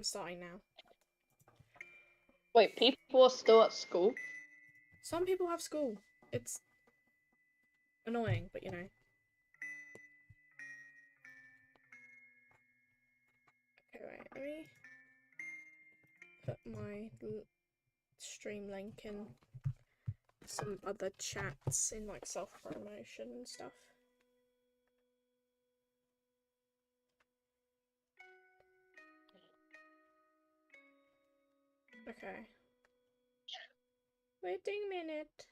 I'm starting now. Wait, people are still at school? Some people have school. It's annoying, but you know. Okay, wait, let me put my stream link in some other chats in like self-promotion and stuff. Okay. Waiting a minute.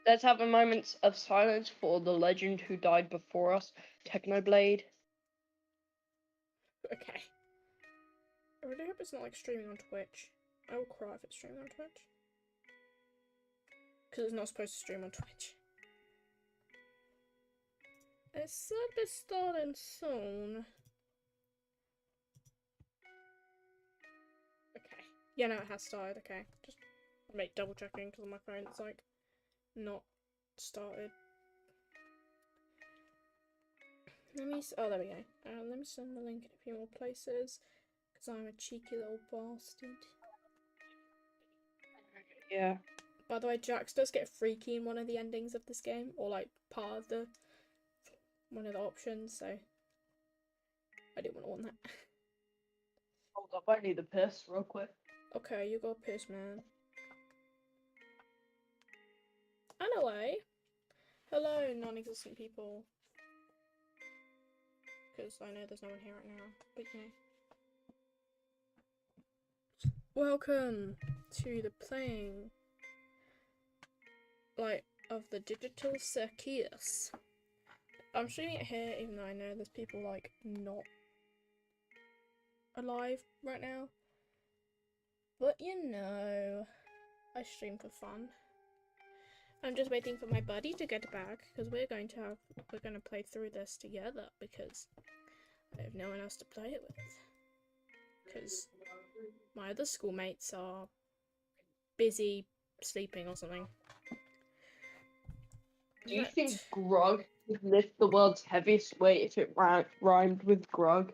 Let's have a moment of silence for the legend who died before us, Technoblade. Okay. I really hope it's not like streaming on Twitch. I will cry if it's streaming on Twitch. Because it's not supposed to stream on Twitch. It should be starting soon. Okay. Yeah, no, it has started. Okay. Just make double checking because on my phone it's like not started. Let me. Oh, there we go. Let me send the link in a few more places because I'm a cheeky little bastard. Yeah. By the way, Jax does get freaky in one of the endings of this game, or like part of the one of the options. So I didn't want that. Hold up, I need a piss real quick. Okay, you go piss, man. Anyway, hello, non-existent people. Because I know there's no one here right now, but you know. Welcome to the playing, like, of the digital circus. I'm streaming it here, even though I know there's people, like, not alive right now. But, you know, I stream for fun. I'm just waiting for my buddy to get back, because we're going to play through this together, because I have no one else to play it with. Because my other schoolmates are busy sleeping or something. Do you think grog would lift the world's heaviest weight if it rhymed with grog?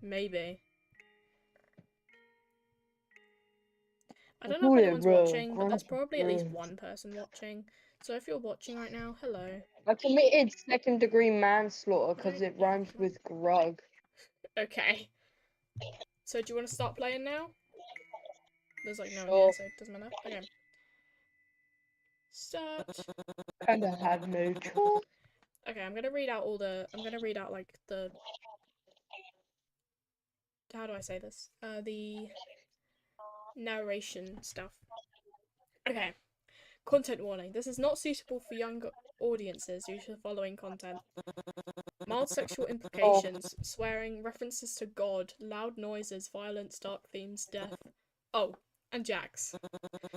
Maybe. I don't know if anyone's watching, but there's probably at least one person watching. So if you're watching right now, hello. I committed second-degree manslaughter because it rhymes with grog. Okay. So do you want to start playing now? There's like no one here, so it doesn't matter. Okay. Start. Kinda had no choice. Okay, I'm gonna read out like the. How do I say this? The narration stuff. Okay. Content warning. This is not suitable for younger audiences due to the following content. Mild sexual implications, swearing, references to God, loud noises, violence, dark themes, death. Oh, and Jax.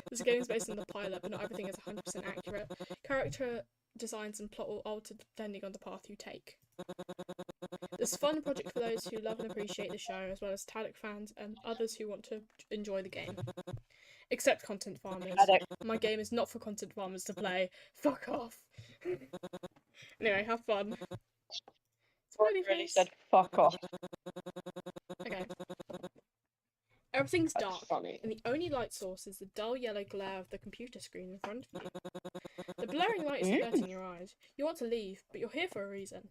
This game is based on the pilot, but not everything is 100% accurate. Character designs and plot will alter depending on the path you take. This is a fun project for those who love and appreciate the show, as well as tadc fans and others who want to enjoy the game. Except content farmers. My game is not for content farmers to play. Fuck off. Anyway, have fun. Smiley really said fuck off. Okay. Everything's dark, funny. and the only light source is the dull yellow glare of the computer screen in front of you. The blaring light is hurting your eyes. You want to leave, but you're here for a reason.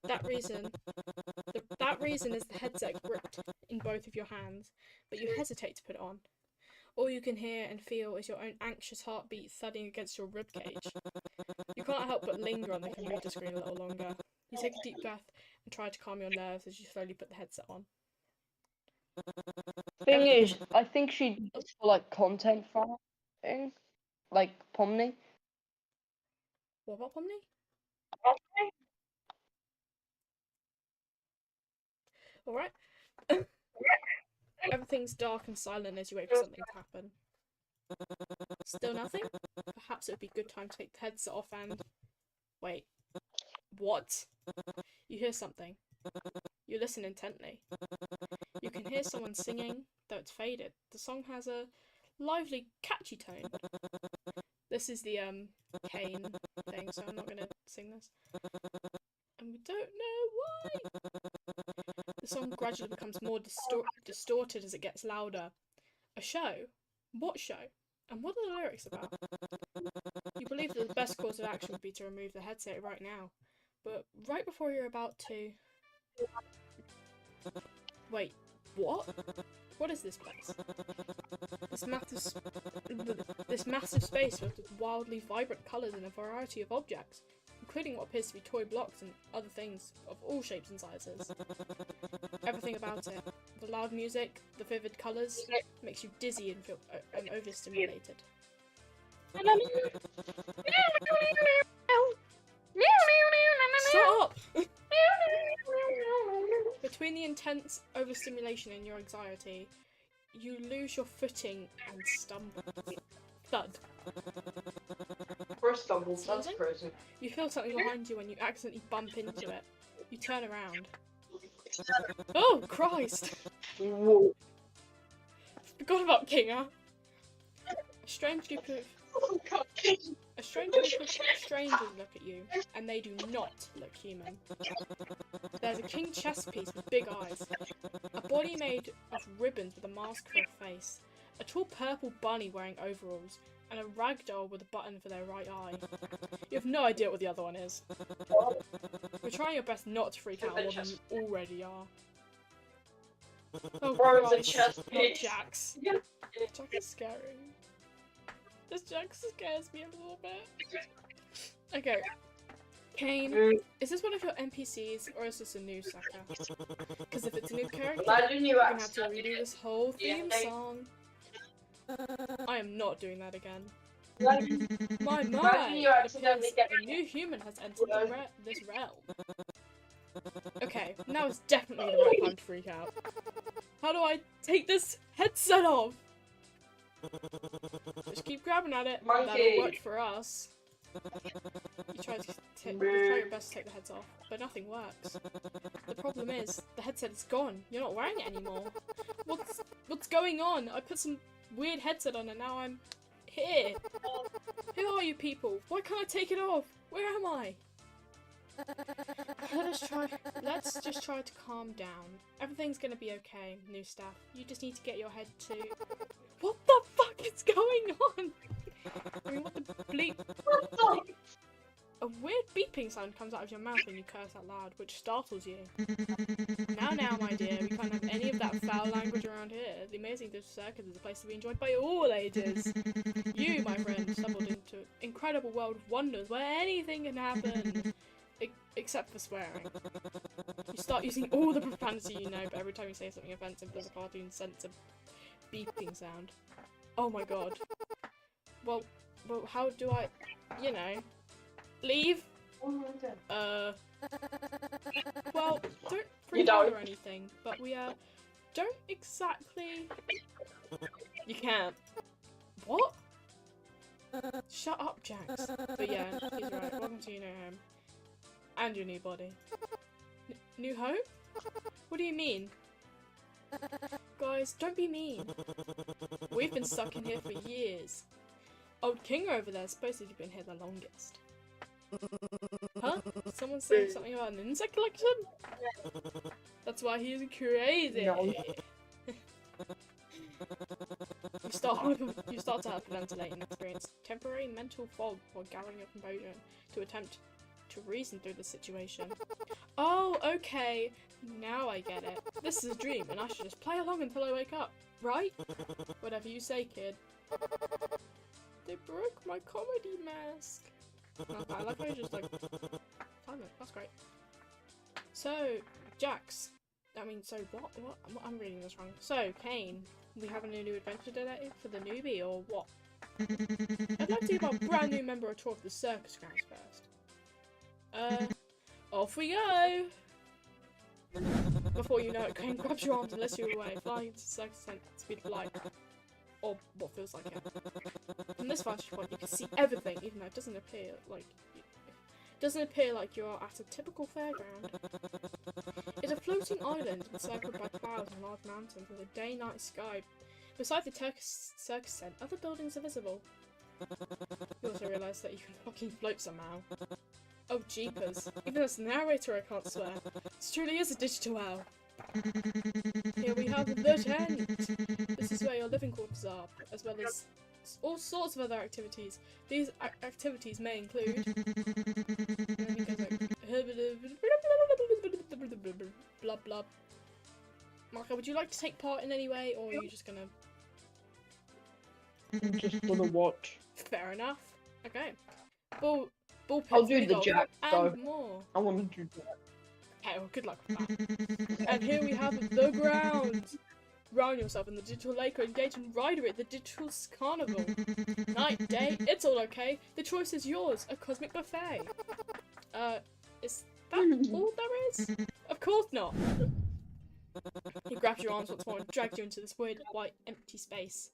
That reason is the headset gripped in both of your hands, but you hesitate to put it on. All you can hear and feel is your own anxious heartbeat thudding against your ribcage. You can't help but linger on the computer screen a little longer. You take a deep breath and try to calm your nerves as you slowly put the headset on. Thing is, I think she did this for like content farming, like Pomni. What about Pomni? Alright. Everything's dark and silent as you wait for something to happen. Still nothing? Perhaps it would be a good time to take the headset off and... Wait. What? You hear something. You listen intently. You can hear someone singing, though it's faded. The song has a lively, catchy tone. This is the, Kane thing, so I'm not gonna sing this. And we don't know why! The song gradually becomes more distorted as it gets louder. A show? What show? And what are the lyrics about? You believe that the best course of action would be to remove the headset right now. But right before you're about to... Wait, what? What is this place? This massive space filled with wildly vibrant colours and a variety of objects, including what appears to be toy blocks and other things of all shapes and sizes. Everything about it, the loud music, the vivid colours, makes you dizzy and feel overstimulated. Stop! Between the intense overstimulation and your anxiety, you lose your footing and stumble. Thud. First stumbles, that's crazy. You feel something behind you when you accidentally bump into it. You turn around. Oh, Christ! Whoa. Forgot about Kinga. A strange group of strangers look at you, and they do not look human. There's a king chess piece with big eyes, a body made of ribbons with a mask for a face, a tall purple bunny wearing overalls, and a ragdoll with a button for their right eye. You have no idea what the other one is. You're trying your best not to freak out more than you already are. Oh, Christ. Jax. Jax is scary. This Jax scares me a little bit. Okay. Kane, is this one of your NPCs, or is this a new sucker? Because if it's a new character, you're gonna have to redo this whole theme song. I am not doing that again. My! A new human has entered this realm. Okay, now is definitely the right time to freak out. How do I take this headset off? Just keep grabbing at it. That'll work for us. You try your best to take the heads off, but nothing works. The problem is, the headset is gone. You're not wearing it anymore. What's going on? I put some weird headset on and now I'm here. Who are you people? Why can't I take it off? Where am I? Let's just try to calm down. Everything's gonna be okay, new staff. You just need to get your head to... What the fuck is going on? I mean, what the bleep? A weird beeping sound comes out of your mouth when you curse out loud, which startles you. Now, my dear, we can't have any of that foul language around here. The amazing circus is a place to be enjoyed by all ages. You, my friend, stumbled into an incredible world of wonders where anything can happen. Except for swearing. You start using all the profanity you know, but every time you say something offensive, there's a cartoon sense of beeping sound. Oh my god. Well, how do I, you know, leave? Well, don't freak out or anything, but we, don't exactly... You can't. What? Shut up, Jax. But yeah, he's right. Welcome to your new home. And your new body. New home? What do you mean? Guys, don't be mean. We've been stuck in here for years. Old King over there supposedly been here the longest. Huh? Someone saying something about an insect collection? That's why he's crazy. No. You start to hyperventilate and experience temporary mental fog while gathering your composure to attempt to reason through the situation. Oh, okay. Now I get it. This is a dream, and I should just play along until I wake up, right? Whatever you say, kid. They broke my comedy mask. I like how you just like time it. That's great. So, Jax. What? I'm reading this wrong. So, Kane, we have a new adventure today for the newbie, or what? I'd like to give our brand new member a tour of the circus grounds first. Off we go! Before you know it, Kane grabs your arms and lifts you away, flying into the circus tent at the speed of light. Or what feels like it. From this vantage point, you can see everything, even though it doesn't appear like you're at a typical fairground. It's a floating island encircled by clouds and large mountains with a day-night sky. Beside the circus tent, other buildings are visible. You also realise that you can fucking float somehow. Oh jeepers, even as the narrator I can't swear. This truly is a digital owl. Here we have the tent. This is where your living quarters are, as well as all sorts of other activities. These activities may include... blah blah. Marco, would you like to take part in any way, or are you just gonna... Just gonna watch. Fair enough. Okay. Ball I'll pits, do mini the golf, jack, though. and more. I want to do that. Okay, well, good luck with that. And here we have the grounds. Drown yourself in the digital lake or engage in rider at the digital carnival. Night, day, it's all okay. The choice is yours. A cosmic buffet. Is that all there is? Of course not. He grabs your arms once more and drags you into this weird, white, empty space.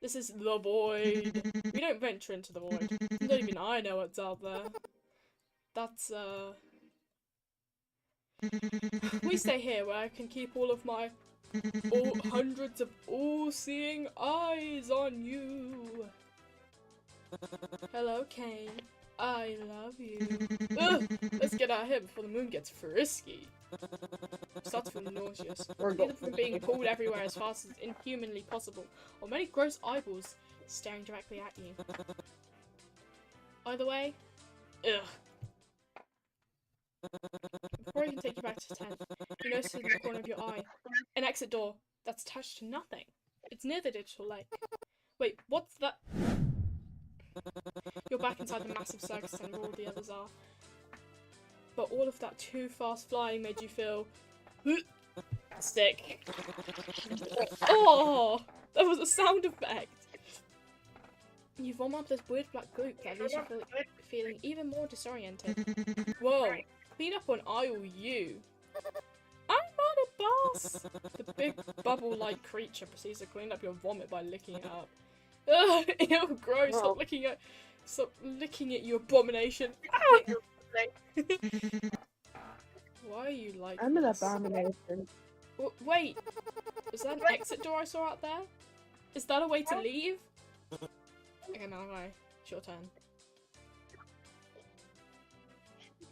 This is the void. We don't venture into the void. Not even I know what's out there. That's, we stay here where I can keep all of my hundreds of all-seeing eyes on you. Hello, Kane. I love you. Ugh, let's get out of here before the moon gets frisky. Starts feeling nauseous. Either from being pulled everywhere as fast as inhumanly possible, or many gross eyeballs staring directly at you. Either way, ugh. Before I can take you back to the tent, you notice in the corner of your eye an exit door that's attached to nothing. It's near the digital lake. Wait, what's that? You're back inside the massive circus tent where all the others are. But all of that too fast flying made you feel sick. Oh, that was a sound effect. You vom up this weird black goop that leaves you feeling even more disoriented. Whoa, clean up on aisle U. I'm not a boss! The big bubble-like creature proceeds to clean up your vomit by licking it up. Ugh, ew, gross, stop licking it, you abomination. Why are you like I'm an this? abomination. Wait, is that an exit door I saw out there? Is that a way to leave? Okay, Malachi, it's your turn.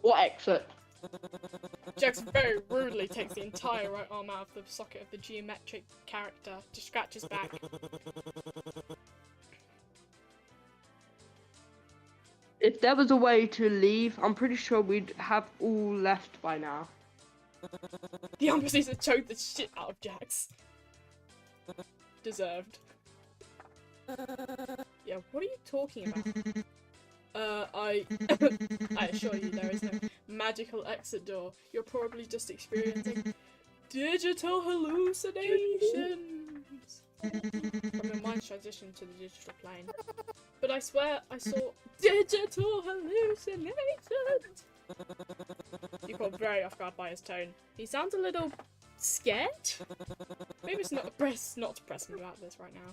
What exit? Jax very rudely takes the entire right arm out of the socket of the geometric character to scratch his back. If there was a way to leave, I'm pretty sure we'd have all left by now. The arm proceeds to choke the shit out of Jax. Deserved. Yeah, what are you talking about? I assure you there is no magical exit door. You're probably just experiencing digital hallucinations from your mind's transition to the digital plane. But I swear I saw digital hallucinations! You caught very off guard by his tone. He sounds a little scared? Maybe it's not best not to press him about this right now.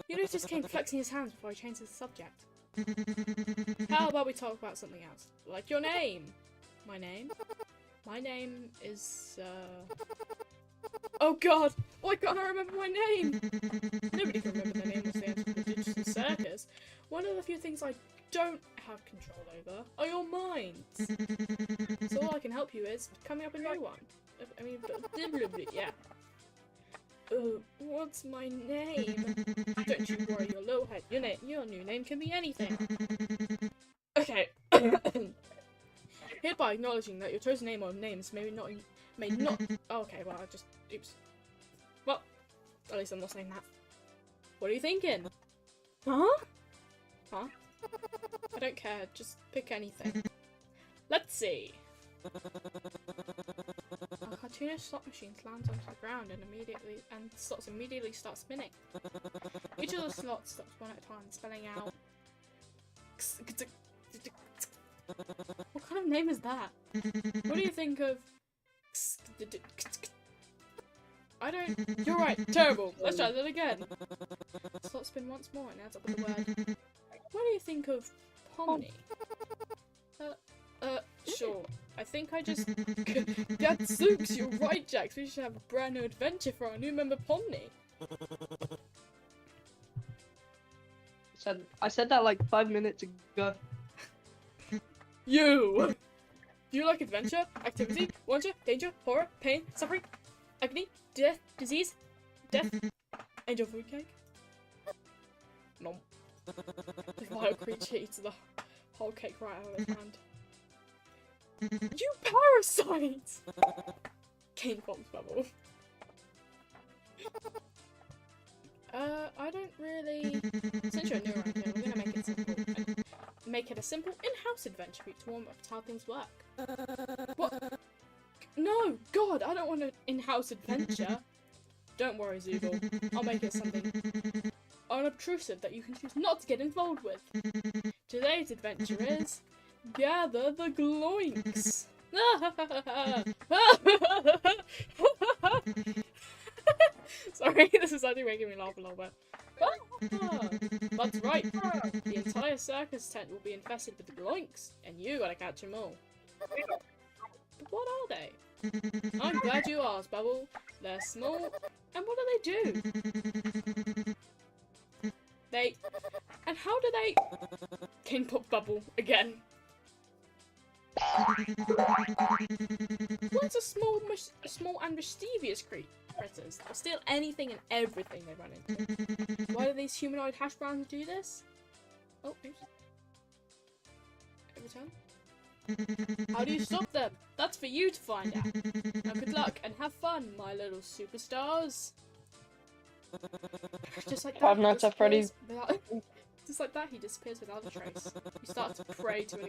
You notice Kane flexing his hands before he changes the subject. How about we talk about something else? Like your name? My name? My name is, oh god! Why can't I remember my name? Nobody can remember their name once they enter the digital circus. One of the few things I don't have control over are your minds. So all I can help you is coming up with a new one. I mean, yeah. What's my name? Don't you worry your little head. Your new name can be anything. Okay. Hereby acknowledging that your chosen name or names may not. Oh, okay, well, oops. Well, at least I'm not saying that. What are you thinking? Huh? Huh? I don't care. Just pick anything. Let's see. A cartoonish slot machine lands onto the ground and slots immediately start spinning. Each of the slots stops one at a time, spelling out. What kind of name is that? What do you think of? You're right. Terrible. Let's try that again. Slots spin once more and adds up with the word. What do you think of Pomni? Sure. I think I just... Gadzooks, you're right, Jax. We should have a brand new adventure for our new member, Pomni. I said that like 5 minutes ago. You! Do you like adventure, activity, wonder, danger, horror, pain, suffering, agony, death, disease, death, angel food cake? No. The vile creature eats the whole cake right out of his hand. You parasite! Cane Fox Bubble. I don't really... Since you're new around here, we're gonna make it simple. And make it a simple in-house adventure week to warm up to how things work. What? No! God, I don't want an in-house adventure. Don't worry, Zooble. I'll make it something unobtrusive that you can choose not to get involved with. Today's adventure is... Gather the Gloinks! Sorry, this is actually making me laugh a little bit. That's right. The entire circus tent will be infested with the Gloinks, and you gotta catch them all. But what are they? I'm glad you asked, Bubble. They're small, and what do they do? And how do they... King Pop Bubble, again. One's a small and mischievous critters. They'll steal anything and everything they run into. Why do these humanoid hash browns do this? Oh, oops. Return. How do you stop them? That's for you to find out. Now good luck and have fun, my little superstars. Just like that. Five Nights at Freddy's. Just like that, he disappears without a trace. You start to pray to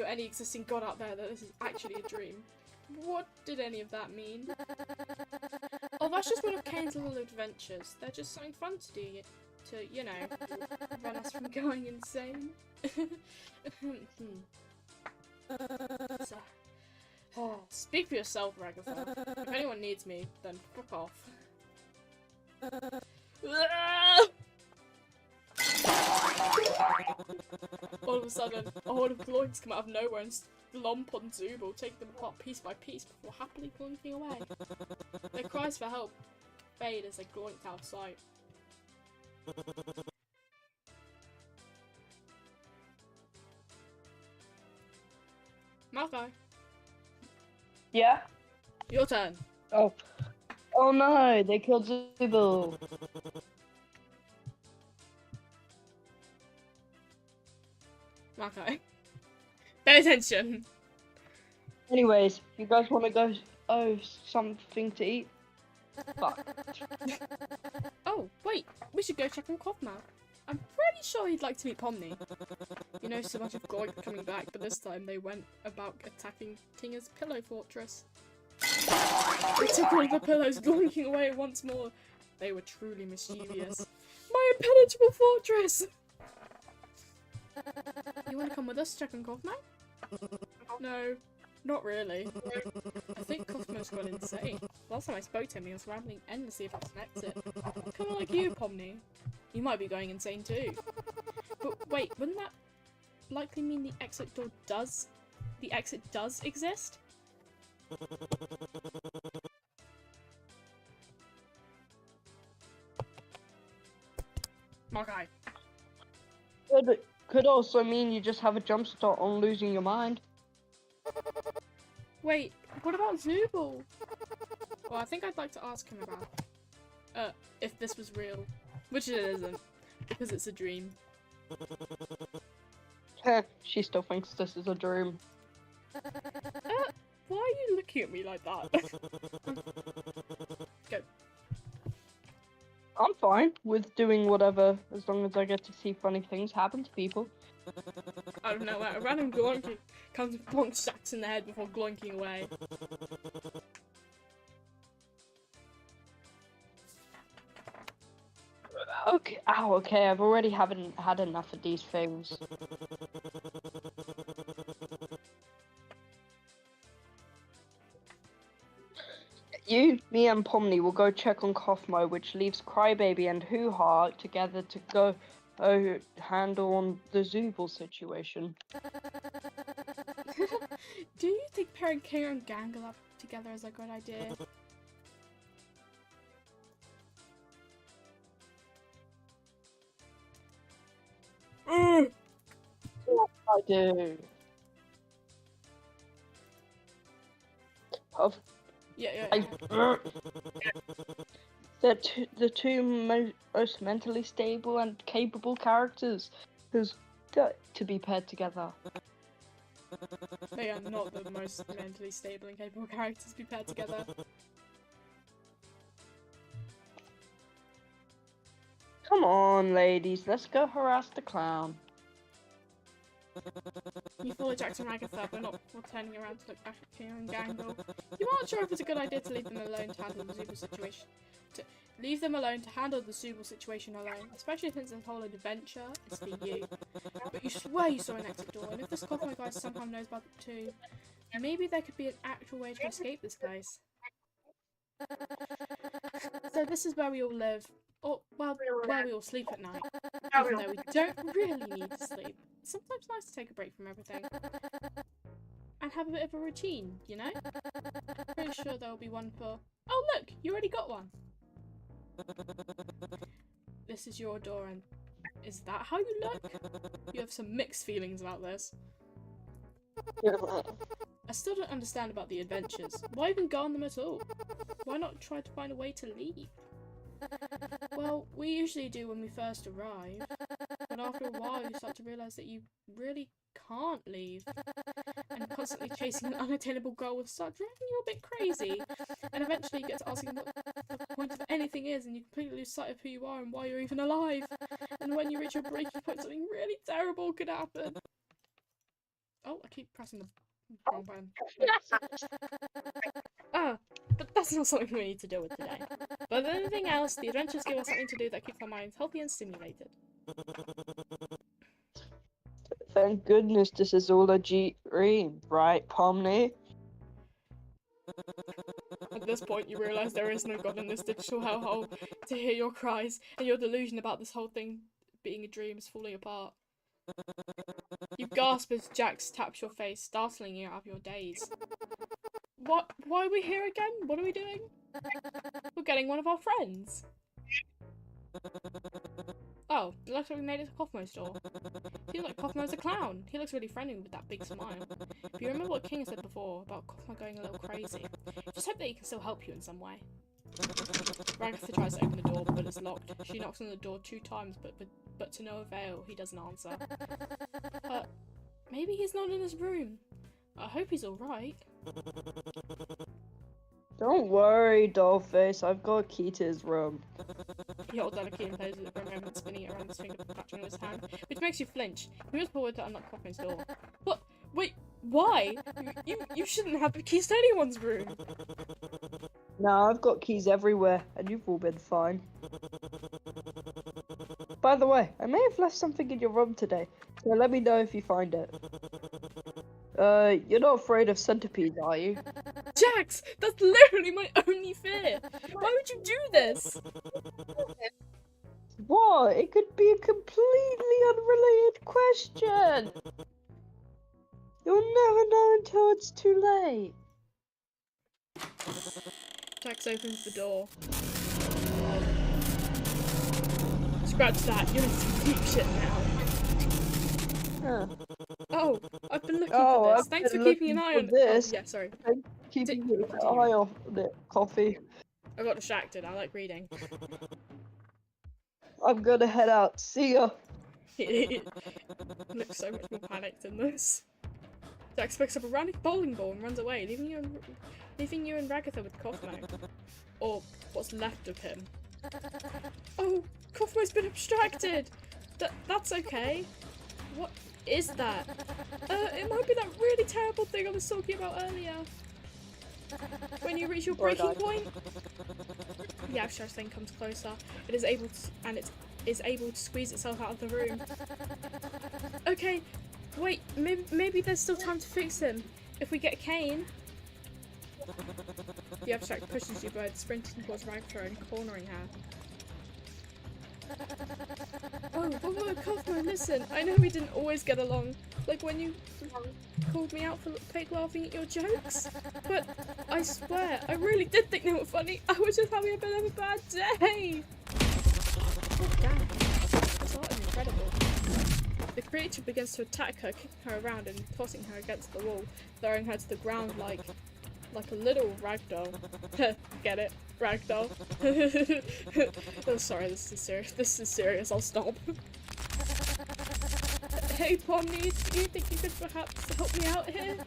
any existing god out there that this is actually a dream. What did any of that mean? Oh, that's just one of Kane's little adventures. They're just something fun to do, you know, prevent us from going insane. So, speak for yourself, Ragathon. If anyone needs me, then fuck off. All of a sudden, a horde of Gloinks come out of nowhere and lomp on Zooble, taking them apart piece by piece before happily gloinking away. Their cries for help fade as they gloinked out of sight. Malachi. Yeah? Your turn. Oh. Oh no, they killed Zooble. Okay. Pay attention. Anyways, you guys want to go? Oh, something to eat. Fuck. Oh, wait. We should go check on Kothma. I'm pretty sure he'd like to meet Pomni. You know, so much of Gloink coming back, but this time they went about attacking Tinga's pillow fortress. They took all the pillows, gloinking away once more. They were truly mischievous. My impenetrable fortress! You want to come with us to check on Kothma? No, not really. I think Kothma's gone insane. Last time I spoke to him, he was rambling endlessly about an exit. Kind of like you, Pomni. You might be going insane too. But wait, wouldn't that likely mean the exit does exist? Markai. Could also mean you just have a jump start on losing your mind. Wait, what about Zooble? Well, I think I'd like to ask him about if this was real, which it isn't, because it's a dream. She still thinks this is a dream. Why are you looking at me like that? Go. I'm fine with doing whatever, as long as I get to see funny things happen to people. I don't know, a random gloinking comes and bonks Sax in the head before gloinking away. Okay, ow, okay, I've already haven't had enough of these things. You, me and Pomni will go check on Kothmo, which leaves Crybaby and Hoo-Ha together to go handle on the Zooble situation. Do you think pairing Kira and Gangle up together is a good idea? I do. of Yeah. they're the two most mentally stable and capable characters who's got to be paired together. They are not the most mentally stable and capable characters to be paired together. Come on, ladies, let's go harass the clown. You follow Jax and Agatha, but not turning around to look back at King and Gangle. You aren't sure if it's a good idea to leave them alone to handle the Zubul situation. Alone, especially since this whole adventure is for you. But you swear you saw an exit door, and if this Cosmo guy somehow knows about it too, maybe there could be an actual way to escape this place. So this is where we all live. Or, well, where we all sleep at night. Even though we don't really need to sleep. It's sometimes nice to take a break from everything. And have a bit of a routine, you know? Pretty sure there'll be one for... Oh look! You already got one! This is your door, and is that how you look? You have some mixed feelings about this. I still don't understand about the adventures. Why even go on them at all? Why not try to find a way to leave? Well, we usually do when we first arrive, but after a while you start to realise that you really can't leave, and constantly chasing an unattainable goal will start driving you a bit crazy, and eventually you get to asking what the point of anything is, and you completely lose sight of who you are and why you're even alive, and when you reach your breaking point something really terrible could happen. Oh, I keep pressing the wrong button. But that's not something we need to deal with today. But than anything else, the adventures give us something to do that keeps our minds healthy and stimulated. Thank goodness this is all a dream, right, Pomni? At this point, you realise there is no god in this digital hellhole to hear your cries, and your delusion about this whole thing being a dream is falling apart. You gasp as Jax taps your face, startling you out of your daze. What? Why are we here again? What are we doing? We're getting one of our friends. Oh, it looks like we made it to Kaufmo's door. Seems like Kaufmo's a clown. He looks really friendly with that big smile. If you remember what King said before about Kaufmo going a little crazy, just hope that he can still help you in some way. Ragatha tries to open the door, but it's locked. She knocks on the door 2 times, but to no avail. He doesn't answer. Maybe he's not in his room. I hope he's alright. Don't worry, Dollface. I've got a key to his room. He holds out a key and plays with it for a moment, spinning it around his finger, clutching with his hand, which makes you flinch. He moves forward to unlock Kaufmo's door. What? Wait, why? You shouldn't have the keys to anyone's room. No, I've got keys everywhere, and you've all been fine. By the way, I may have left something in your room today, so let me know if you find it. You're not afraid of centipedes, are you? Jax, that's literally my only fear. Why would you do this? What? It could be a completely unrelated question. You'll never know until it's too late. Jax opens the door. Scratch that, you're in some deep shit now. Huh. Oh, I've been looking for this. Thanks for keeping an eye on this. Oh, yeah, sorry. Keeping an eye on it. Coffee. I got distracted. I like reading. I'm gonna head out. See ya. He looks so much more panicked in this. Jax picks up a random bowling ball and runs away, leaving you and Ragatha with Kaufmo. Or what's left of him. Oh, Kaufmo's been abstracted! That's okay. What is that? It might be that really terrible thing I was talking about earlier. When you reach your breaking point, the abstract thing comes closer. It is able to squeeze itself out of the room. Okay, wait, maybe there's still time to fix him. If we get Kane. The abstract pushes you both, sprinting towards Ragatha and cornering her. Oh, Kaufmo, listen, I know we didn't always get along, like when you called me out for fake laughing at your jokes, but I swear, I really did think they were funny. I was just having a bit of a bad day. Oh, damn. This art is incredible. The creature begins to attack her, kicking her around and tossing her against the wall, throwing her to the ground like... like a little ragdoll. Get it? Ragdoll. Oh, sorry, this is serious. This is serious. I'll stop. Hey, Pomni, do you think you could perhaps help me out here?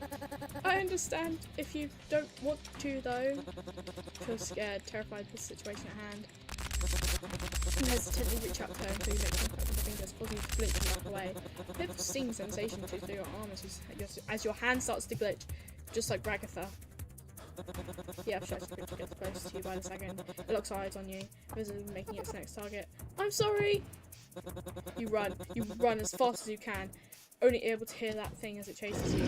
I understand if you don't want to, though. Feel scared, terrified of the situation at hand. You hesitantly reach out to her until you make contact with your fingers, causing you to flinch and walk away. A bit of a stinging sensation goes through your arm as your hand starts to glitch, just like Ragatha. The abstract creature gets close to you by the second. It locks eyes on you, visibly making it its next target. I'm sorry! You run as fast as you can, only able to hear that thing as it chases you.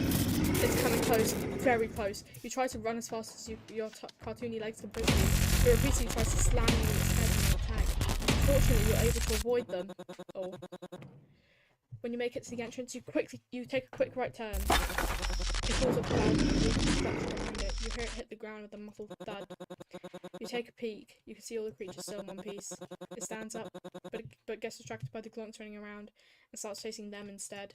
It's coming close, very close. You try to run as fast as your cartoony legs can push you. It repeatedly tries to slam you in its head in an attack. Fortunately, you're able to avoid them. Oh. When you make it to the entrance, you take a quick right turn. It falls off loud and you behind it. You hear it hit the ground with a muffled thud. You take a peek. You can see all the creatures still in one piece. It stands up, but gets distracted by the glunks running around and starts chasing them instead.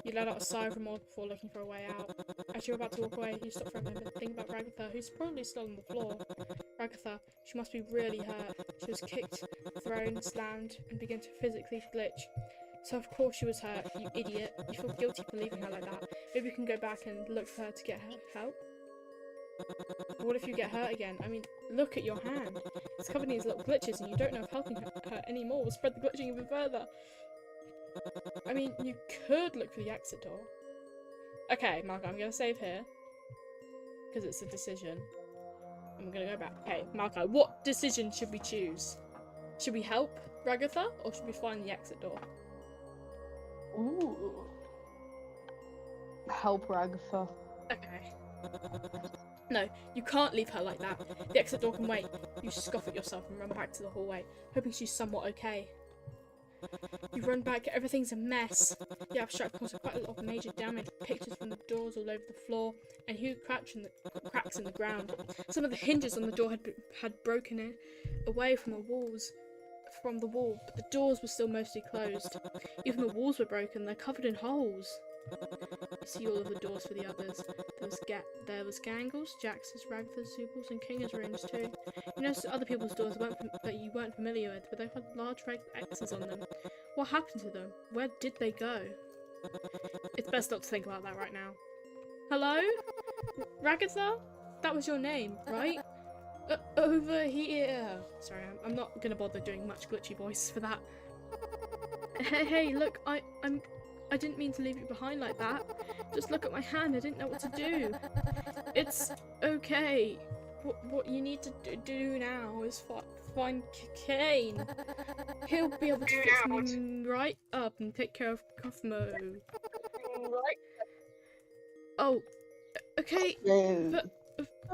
You let out a sigh of remorse before looking for a way out. As you're about to walk away, you stop for a moment and think about Ragatha, who's probably still on the floor. Ragatha, she must be really hurt. She was kicked, thrown, slammed, and began to physically glitch. So of course she was hurt, you idiot. You feel guilty for leaving her like that. Maybe you can go back and look for her to get her help? What if you get hurt again? I mean, look at your hand. It's covered in these little glitches and you don't know if helping her anymore will spread the glitching even further. I mean, you could look for the exit door. Okay, Malka, I'm gonna save here. Because it's a decision. I'm gonna go back. Okay, Malka, what decision should we choose? Should we help Ragatha or should we find the exit door? Ooh. Help Ragatha. Okay. No, you can't leave her like that. The exit door can wait. You scoff at yourself and run back to the hallway, hoping she's somewhat okay. You run back, everything's a mess. The abstract caused quite a lot of major damage, pictures from the doors all over the floor, and huge cracks in the ground. Some of the hinges on the door had broken away from the wall, but the doors were still mostly closed. Even the walls were broken, they're covered in holes. You see all of the doors for the others. There was Gangle's, Jax's, Ragatha's, Zubal's, and Kinga's rooms too. You noticed other people's doors that you weren't familiar with, but they had large red X's on them. What happened to them? Where did they go? It's best not to think about that right now. Hello? Ragatha? That was your name, right? Over here. Sorry, I'm not gonna bother doing much glitchy voice for that. Hey, look, I didn't mean to leave you behind like that. Just look at my hand, I didn't know what to do. It's okay. What you need to do now is find Kane. He'll be able to fix me right up and take care of Cosmo. Oh, okay,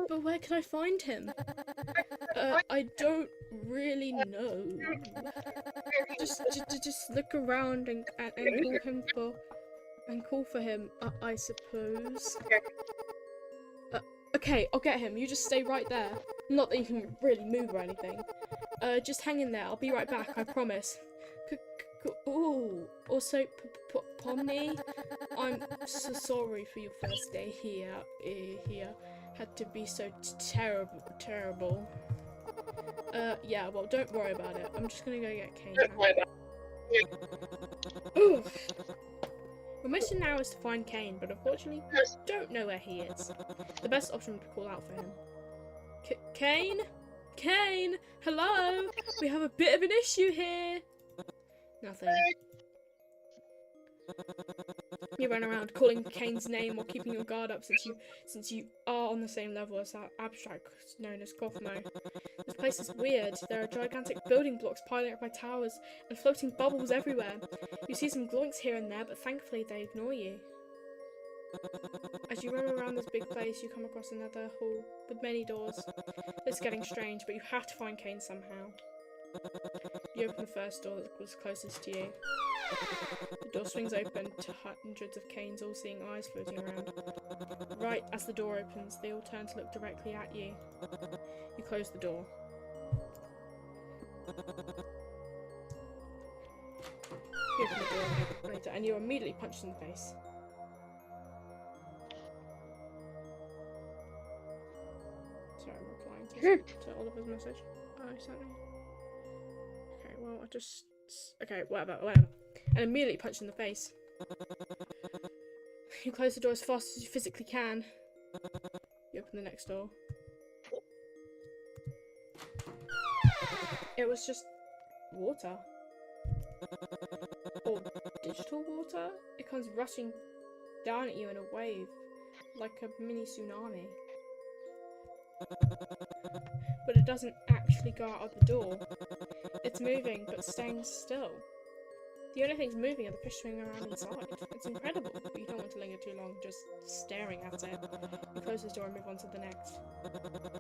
but where can I find him? I don't really know. Just look around and call for him, I suppose. Okay, I'll get him. You just stay right there. Not that you can really move or anything. Just hang in there. I'll be right back, I promise. Ooh, also, Pomni, I'm so sorry for your first day here. Had to be so terrible. Yeah, well, don't worry about it. I'm just gonna go get Kane now. Ooh. Our mission now is to find Kane, but unfortunately, we don't know where he is. The best option would be to call out for him. Kane? Kane? Hello? We have a bit of an issue here. Nothing. You run around calling Kane's name while keeping your guard up since you are on the same level as that abstract known as Gothmo. This place is weird. There are gigantic building blocks piling up by towers and floating bubbles everywhere. You see some gloinks here and there, but thankfully they ignore you. As you roam around this big place, you come across another hall with many doors. It's getting strange, but you have to find Kane somehow. You open the first door that was closest to you. The door swings open to hundreds of Kane's all-seeing eyes floating around. Right as the door opens, they all turn to look directly at you. You close the door. You open the door later, and you're immediately punched in the face. Sorry, I'm replying to Oliver's message. Oh, he sent me. Okay, well, I just... Okay, whatever. And immediately punched in the face. You close the door as fast as you physically can. You open the next door. It was just water. Or digital water? It comes rushing down at you in a wave, like a mini tsunami. But it doesn't actually go out of the door. It's moving, but staying still. The only things moving are the fish swimming around inside. It's incredible, but you don't want to linger too long just staring at it. You close the door and move on to the next.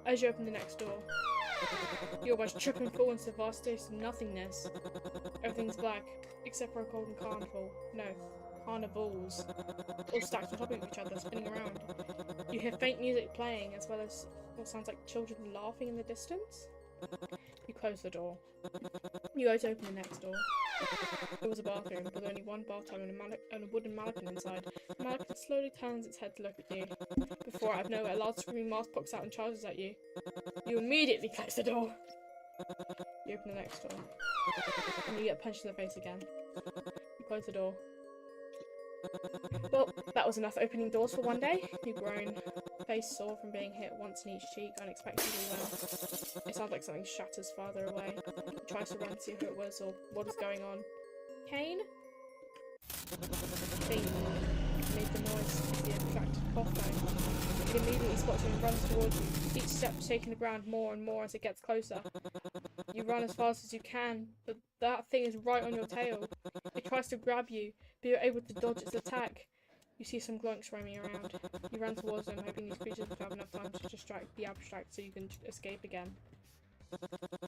As you open the next door, you almost trip and fall into the vast space of nothingness. Everything's black, except for a golden carnival. No, carnivals. All stacked on top of each other, spinning around. You hear faint music playing, as well as what sounds like children laughing in the distance. You close the door. You go to open the next door. It was a bathroom, with only one bathtub and a wooden mannequin inside. The mannequin slowly turns its head to look at you. Before, out of nowhere, a large screaming mask pops out and charges at you. You immediately close the door. You open the next door. And you get punched in the face again. You close the door. Well, that was enough opening doors for one day. You groan. Face sore from being hit once in each cheek, unexpectedly well. It sounds like something shatters farther away. You tries to run to see who it was or what is going on. Kane? Kane made the noise of the attracted cough phone. It immediately spots you and runs towards you, each step shaking the ground more and more as it gets closer. You run as fast as you can, but that thing is right on your tail. It tries to grab you, but you're able to dodge its attack. You see some glunks roaming around. You run towards them, hoping these creatures will have enough time to distract the abstract so you can escape again.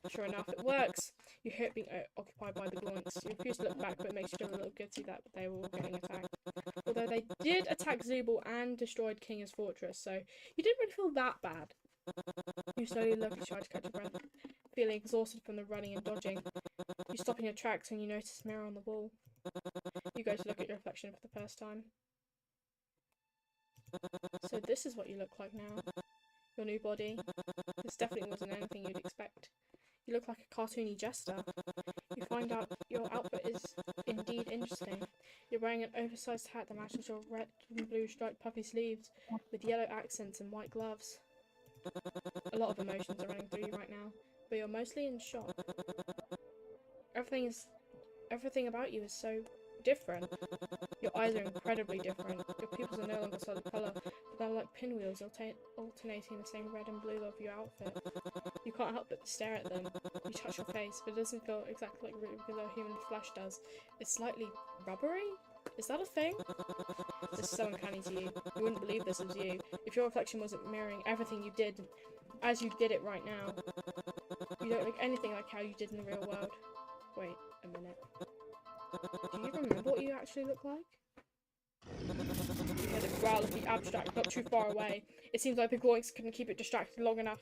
Sure enough, it works! You hear it being occupied by the glunks. You refuse to look back, but it makes you feel a little guilty that they were all getting attacked. Although they did attack Zubal and destroyed Kinga's fortress, so you didn't really feel that bad. You slowly look and try to catch your breath, feeling exhausted from the running and dodging. You stop in your tracks and you notice a mirror on the wall. You go to look at your reflection for the first time. So this is what you look like now. Your new body. This definitely wasn't anything you'd expect. You look like a cartoony jester. You find out your outfit is indeed interesting. You're wearing an oversized hat that matches your red and blue striped puffy sleeves, with yellow accents and white gloves. A lot of emotions are running through you right now, but you're mostly in shock. Everything about you is so different. Your eyes are incredibly different. Your pupils are no longer solid colour, but they're like pinwheels alternating the same red and blue of your outfit. You can't help but stare at them. You touch your face, but it doesn't feel exactly like regular human flesh does. It's slightly rubbery? Is that a thing? This is so uncanny to you. You wouldn't believe this was you. If your reflection wasn't mirroring everything you did as you did it right now. You don't look anything like how you did in the real world. Wait a minute. Do you remember what you actually look like? You hear the growl of the abstract not too far away. It seems like the glowinks couldn't keep it distracted long enough.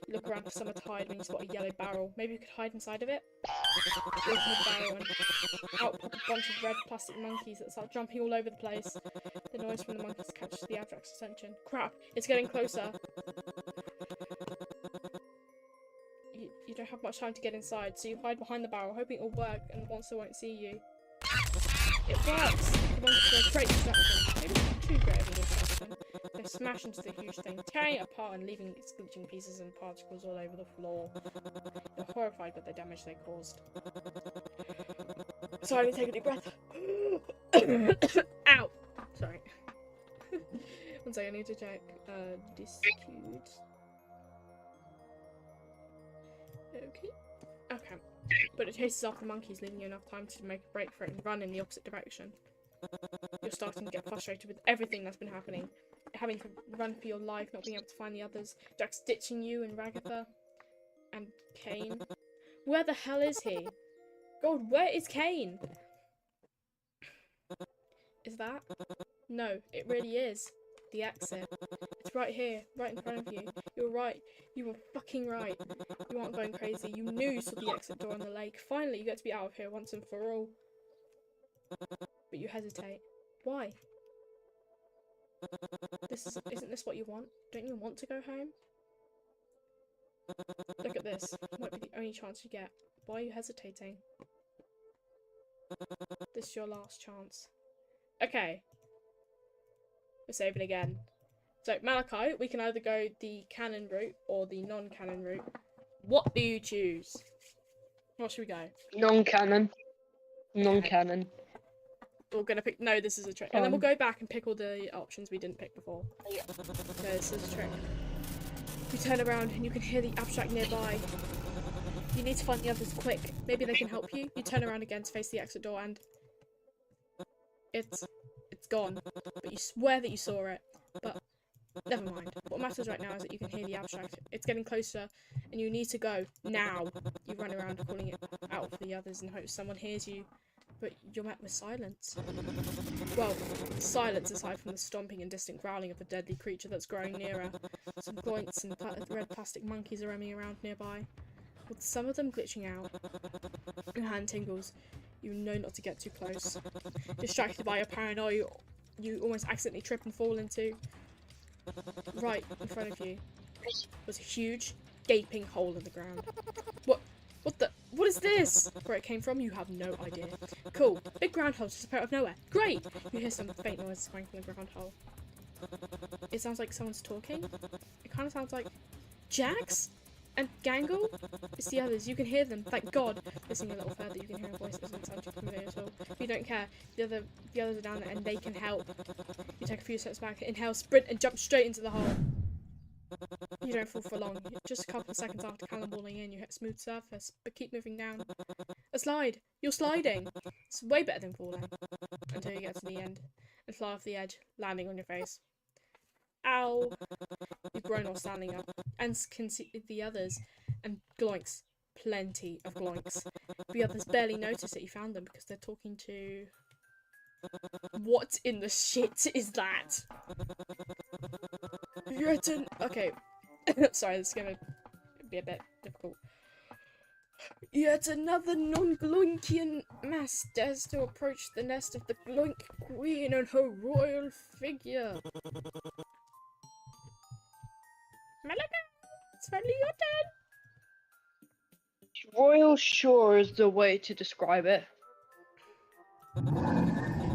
You look around for somewhere to hide when you spot a yellow barrel. Maybe you could hide inside of it? You open the barrel and out pop a bunch of red plastic monkeys that start jumping all over the place. The noise from the monkeys catches the abstract's attention. Crap! It's getting closer! You don't have much time to get inside, so you hide behind the barrel, hoping it'll work and the monster won't see you. It works! The monster is a great distraction. Maybe not too great of a distraction. They smash into the huge thing, tearing it apart and leaving its glitching pieces and particles all over the floor. You're horrified by the damage they caused. Sorry, take a deep breath. Ow! Sorry. One second, I need to check. Discute. Okay. But it chases after the monkeys, leaving you enough time to make a break for it and run in the opposite direction. You're starting to get frustrated with everything that's been happening. Having to run for your life, not being able to find the others, Jack's ditching you and Ragatha. And Kane. Where the hell is he? God, where is Kane? Is that? No, it really is. The exit. It's right here, right in front of you. You're right. You were fucking right. You aren't going crazy. You knew you saw the exit door on the lake. Finally, you get to be out of here once and for all. But you hesitate. Why? Isn't this what you want? Don't you want to go home? this might be the only chance you get. Why are you hesitating? This is your last chance. Okay. We're saving again. So, Malachi, we can either go the canon route or the non-canon route. What do you choose? What should we go? Non-canon. Non-canon. We're gonna pick. No, this is a trick. And then we'll go back and pick all the options we didn't pick before. No, this is a trick. You turn around and you can hear the abstract nearby. You need to find the others quick. Maybe they can help you. You turn around again to face the exit door and it's gone. But you swear that you saw it. But never mind. What matters right now is that you can hear the abstract. It's getting closer and you need to go now. You run around calling it out for the others in hopes someone hears you. But you're met with silence. Well, silence aside from the stomping and distant growling of the deadly creature that's growing nearer. Some gloinks and red plastic monkeys are roaming around nearby, with some of them glitching out. Your hand tingles. You know not to get too close. Distracted by your paranoia, you almost accidentally trip and fall into... Right in front of you was a huge, gaping hole in the ground. What is this? Where it came from, you have no idea. Cool. Big ground hole just appeared out of nowhere. Great! You hear some faint noise coming from the ground hole. It sounds like someone's talking. It kind of sounds like Jax and Gangle. It's the others. You can hear them. Thank God. Listening a little further, you can hear a voice that doesn't sound too familiar at all. If you don't care, the others are down there and they can help. You take a few steps back, inhale, sprint, and jump straight into the hole. You don't fall for long. Just a couple of seconds after cannonballing in, you hit a smooth surface, but keep moving down. A slide! You're sliding! It's way better than falling. Until you get to the end, and fly off the edge, landing on your face. Ow! You groan while standing up, and can see the others, and gloinks. Plenty of gloinks. The others barely notice that you found them, because they're talking to... What in the shit is that? Okay. Sorry, this is gonna be a bit difficult. Yet another non-Gloinkian mass dares to approach the nest of the Gloink Queen and her royal figure. Malaka, it's finally your turn. Royal sure is the way to describe it.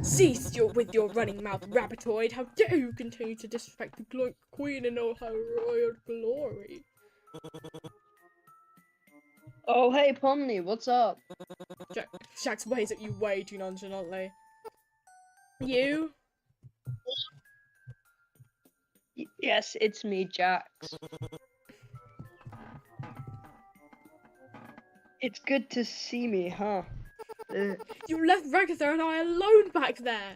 Cease with your running mouth, rabbitoid! How dare you continue to disrespect the Gloink Queen in all her royal glory! Oh, hey, Pomni, what's up? Jax waves at you way too nonchalantly. You? Yes, it's me, Jax. It's good to see me, huh? You left Ragatha and I alone back there!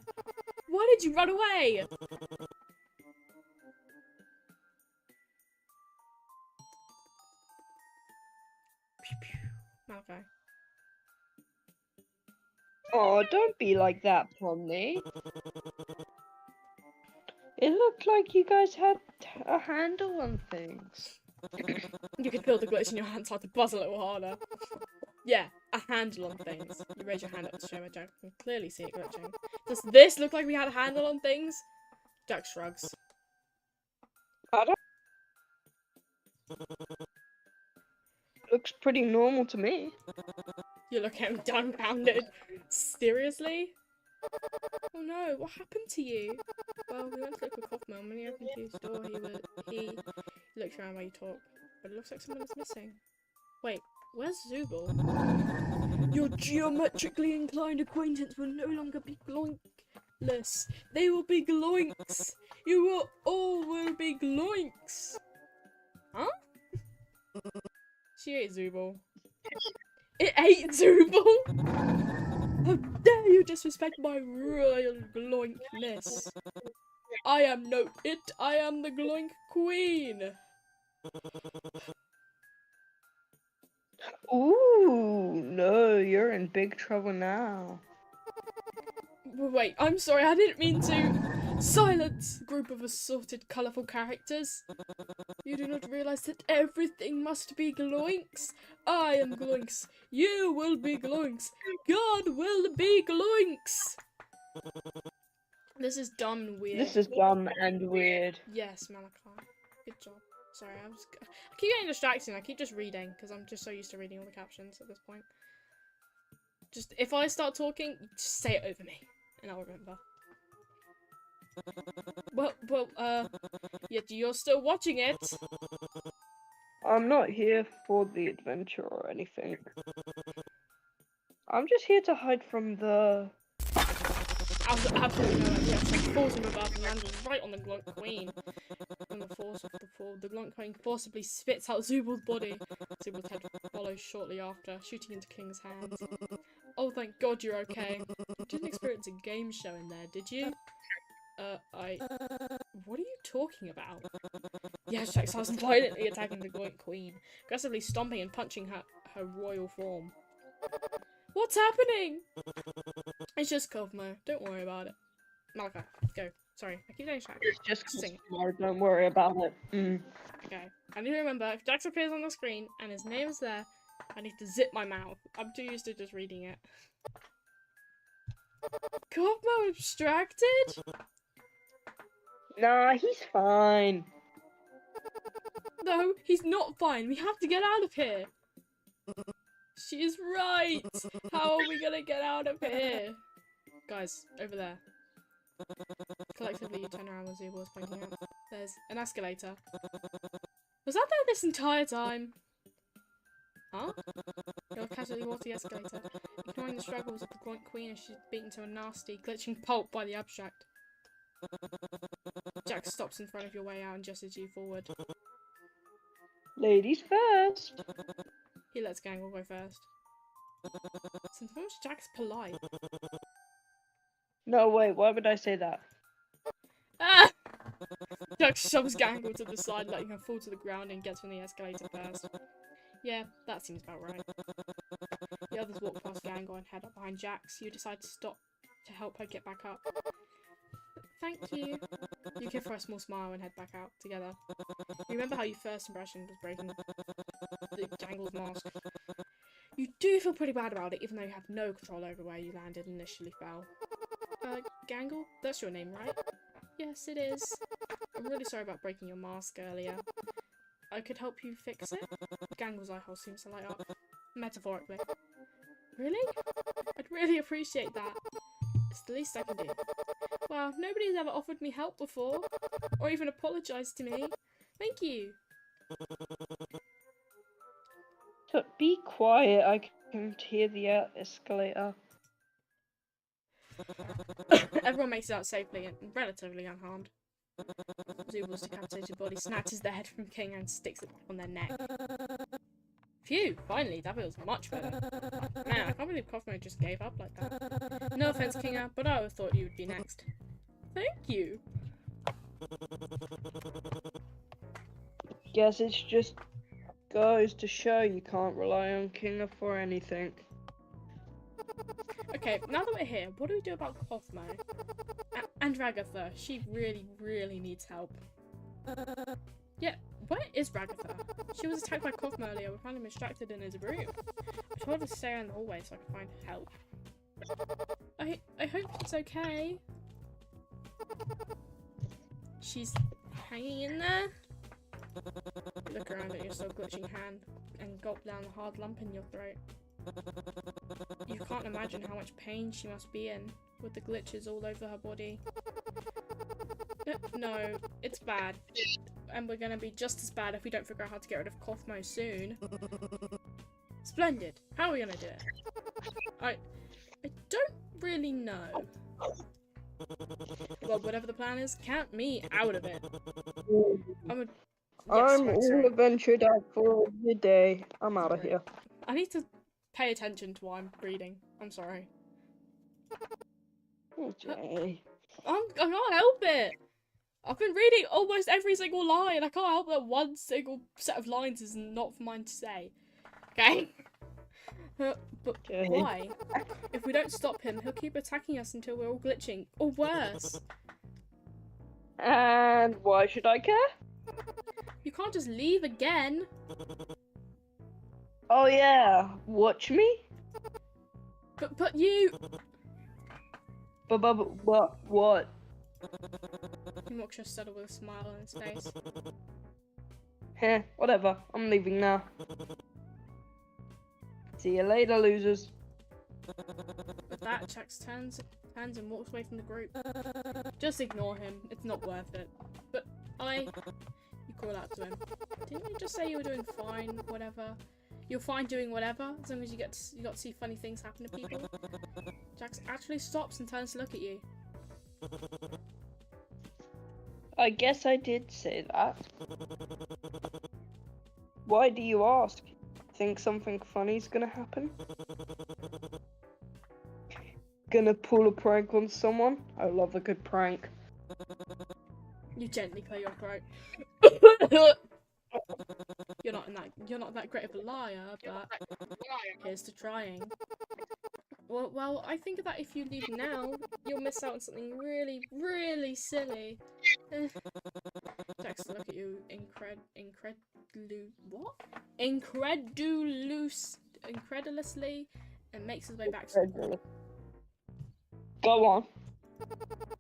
Why did you run away? Pew, pew. Malachi. Oh, don't be like that, Pomni. It looked like you guys had a handle on things. You could feel the glitch in your hand start to buzz a little harder. Yeah, a handle on things. You raise your hand up to show where Jack can clearly see it glitching. Does this look like we had a handle on things? Jack shrugs. I don't... Looks pretty normal to me. You look at him dumbfounded. Seriously? Oh no, what happened to you? Well, we went to look for Kaufman. When he opened his door, he looked around while you talk. But it looks like someone is missing. Wait, where's Zubul? Your geometrically inclined acquaintance will no longer be gloinkless. They will be gloinks. You will all be gloinks. Huh? She ate Zubul. It ate Zubul? How dare you disrespect my royal gloinkness? I am no it, I am the Gloink Queen. Ooh, no, you're in big trouble now. Wait, I'm sorry, I didn't mean to. Silence, group of assorted, colourful characters. You do not realise that everything must be gloinks. I am gloinks. You will be gloinks. God will be gloinks. This is dumb and weird. This is dumb and weird. Yes, Malachi. Good job. Sorry, I keep getting distracted. I keep just reading because I'm just so used to reading all the captions at this point. Just if I start talking, just say it over me, and I'll remember. Yet you're still watching it. I'm not here for the adventure or anything. I'm just here to hide from the... Absolutely no idea. It's like falls from above and lands right on the Glunt Queen. From the force of the fall, the Glunt Queen forcibly spits out Zubal's body. Zubal's head follows shortly after, shooting into King's hands. Oh, thank God you're okay. You didn't experience a game show in there, did you? What are you talking about? Yes, Jack starts violently attacking the Glunt Queen, aggressively stomping and punching her royal form. What's happening? It's just Cosmo. Don't worry about it. Malachi, go. Sorry, I keep getting distracted. It's just Sing. Cosmo, don't worry about it. Okay. I need to remember, if Jax appears on the screen and his name is there, I need to zip my mouth. I'm too used to just reading it. Cosmo abstracted? Nah, he's fine. No, he's not fine. We have to get out of here. She's right. How are we gonna get out of here? Guys, over there. Collectively, you turn around when Zubal is pointing out. There's an escalator. Was that there this entire time? Huh? You'll casually walk the escalator, ignoring the struggles of the Glunt Queen as she's beaten to a nasty, glitching pulp by the abstract. Jack stops in front of your way out and gestures you forward. Ladies first. He lets Gangle go first. Since when was Jack's polite? No, wait, why would I say that? Ah! Jack shoves Gangle to the side, letting her fall to the ground and gets from the escalator first. Yeah, that seems about right. The others walk past Gangle and head up behind Jax. You decide to stop to help her get back up. Thank you. You give her a small smile and head back out together. You remember how your first impression was breaking the Gangle's mask. You do feel pretty bad about it, even though you have no control over where you landed and initially fell. Gangle? That's your name, right? Yes, it is. I'm really sorry about breaking your mask earlier. I could help you fix it? Gangle's eye hole seems to light up. Metaphorically. Really? I'd really appreciate that. It's the least I can do. Wow, nobody's ever offered me help before. Or even apologised to me. Thank you. So be quiet, I can hear the escalator. Everyone makes it out safely and relatively unharmed. Zubal's decapitated body snatches the head from King and sticks it back on their neck. Phew, finally, that feels much better. Man, I can't believe Cosmo just gave up like that. No offense, Kinga, but I always thought you would be next. Thank you. Guess it's just goes to show you can't rely on Kinga for anything. Okay, now that we're here, what do we do about Cosmo? And Ragatha, she really, really needs help. Yeah, where is Ragatha? She was attacked by Cosmo earlier. We found him distracted in his room. I told her to stay in the hallway so I could find help. I hope it's okay. She's hanging in there. Look around at your still glitching hand and gulp down the hard lump in your throat. You can't imagine how much pain she must be in, with the glitches all over her body. No, it's bad. And we're gonna be just as bad if we don't figure out how to get rid of Cosmo soon. Splendid. How are we gonna do it? I don't really know. Well, whatever the plan is, count me out of it. I'm all adventured out for the day. I'm out of here. I need to pay attention to what I'm reading. I'm sorry. Okay. I can't help it. I've been reading almost every single line. I can't help that one single set of lines is not mine to say. Okay? But Okay. why? If we don't stop him, he'll keep attacking us until we're all glitching. Or worse. And why should I care? You can't just leave again. Oh yeah, watch me. But you... But what? He mocks your stutter with a smile on his face. Heh, whatever. I'm leaving now. See you later, losers. With that, Jax turns and walks away from the group. Just ignore him. It's not worth it. But you call out to him. Didn't you just say you were doing fine? Whatever. You're fine doing whatever, as long as you got to see funny things happen to people. Jax actually stops and turns to look at you. I guess I did say that. Why do you ask? Think something funny's gonna happen? Gonna pull a prank on someone? I love a good prank. You gently clear your throat. You're not that great of a liar, but here's to trying. Well, I think that if you leave now, you'll miss out on something really, really silly. Jax to look at you incredulously, and makes his way back to the group. Go on.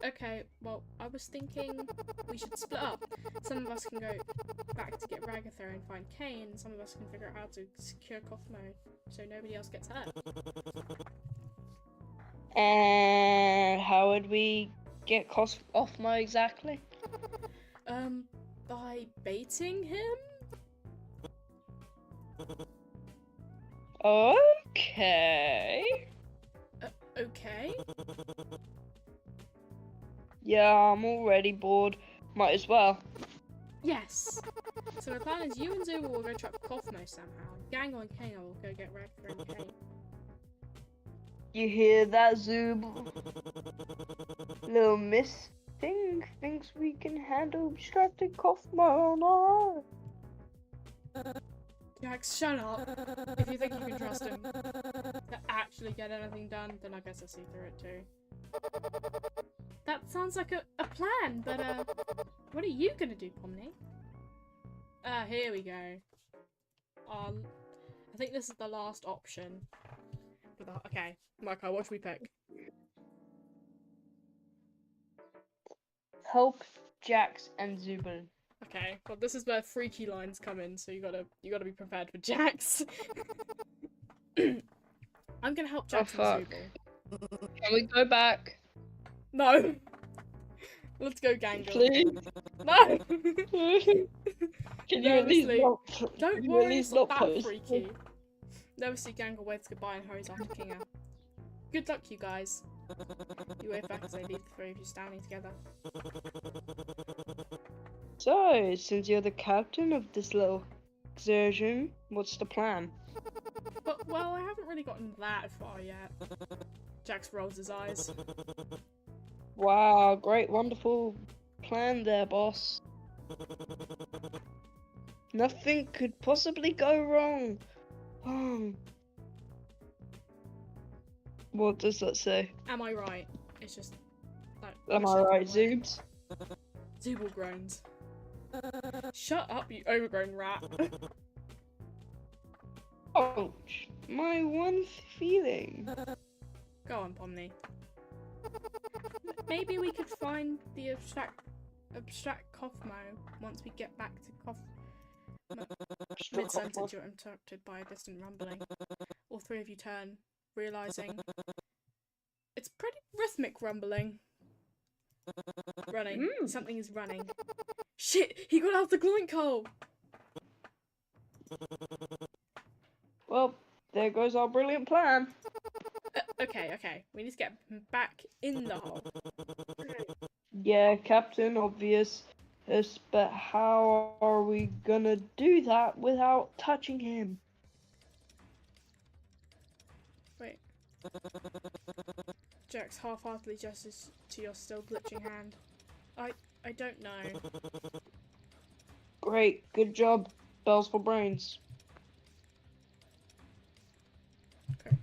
Okay, well, I was thinking we should split up. Some of us can go back to get Ragatha and find Kane, and some of us can figure out how to secure Kothmo so nobody else gets hurt. And how would we get Kothmo exactly? By baiting him? Okay. Okay. Yeah, I'm already bored. Might as well. Yes. So my plan is you and Zuba will go trap Kothmo somehow. Gango and Kane will go get Ragatha and Kane. You hear that, Zoob? Little Miss Thing thinks we can handle obstructed Kothmo or not. Jax, shut up. If you think you can trust him to actually get anything done, then I guess I'll see through it too. That sounds like a plan, but what are you gonna do, Pomni? Here we go. I think this is the last option. Okay, Marco, what should we pick? Help Jax and Zubin. Okay, well this is where freaky lines come in, so you gotta be prepared for Jax. I'm gonna help Jax and Zubin. Can we go back? No! Let's go, Gangle. Please? No! Can you at least not, don't worry, it's not that freaky. Never see Gangle waves goodbye and hurries after Kinga. Good luck, you guys. You wave back as they leave the three of you standing together. So, since you're the captain of this little excursion, what's the plan? But, well, I haven't really gotten that far yet. Jax rolls his eyes. Wow, great, wonderful plan there, boss. Nothing could possibly go wrong. What does that say? Am I right? It's just like. Am I right, Zoobs? Zooble groans. Shut up, you overgrown rat. Ouch, my one feeling. Go on, Pomni. Maybe we could find the abstract Kothmo once we get back to Mid-sentence, you're interrupted by a distant rumbling. All three of you turn, realizing it's pretty rhythmic rumbling. Running. Something is running. Shit! He got out the gloink hole! Well, there goes our brilliant plan. Okay. We need to get him back in the hole. Yeah, Captain, obvious. But how are we gonna do that without touching him? Wait. Jax half-heartedly gestures to your still glitching hand. I don't know. Great, good job. Bells for brains. Okay.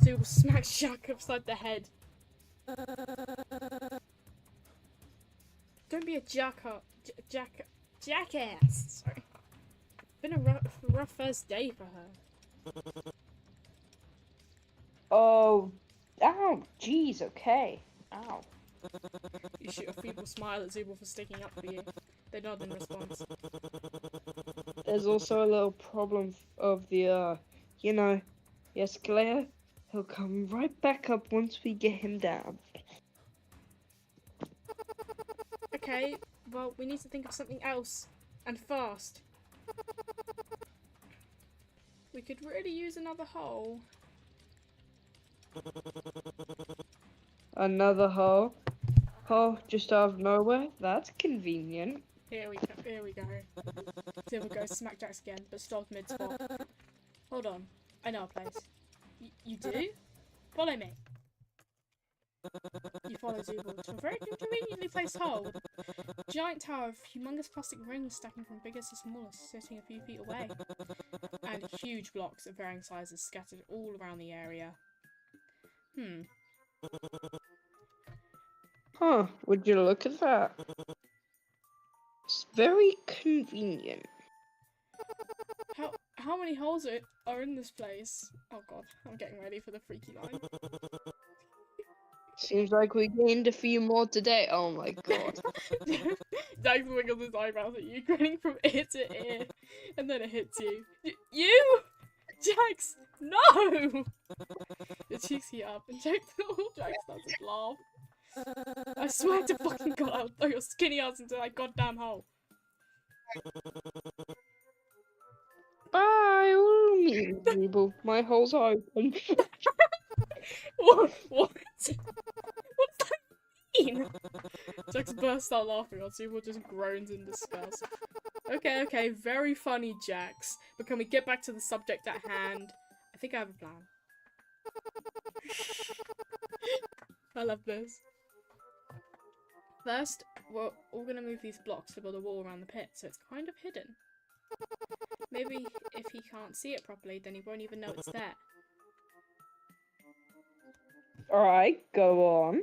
Zooble smacks Jack upside the head. Don't be a jackass. Sorry. Been a rough first day for her. Oh, ow, jeez, okay. Ow. You shoot a feeble smile at Zooble for sticking up for you. They nod in response. There's also a little problem of the, the escalator. He'll come right back up once we get him down. Okay, well, we need to think of something else. And fast. We could really use another hole. Another hole. Oh, just out of nowhere? That's convenient. Here we go. So we'll go smack jacks again, but stop mid-spot. Hold on. I know a place. You do? Follow me. You follow Zubul to a very conveniently placed hole. Giant tower of humongous plastic rings stacking from biggest to smallest, sitting a few feet away. And huge blocks of varying sizes scattered all around the area. Huh, would you look at that? It's very convenient. How many holes are in this place? Oh god, I'm getting ready for the freaky line. Seems like we gained a few more today. Oh my god. Jax wiggles his eyebrows at you, grinning from ear to ear, and then it hits you. You! Jax! No! The cheeks heat up, and Jax starts to laugh. I swear to fucking god, I'll throw your skinny ass into that goddamn hole. Bye, all me, Zubul. My holes are open. What? What does that mean? Jax bursts out laughing, while Zubul just groans in disgust. Okay, very funny, Jax. But can we get back to the subject at hand? I think I have a plan. I love this. First, we're all gonna move these blocks to build a wall around the pit, so it's kind of hidden. Maybe if he can't see it properly, then he won't even know it's there. Alright, go on.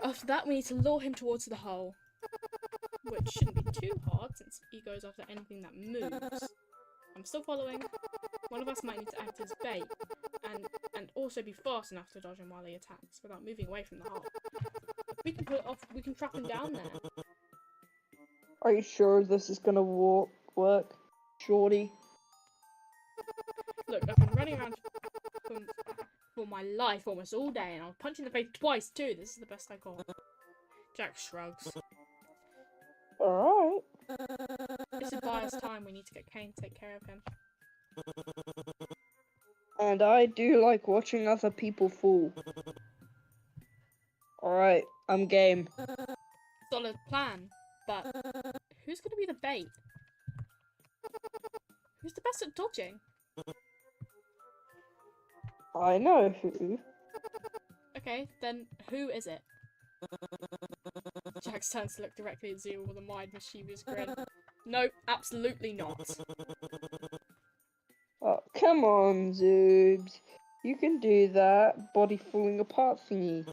After that, we need to lure him towards the hole. Which shouldn't be too hard, since he goes after anything that moves. I'm still following. One of us might need to act as bait, and also be fast enough to dodge him while he attacks, without moving away from the hole. We can put it off, we can trap him down there. Are you sure this is gonna work, shorty? Look, I've been running around for my life almost all day, and I was punched in the face twice too. This is the best I got. Jax shrugs. Alright. This is buy us time. We need to get Kane to take care of him. And I do like watching other people fall. Alright, I'm game. Solid plan, but who's gonna be the bait? Who's the best at dodging? I know who. Okay, then who is it? Jax turns to look directly at Zubul with a wide, mischievous grin. No, absolutely not. Oh, come on, Zoobs. You can do that body falling apart thingy.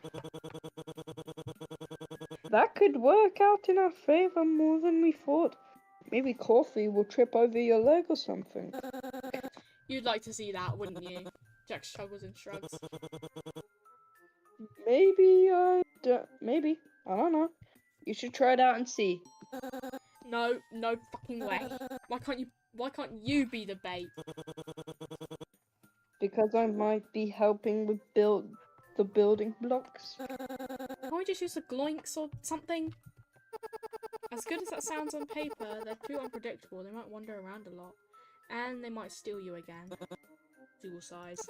That could work out in our favor more than we thought. Maybe Coffee will trip over your leg or something. You'd like to see that, wouldn't you? Jax struggles and shrugs. Maybe, maybe. I don't know. You should try it out and see. No, no fucking way. Why can't you be the bait? Because I might be helping with the building blocks. Can't we just use the gloinks or something? As good as that sounds on paper, they're too unpredictable. They might wander around a lot. And they might steal you again. Dual size.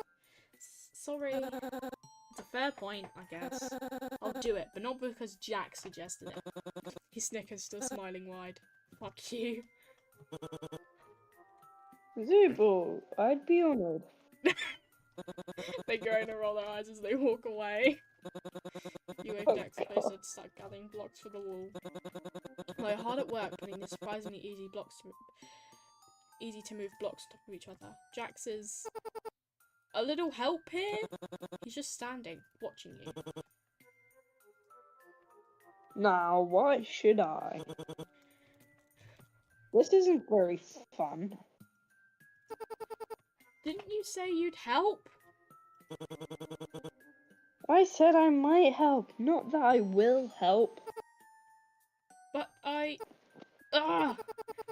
Sorry. It's a fair point, I guess. I'll do it, but not because Jack suggested it. He snickers, still smiling wide. Fuck you. Zubul, I'd be honored. They groan and roll their eyes as they walk away. You wave Jax closer to start gathering blocks for the wall. They're hard at work, putting the surprisingly easy to move blocks on top of each other. Jax is a little help here. He's just standing, watching you. Now, why should I? This isn't very fun. Didn't you say you'd help? I said I might help, not that I will help. But Ugh!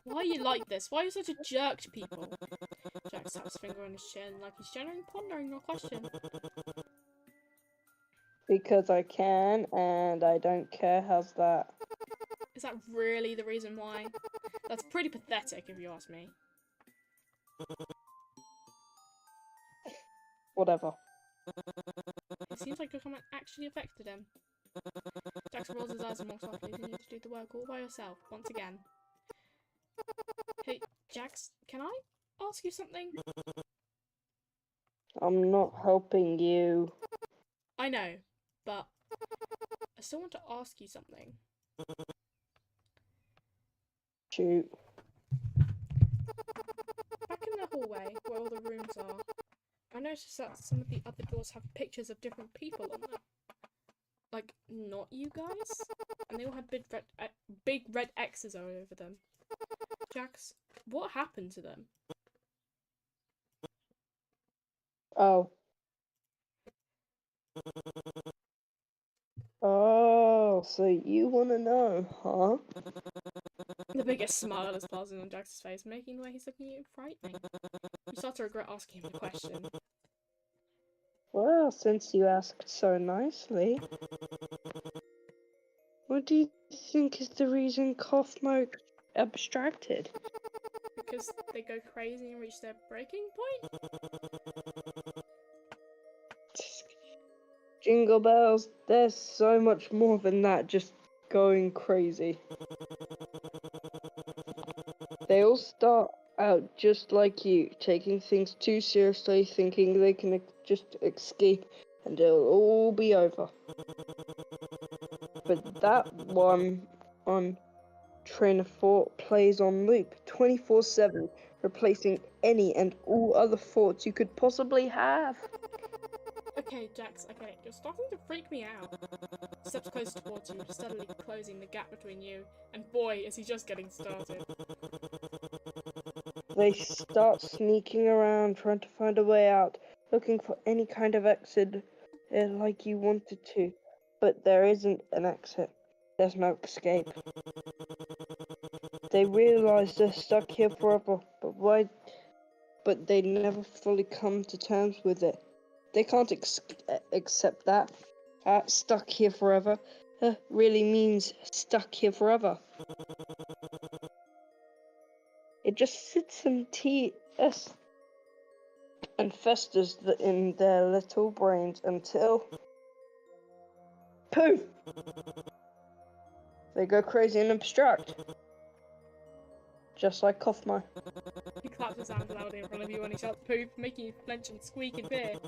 Why are you like this? Why are you such a jerk to people? Jack taps his finger on his chin like he's genuinely pondering your question. Because I can, and I don't care. How's that? Is that really the reason why? That's pretty pathetic, if you ask me. Whatever. It seems like your comment actually affected him. Jackson rolls his eyes and walks off, leaving you to do the work all by yourself, once again. Hey, Jax, can I ask you something? I'm not helping you. I know, but I still want to ask you something. Shoot. Back in the hallway, where all the rooms are, I noticed that some of the other doors have pictures of different people on them. Like, not you guys? And they all had big red X's all over them. Jax, what happened to them? Oh. Oh, so you want to know, huh? The biggest smile is plastered on Jax's face, making the way he's looking at you frightening. You start to regret asking him the question. Well, since you asked so nicely, what do you think is the reason Kaufmo abstracted? Because they go crazy and reach their breaking point? Jingle bells, there's so much more than that just going crazy. They all start out just like you, taking things too seriously, thinking they can just escape and it'll all be over. But that one on train of thought plays on loop 24/7, replacing any and all other thoughts you could possibly have. Okay, Jax, okay, you're starting to freak me out. Steps closer towards you, steadily closing the gap between you, and boy, is he just getting started. They start sneaking around, trying to find a way out, looking for any kind of exit like you wanted to. But there isn't an exit. There's no escape. They realize they're stuck here forever, but they never fully come to terms with it. They can't accept that. Stuck here forever really means stuck here forever. It just sits in and festers in their little brains until poof! They go crazy and abstract. Just like Kaufmo. He claps his hands loudly in front of you and he shouts poof, making you flinch and squeak in fear.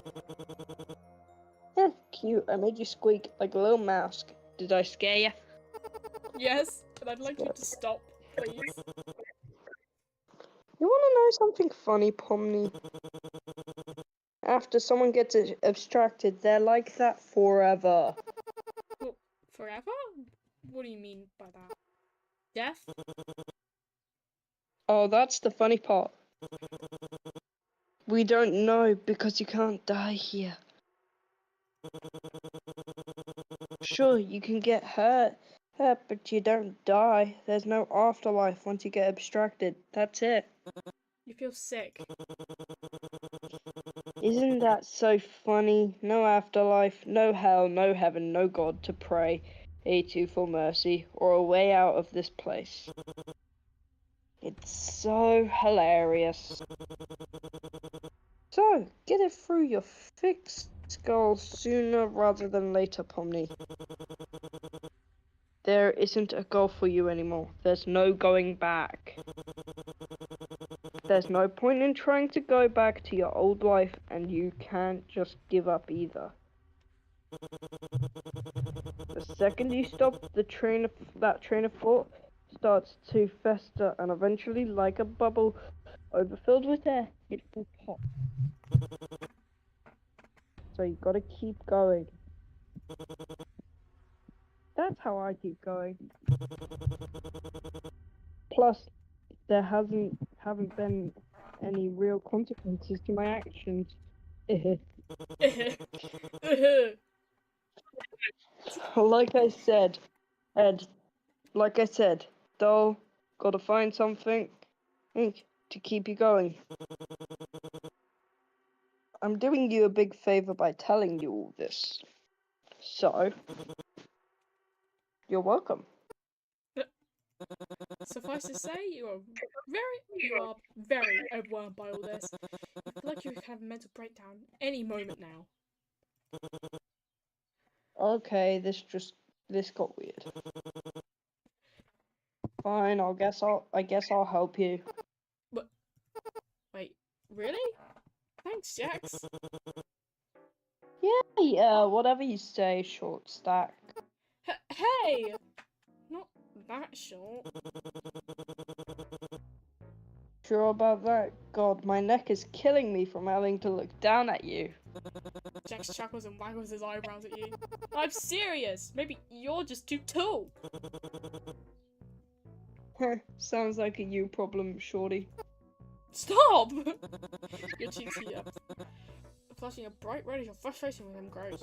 Yeah, cute. I made you squeak like a little mouse. Did I scare you? Yes, but I'd like you to stop, please. You want to know something funny, Pomni? After someone gets abstracted, they're like that forever. Well, forever? What do you mean by that? Death? Oh, that's the funny part. We don't know because you can't die here. Sure, you can get hurt, but you don't die. There's no afterlife once you get abstracted. That's it. You feel sick. Isn't that so funny? No afterlife, no hell, no heaven, no God to pray to for mercy or a way out of this place. It's so hilarious. So, get it through your thick skull sooner rather than later, Pomni. There isn't a goal for you anymore. There's no going back. There's no point in trying to go back to your old life, and you can't just give up either. The second you stop, that train of thought starts to fester, and eventually, like a bubble overfilled with air, it will pop. So you gotta keep going. That's how I keep going. Plus, there haven't been any real consequences to my actions. Like I said, Ed, like I said, dull, Gotta find something to keep you going. I'm doing you a big favor by telling you all this. So, you're welcome. Suffice to say, you are very overwhelmed by all this. You feel like you could have a mental breakdown any moment now. Okay, this got weird. Fine, I guess I'll help you. But wait, really? Thanks, Jax. Yeah, whatever you say, short stack. Hey, not that short. Sure about that? God, my neck is killing me from having to look down at you. Jax chuckles and waggles his eyebrows at you. I'm serious. Maybe you're just too tall. Sounds like a you problem, shorty. Stop! Your cheeks heat up, flashing a bright red as your frustration with him grows.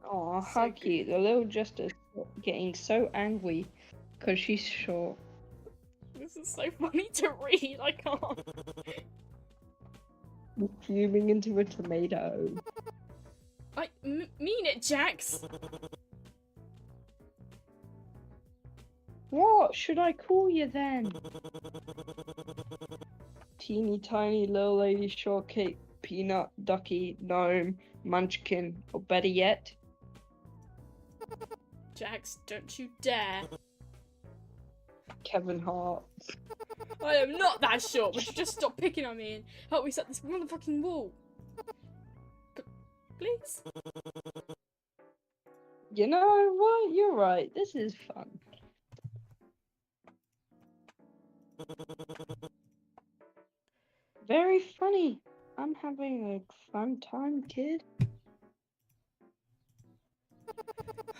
Aw, So how good. cute. The little Jester's getting so angry because she's short. This is so funny to read. I can't. Fuming into a tomato. I mean it, Jax. What should I call you then? Teeny tiny little lady shortcake, peanut, ducky, gnome, munchkin, or better yet, Jax, don't you dare. Kevin Hart. I am not that short. Would you just stop picking on me and help me set this motherfucking wall? Please? You know what? You're right. This is fun. Very funny. I'm having a fun time, kid.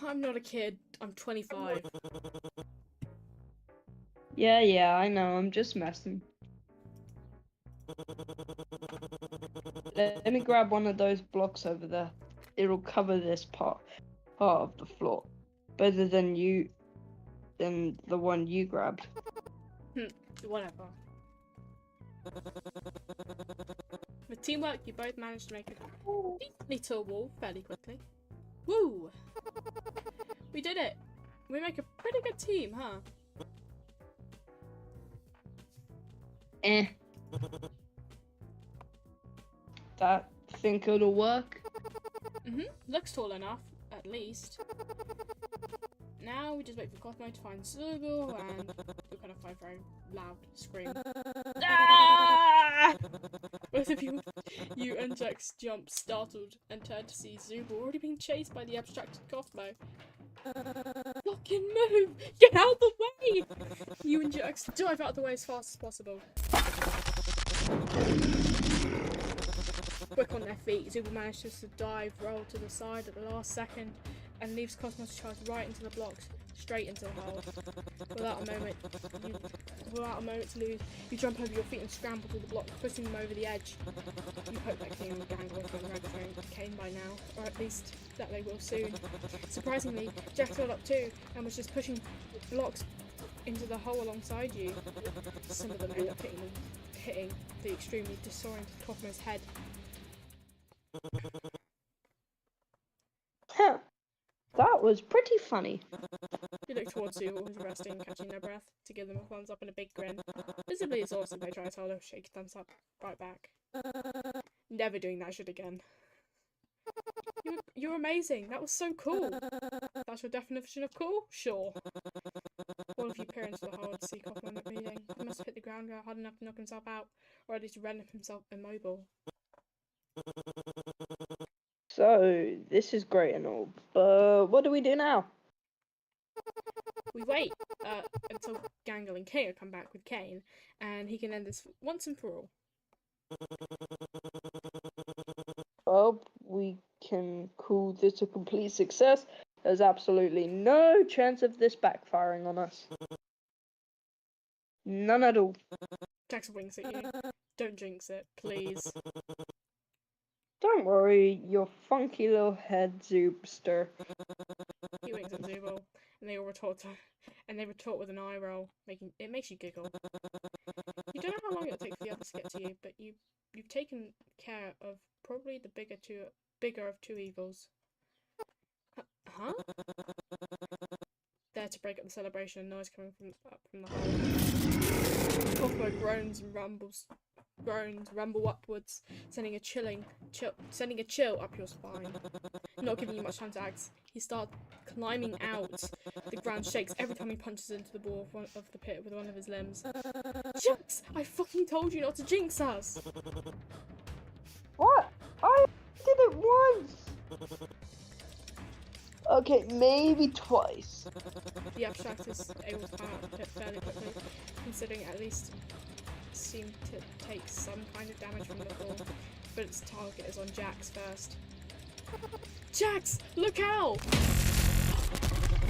I'm not a kid. I'm 25. Yeah, I know. I'm just messing. Let me grab one of those blocks over there. It'll cover this part of the floor. Better than the one you grabbed. Whatever. With teamwork, you both managed to make a decently tall wall fairly quickly. Woo! We did it! We make a pretty good team, huh? That think it'll work? Looks tall enough, at least. Now we just wait for Cosmo to find Zoogle and we're gonna find very loud scream. Ah! Both of you and Jax jump startled and turn to see Zoogle already being chased by the abstracted Cosmo. Fucking move! Get out of the way! You and Jax dive out of the way as fast as possible. Quick on their feet, Zoogle manages to dive, roll to the side at the last second, and leaves Cosmo to charge right into the blocks, straight into the hole. Without a moment to lose, you jump over your feet and scramble through the blocks, pushing them over the edge. You hope that King and Gang will have read Kane by now, or at least that they will soon. Surprisingly, Jax got up too, and was just pushing blocks into the hole alongside you. Some of them end up hitting the extremely disoriented Cosmo's head. Huh. That was pretty funny. You look towards Sue, who's resting, catching their breath, to give them a thumbs up and a big grin. Visibly exhausted, they try to tell her, shake a thumbs up right back. Never doing that shit again. You're amazing. That was so cool. That's your definition of cool? Sure. All of you peer into the hole to see Cosmo not breathing. He must have hit the ground hard enough to knock himself out, or at least render himself immobile. So, this is great and all, but what do we do now? We wait until Gangle and King come back with Kane, and he can end this once and for all. Well, we can call this a complete success. There's absolutely no chance of this backfiring on us. None at all. Jax winks at you. Don't jinx it, please. Don't worry, your funky little head, Zoopster. He winks at Zubal, and they all retort with an eye roll, makes you giggle. You don't know how long it'll take for the others to get to you, but you've taken care of probably the bigger of two evils. Huh? There to break up the celebration, noise coming from the hole. Copper groans and rumble upwards, sending a chill up your spine. Not giving you much time to act, he starts climbing out. The ground shakes every time he punches into the wall of the pit with one of his limbs. Jinx! I fucking told you not to jinx us! What? I did it once! Okay, maybe twice. The abstract is able to climb out the pit fairly quickly, considering at least seemed to take some kind of damage from the fall, but its target is on Jax first. Jax! Look out!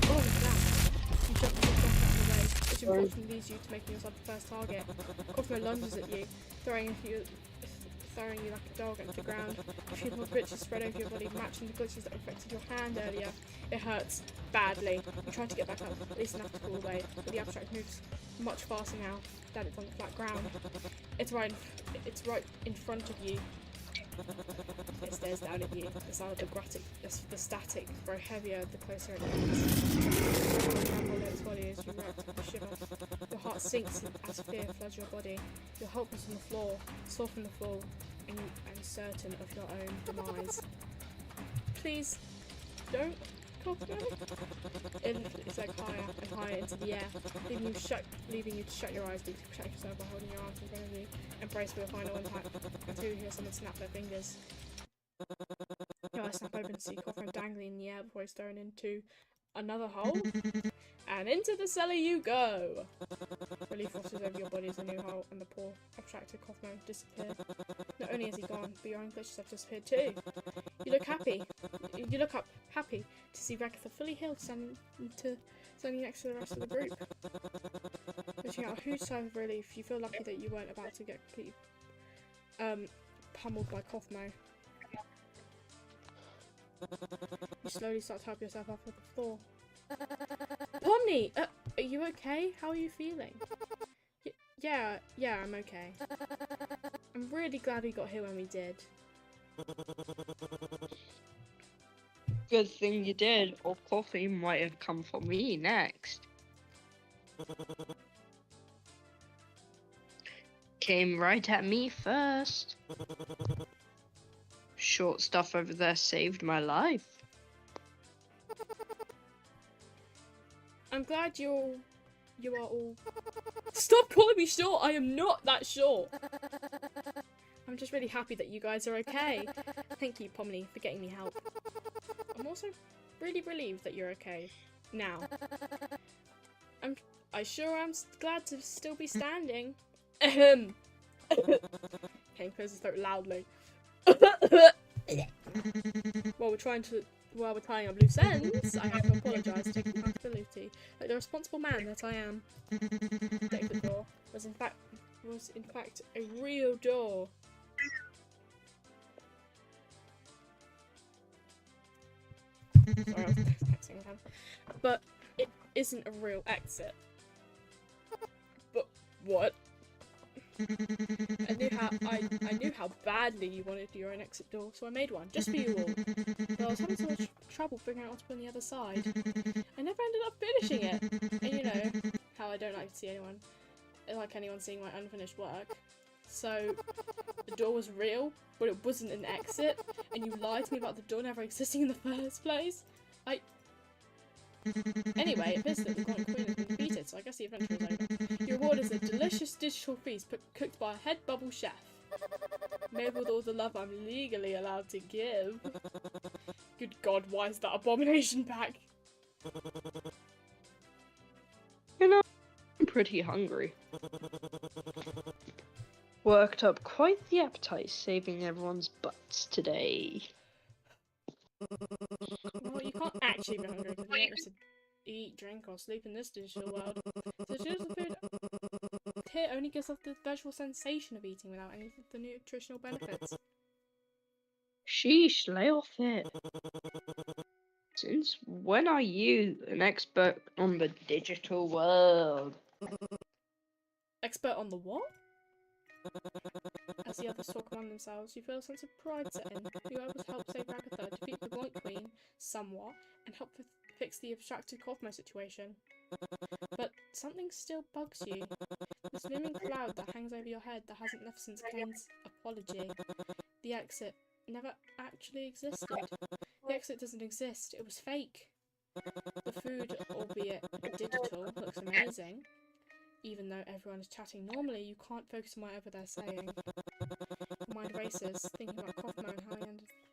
Oh crap! You jump out of the way, which unfortunately leads you to making yourself the first target. Cosmo lunges at you, throwing you like a dog onto the ground. A few more glitches spread over your body, matching the glitches that affected your hand earlier. It hurts badly. You try to get back up, at least enough to pull away, but the abstract moves much faster now that it's on the flat ground. It's right in front of you. It stares down at you. The static grow heavier the closer it gets. Tremble in its body as you shiver. Your heart sinks as fear floods your body. You're helpless on the floor, sore from the fall, and certain of your own demise. Please, don't talk to me. It's like higher and higher into the air, leaving you to shut your eyes to protect yourself by holding your arms in front of you and brace for the final impact until you hear someone snap their fingers. Your eyes snap open to see Coffin dangling in the air before he's thrown into another hole, and into the cellar you go! Relief washes over your body as a new hole, and the poor, abstracted Cosmo disappeared. Not only has he gone, but your own glitches have disappeared too. You look up happy to see Ragatha fully healed, standing next to the rest of the group. Pushing out a huge sigh of relief, you feel lucky that you weren't about to get completely pummeled by Cosmo. You slowly start to help yourself up with the floor. Pomni! Are you okay? How are you feeling? Yeah, I'm okay. I'm really glad we got here when we did. Good thing you did, or coffee might have come for me next. Came right at me first. Short stuff over there saved my life. I'm glad you are all... Stop calling me short! I am not that short! I'm just really happy that you guys are okay. Thank you, Pomni, for getting me help. I'm also really relieved that you're okay. Now. I sure am glad to still be standing. Ahem. Okay, close his throat loudly. While we're tying up loose ends, I have to apologise for taking accountability. Like the responsible man that I am. The door was in fact a real door. Sorry, I was texting again. But it isn't a real exit. But what? I knew how badly you wanted your own exit door, so I made one, just for you all. But I was having so much trouble figuring out what to put on the other side. I never ended up finishing it. And you know how I don't like to see anyone seeing my unfinished work. So the door was real, but it wasn't an exit, and you lied to me about the door never existing in the first place. Anyway, it appears that the Golden Queen has been defeated, so I guess the adventure is over. Your reward is a delicious digital feast cooked by a head bubble chef. Made with all the love I'm legally allowed to give. Good God, why is that abomination back? You know, I'm pretty hungry. Worked up quite the appetite, saving everyone's butts today. Well, you can't actually be hungry because you don't get to eat, drink, or sleep in this digital world. So digital food here only gives off the visual sensation of eating without any of the nutritional benefits. Sheesh, lay off it. Since when are you an expert on the digital world? Expert on the what? As the others talk among themselves, you feel a sense of pride set in. You are able to help save Agatha, defeat the Blight Queen somewhat, and help fix the abstracted Kaufmo situation. But something still bugs you. This looming cloud that hangs over your head that hasn't left since Kane's apology. The exit never actually existed. The exit doesn't exist. It was fake. The food, albeit digital, looks amazing. Even though everyone is chatting normally, you can't focus on whatever they're saying. Your mind races, thinking about Kaufmo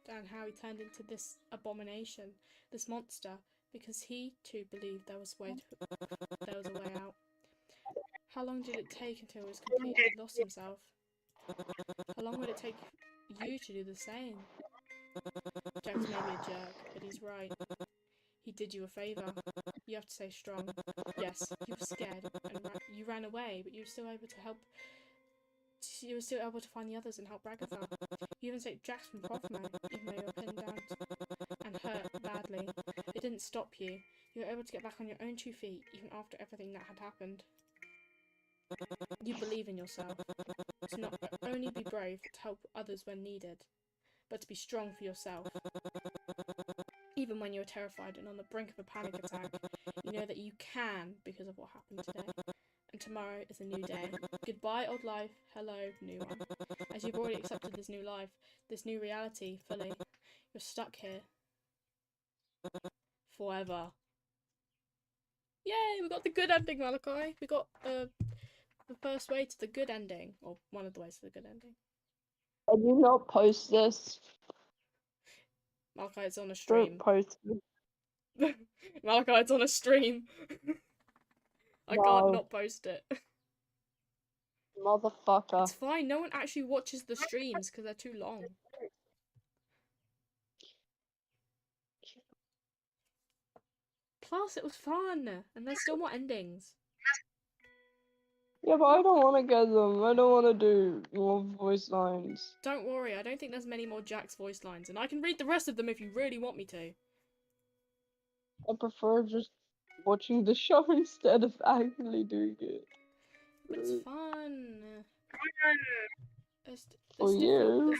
and how he turned into this abomination, this monster, because he too believed there was a way out. How long did it take until he was completely lost himself? How long would it take you to do the same? Jack's maybe a jerk, but he's right. He did you a favour. You have to stay strong. Yes, you were scared and you ran away, but you were still able to help. You were still able to find the others and help Agatha. You even saved Jax from Kaufmo, even though you were pinned down and hurt badly. It didn't stop you. You were able to get back on your own 2 feet, even after everything that had happened. You believe in yourself. To not only be brave to help others when needed, but to be strong for yourself. Even when you're terrified and on the brink of a panic attack, you know that you can because of what happened today. And tomorrow is a new day. Goodbye, old life. Hello, new one. As you've already accepted this new life, this new reality fully, you're stuck here. Forever. Yay, we got the good ending, Malachi. We got the first way to the good ending. Or one of the ways to the good ending. Can you not post this? Malachi, it's on a stream. Don't post this. Malachi, it's on a stream. I can't not post it. Motherfucker. It's fine, no one actually watches the streams because they're too long. Plus, it was fun, and there's still more endings. Yeah, but I don't want to get them. I don't want to do more voice lines. Don't worry, I don't think there's many more Jack's voice lines, and I can read the rest of them if you really want me to. I prefer just watching the show instead of actually doing it. It's fun. For you.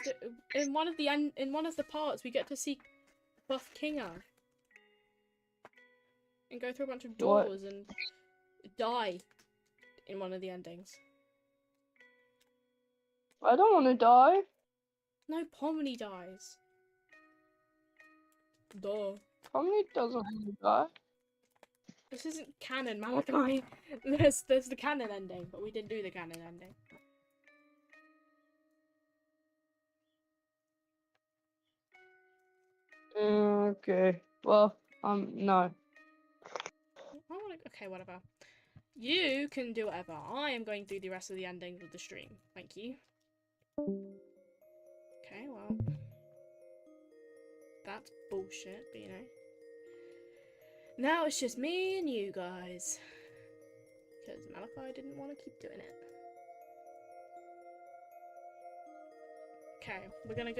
In one of the parts, we get to see Buff Kinga and go through a bunch of doors and die in one of the endings. I don't want to die. No, Pomni dies. Duh. Pomni doesn't want to die. This isn't canon, Malachi. There's the canon ending, but we didn't do the canon ending. Okay. Well, no. Okay, whatever. You can do whatever. I am going through the rest of the endings of the stream. Thank you. Okay, well. That's bullshit, but you know. Now it's just me and you guys. Because Malachi didn't want to keep doing it. Okay, we're gonna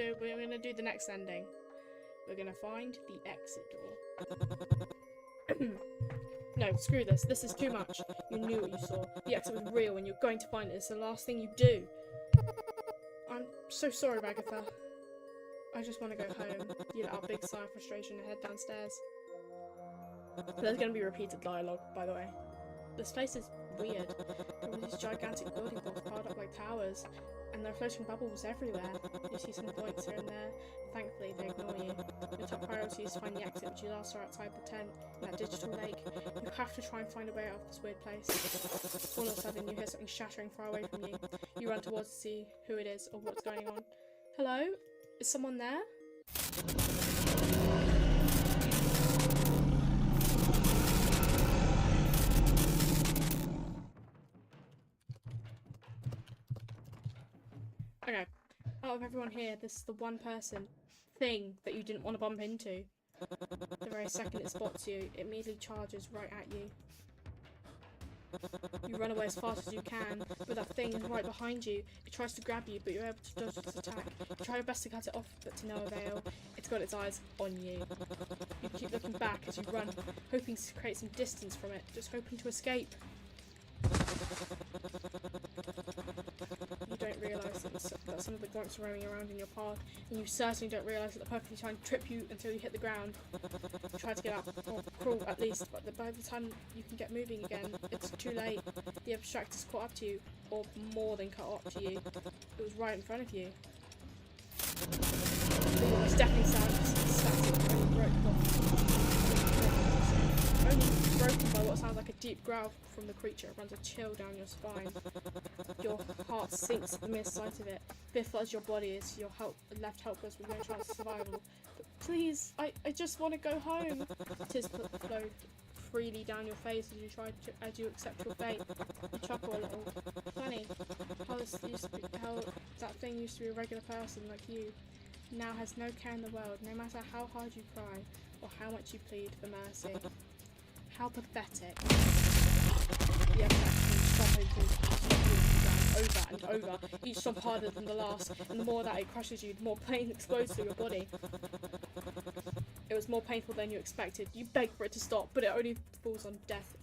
do the next ending. We're gonna find the exit door. No, screw this. This is too much. You knew what you saw. The exit was real and you're going to find it. It's the last thing you do. I'm so sorry, Agatha. I just want to go home. You let out a big sigh of frustration and head downstairs. There's going to be repeated dialogue, by the way. This place is weird. There are these gigantic building blocks piled up like towers, and there are floating bubbles everywhere. You see some points here and there. Thankfully, they ignore you. Your top priority is to find the exit, which you last saw outside the tent, in that digital lake. You have to try and find a way out of this weird place. All of a sudden, you hear something shattering far away from you. You run towards to see who it is or what's going on. Hello? Is someone there? Okay, out of everyone here, this is the one thing that you didn't want to bump into. The very second it spots you, it immediately charges right at you. You run away as fast as you can, but that thing is right behind you. It tries to grab you, but you're able to dodge its attack. You try your best to cut it off, but to no avail. It's got its eyes on you. You keep looking back as you run, hoping to create some distance from it, just hoping to escape. You don't realise that some of the glunks are roaming around in your path, and you certainly don't realise that they're perfectly trying to trip you until you hit the ground. You try to get out, or crawl at least, but by the time you can get moving again, it's too late. The abstract has caught up to you, or more than caught up to you. It was right in front of you. The voice definitely sounds static, only broken by what sounds like a deep growl from the creature. It runs a chill down your spine. Your heart sinks at the mere sight of it. Fear floods your body as you're left helpless with no chance of survival. But please, I just want to go home. Tears flowed freely down your face as you accept your fate. You chuckle a little. Funny how that thing used to be a regular person like you. Now has no care in the world, no matter how hard you cry or how much you plead for mercy. How pathetic. The abstraction over and over, each stomp harder than the last, and the more that it crushes you, the more pain explodes through your body. It was more painful than you expected. You beg for it to stop, but it only falls on deaf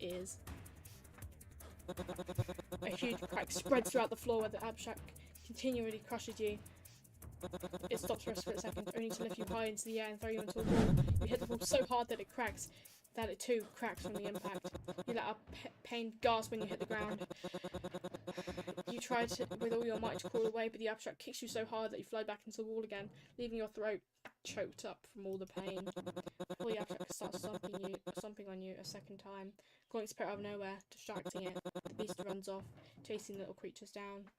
ears. A huge crack spreads throughout the floor where the abstract continually crushes you. It stops for a split second, only to lift you high into the air and throw you into a wall. You hit the wall so hard that it cracks. That it too cracks from the impact. You let out a pained gasp when you hit the ground. You try with all your might to crawl away, but the abstract kicks you so hard that you fly back into the wall again, leaving your throat choked up from all the pain. Before the abstract starts stomping on you a second time, glunks appear out of nowhere, distracting it. The beast runs off, chasing little creatures down.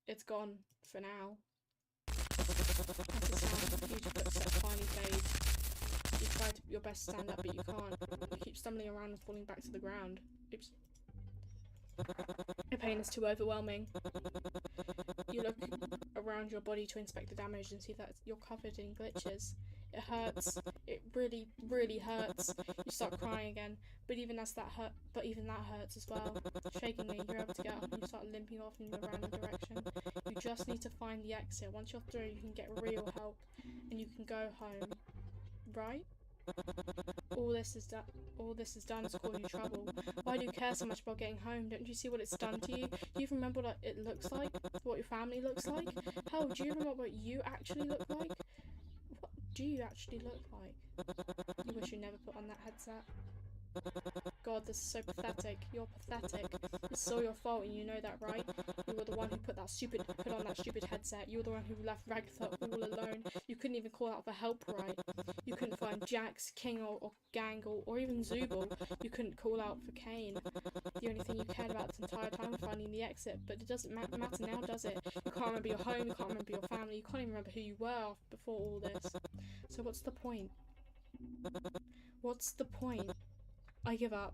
It's gone for now. That's the sound. Huge footsteps finally fade. You try your best to stand up, but you can't. You keep stumbling around and falling back to the ground. Oops. The pain is too overwhelming. You look around your body to inspect the damage and see that you're covered in glitches. It hurts. It really, really hurts. You start crying again, but even that hurts as well. Shakingly, you're able to get up and you start limping off in the random direction. You just need to find the exit. Once you're through, you can get real help, and you can go home. Right? All this has done is cause you trouble. Why do you care so much about getting home? Don't you see what it's done to you? Do you even remember what it looks like? What your family looks like? Hell, do you remember what you actually look like? What do you actually look like? You wish you never put on that headset. God, this is so pathetic. You're pathetic. This is all your fault, and you know that, right? You were the one who put on that stupid headset. You were the one who left Ragatha all alone. You couldn't even call out for help, right? You couldn't find Jax, King, or Gangle, or even Zubul. You couldn't call out for Kane. The only thing you cared about this entire time was finding the exit, but it doesn't matter now, does it? You can't remember your home, you can't remember your family, you can't even remember who you were before all this. So what's the point? What's the point? I give up.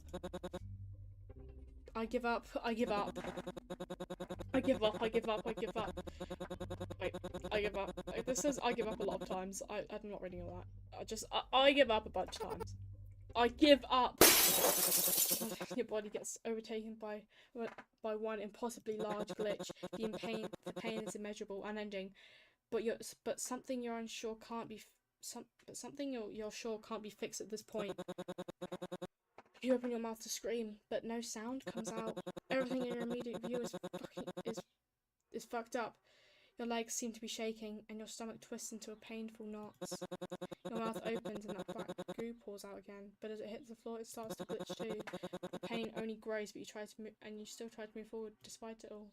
I give up. I give up. I give up. I give up. I give up. Wait, I give up. This says I give up a lot of times. I'm not reading all that. I give up a bunch of times. I give up. Your body gets overtaken by one impossibly large glitch. The pain is immeasurable, unending. But something you're unsure can't be. Something you're sure can't be fixed at this point. You open your mouth to scream, but no sound comes out. Everything in your immediate view is fucked up. Your legs seem to be shaking, and your stomach twists into a painful knot. Your mouth opens, and that black goo pours out again. But as it hits the floor, it starts to glitch too. The pain only grows, but you still try to move forward despite it all.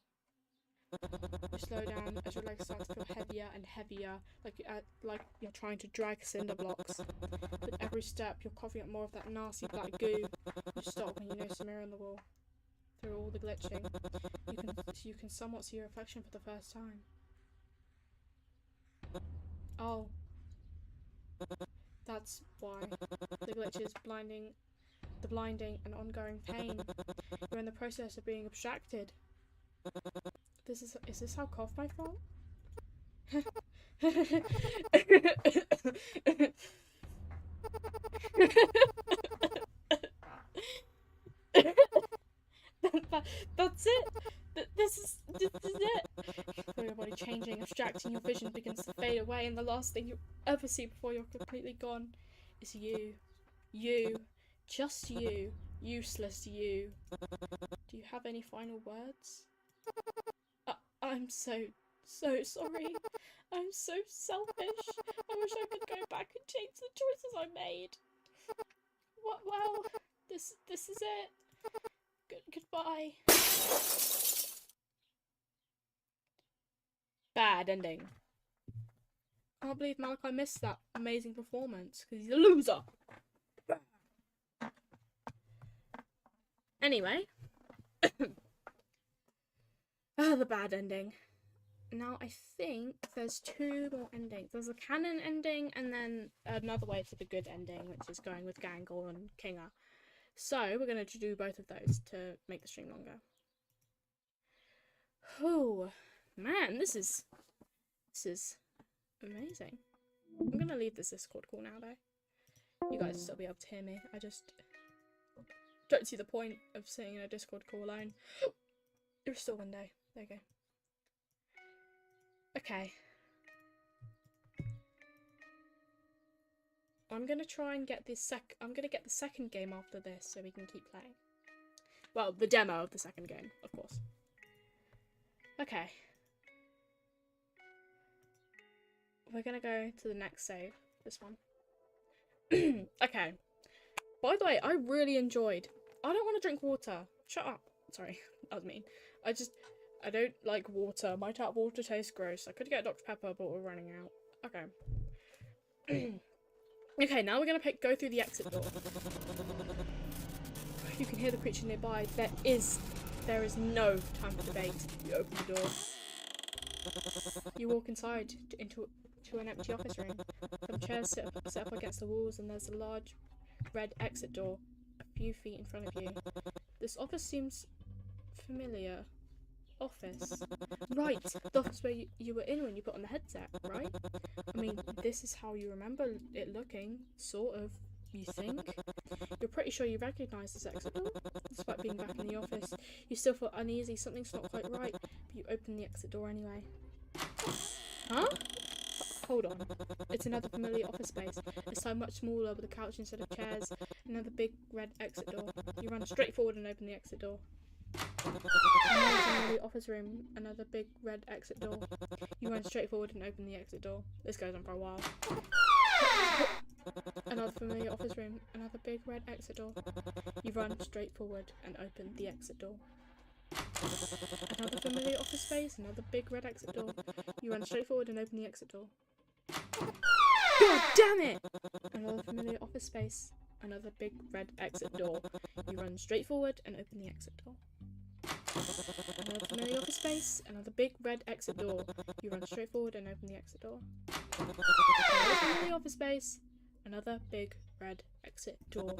You slow down as your legs start to feel heavier and heavier, like you're trying to drag cinder blocks. With every step, you're coughing up more of that nasty black goo. You stop when you notice a mirror on the wall. Through all the glitching, you can somewhat see your reflection for the first time. Oh, that's why. The glitches, the blinding and ongoing pain. You're in the process of being abstracted. Is this how cough my fault? That's it. This is it. You feel your body changing, abstracting. Your vision begins to fade away, and the last thing you ever see before you're completely gone is you. You. Just you. Useless you. Do you have any final words? I'm so sorry. I'm so selfish. I wish I could go back and change the choices I made. Well, this is it. Goodbye. Bad ending. I can't believe Malachi missed that amazing performance because he's a loser. Anyway. The bad ending. Now I think there's two more endings. There's a canon ending and then another way to the good ending, which is going with Gangle and Kinga. So we're going to do both of those to make the stream longer. Oh man, this is amazing. I'm going to leave this Discord call now though. You guys will still be able to hear me. I just don't see the point of sitting in a Discord call alone. Restore window. There you go. Okay. I'm gonna try and get this I'm gonna get the second game after this so we can keep playing. Well, the demo of the second game, of course. Okay. We're gonna go to the next save. This one. Okay. By the way, I really enjoyed. I don't want to drink water. Shut up. Sorry, that was mean. I don't like water. My tap water tastes gross. I could get Dr. Pepper, but we're running out. Okay. Okay, now we're gonna go through the exit door. You can hear the creature nearby. There is no time for debate. You open the door. You walk inside into an empty office room. Some chairs set up against the walls, and there's a large red exit door a few feet in front of you. This office seems familiar. Office. Right, the office where you were in when you put on the headset, right? I mean, this is how you remember it looking, sort of, you think? You're pretty sure you recognise this exit door? Despite being back in the office, you still feel uneasy, something's not quite right, but you open the exit door anyway. Huh? Hold on. It's another familiar office space, this time much smaller with a couch instead of chairs, another big red exit door. You run straight forward and open the exit door. Another familiar office room, another big red exit door. You run straight forward and open the exit door. This goes on for a while. Another familiar office room, another big red exit door. You run straight forward and open the exit door. Another familiar office space, another big red exit door. You run straight forward and open the exit door. God damn it! Another familiar office space, another big red exit door. You run straight forward and open the exit door. Another familiar office space, another big red exit door. You run straight forward and open the exit door. Another familiar office space, another big red exit door.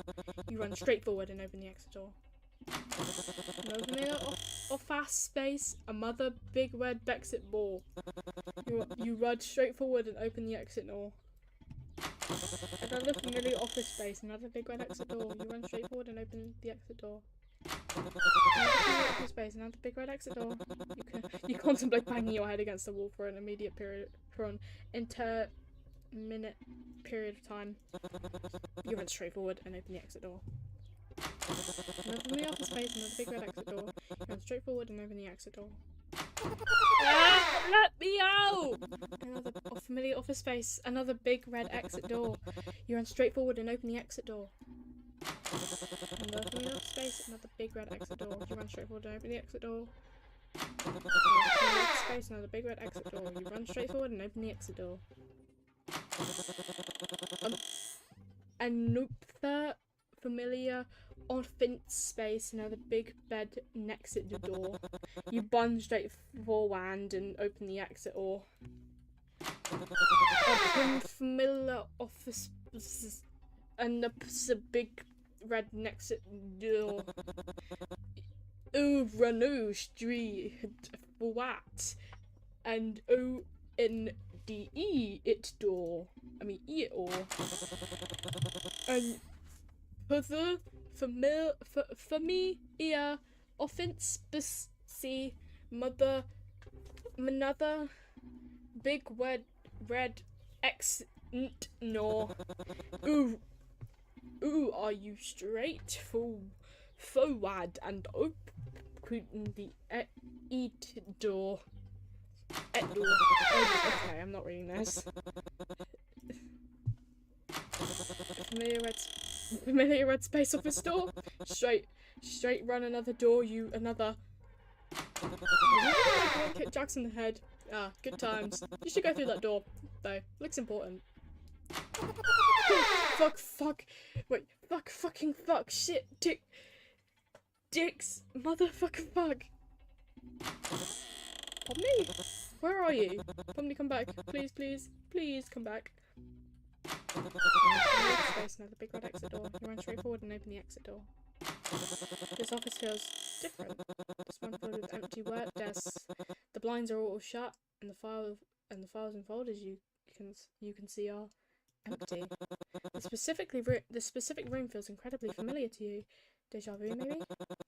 You run straight forward and open the exit door. Another familiar office space, another big red exit door. You run straight forward and open the exit door. Another familiar office space, another big red exit door. You run straight forward and open the exit door. Another familiar office space, another big red exit door. You contemplate banging your head against the wall for an interminute period of time. You run straight forward and open the exit door. Another familiar office space, another big red exit door. You run straight forward and open the exit door. Let me out! Another familiar office space, another big red exit door. You run straight forward and open the exit door. Another familiar office space, another big red exit door. You run straight forward and open the exit door. Another familiar office space, another big red exit door. You run straight forward and open the exit door. Another familiar office space, another big bed next to the door. You bun straight forward and open the exit door. Familiar office and a big red next to door. Ranu street what and ONDE it door. I mean it or and for the familiar offense see mother another big red X no. Ooh, are you straight forward and open the eat door? Okay, I'm not reading this. Familiar red space office door. Straight run another door. You another. Kick Jax in the head. Ah, good times. You should go through that door, though. Looks important. Fuck. Wait, fucking fuck. Shit, dicks, motherfucker, fuck. Pomni? Where are you? Pomni, come back. Please come back. Space, another big red exit door. You run straight forward and open the exit door. This office feels different. This one filled with empty work desks. The blinds are all shut, and the files and folders you can see are empty. The specific room feels incredibly familiar to you. Deja vu, maybe?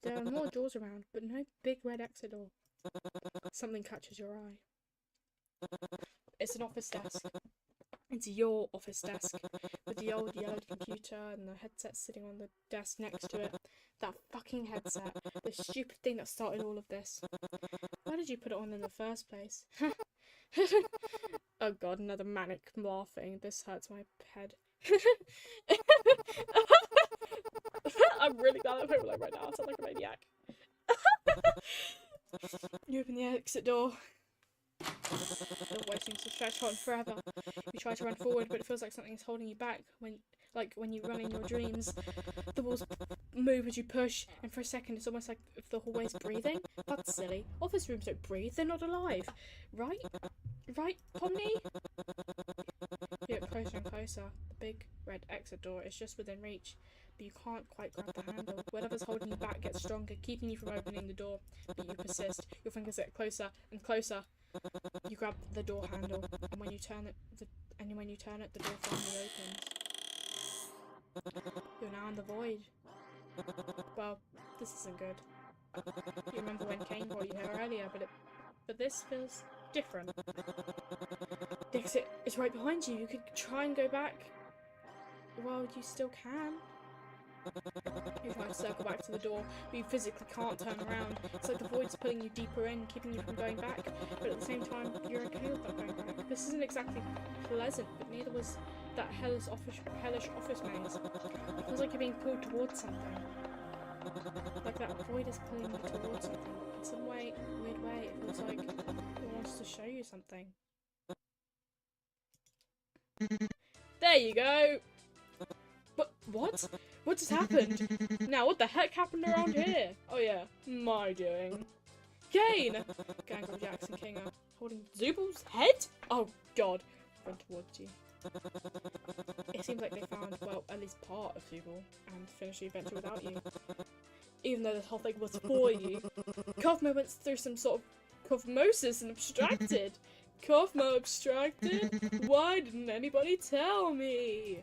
There are more doors around, but no big red exit door. Something catches your eye. It's an office desk. It's your office desk, with the old yellow computer and the headset sitting on the desk next to it. That fucking headset. The stupid thing that started all of this. Why did you put it on in the first place? Oh god, another manic laughing. This hurts my head. I'm really glad I'm home alone right now. I sound like a maniac. You open the exit door. The way seems to stretch on forever. You try to run forward, but it feels like something is holding you back. When you run in your dreams, the walls move as you push, and for a second it's almost like if the hallway's breathing. That's silly. Office rooms don't breathe, they're not alive. Right? Right, Pomni? You get closer and closer. The big red exit door is just within reach, but you can't quite grab the handle. Whatever's holding you back gets stronger, keeping you from opening the door, but you persist. Your fingers get closer and closer. You grab the door handle, and when you turn it, the door finally opens. You're now in the void. Well, this isn't good. You remember when Kane brought you here earlier, but this feels different. The exit is right behind you. You could try and go back. Well, you still can. You try to circle back to the door, but you physically can't turn around. It's like the void's pulling you deeper in, keeping you from going back, but at the same time, you're okay with not going back. This isn't exactly pleasant, but neither was that hellish office maze. It feels like you're being pulled towards something. Like that void is pulling you towards something. In some weird way, it feels like it wants to show you something. There you go! But what? What just happened? Now, what the heck happened around here? Oh yeah, my doing. Kane! Gangrel Jackson King are holding Zubal's head? Oh god. Run towards you. It seems like they found, well, at least part of Zubal and finished the adventure without you. Even though this whole thing was for you. Kovmo went through some sort of Kovmosis and abstracted. Kovmo abstracted? Why didn't anybody tell me?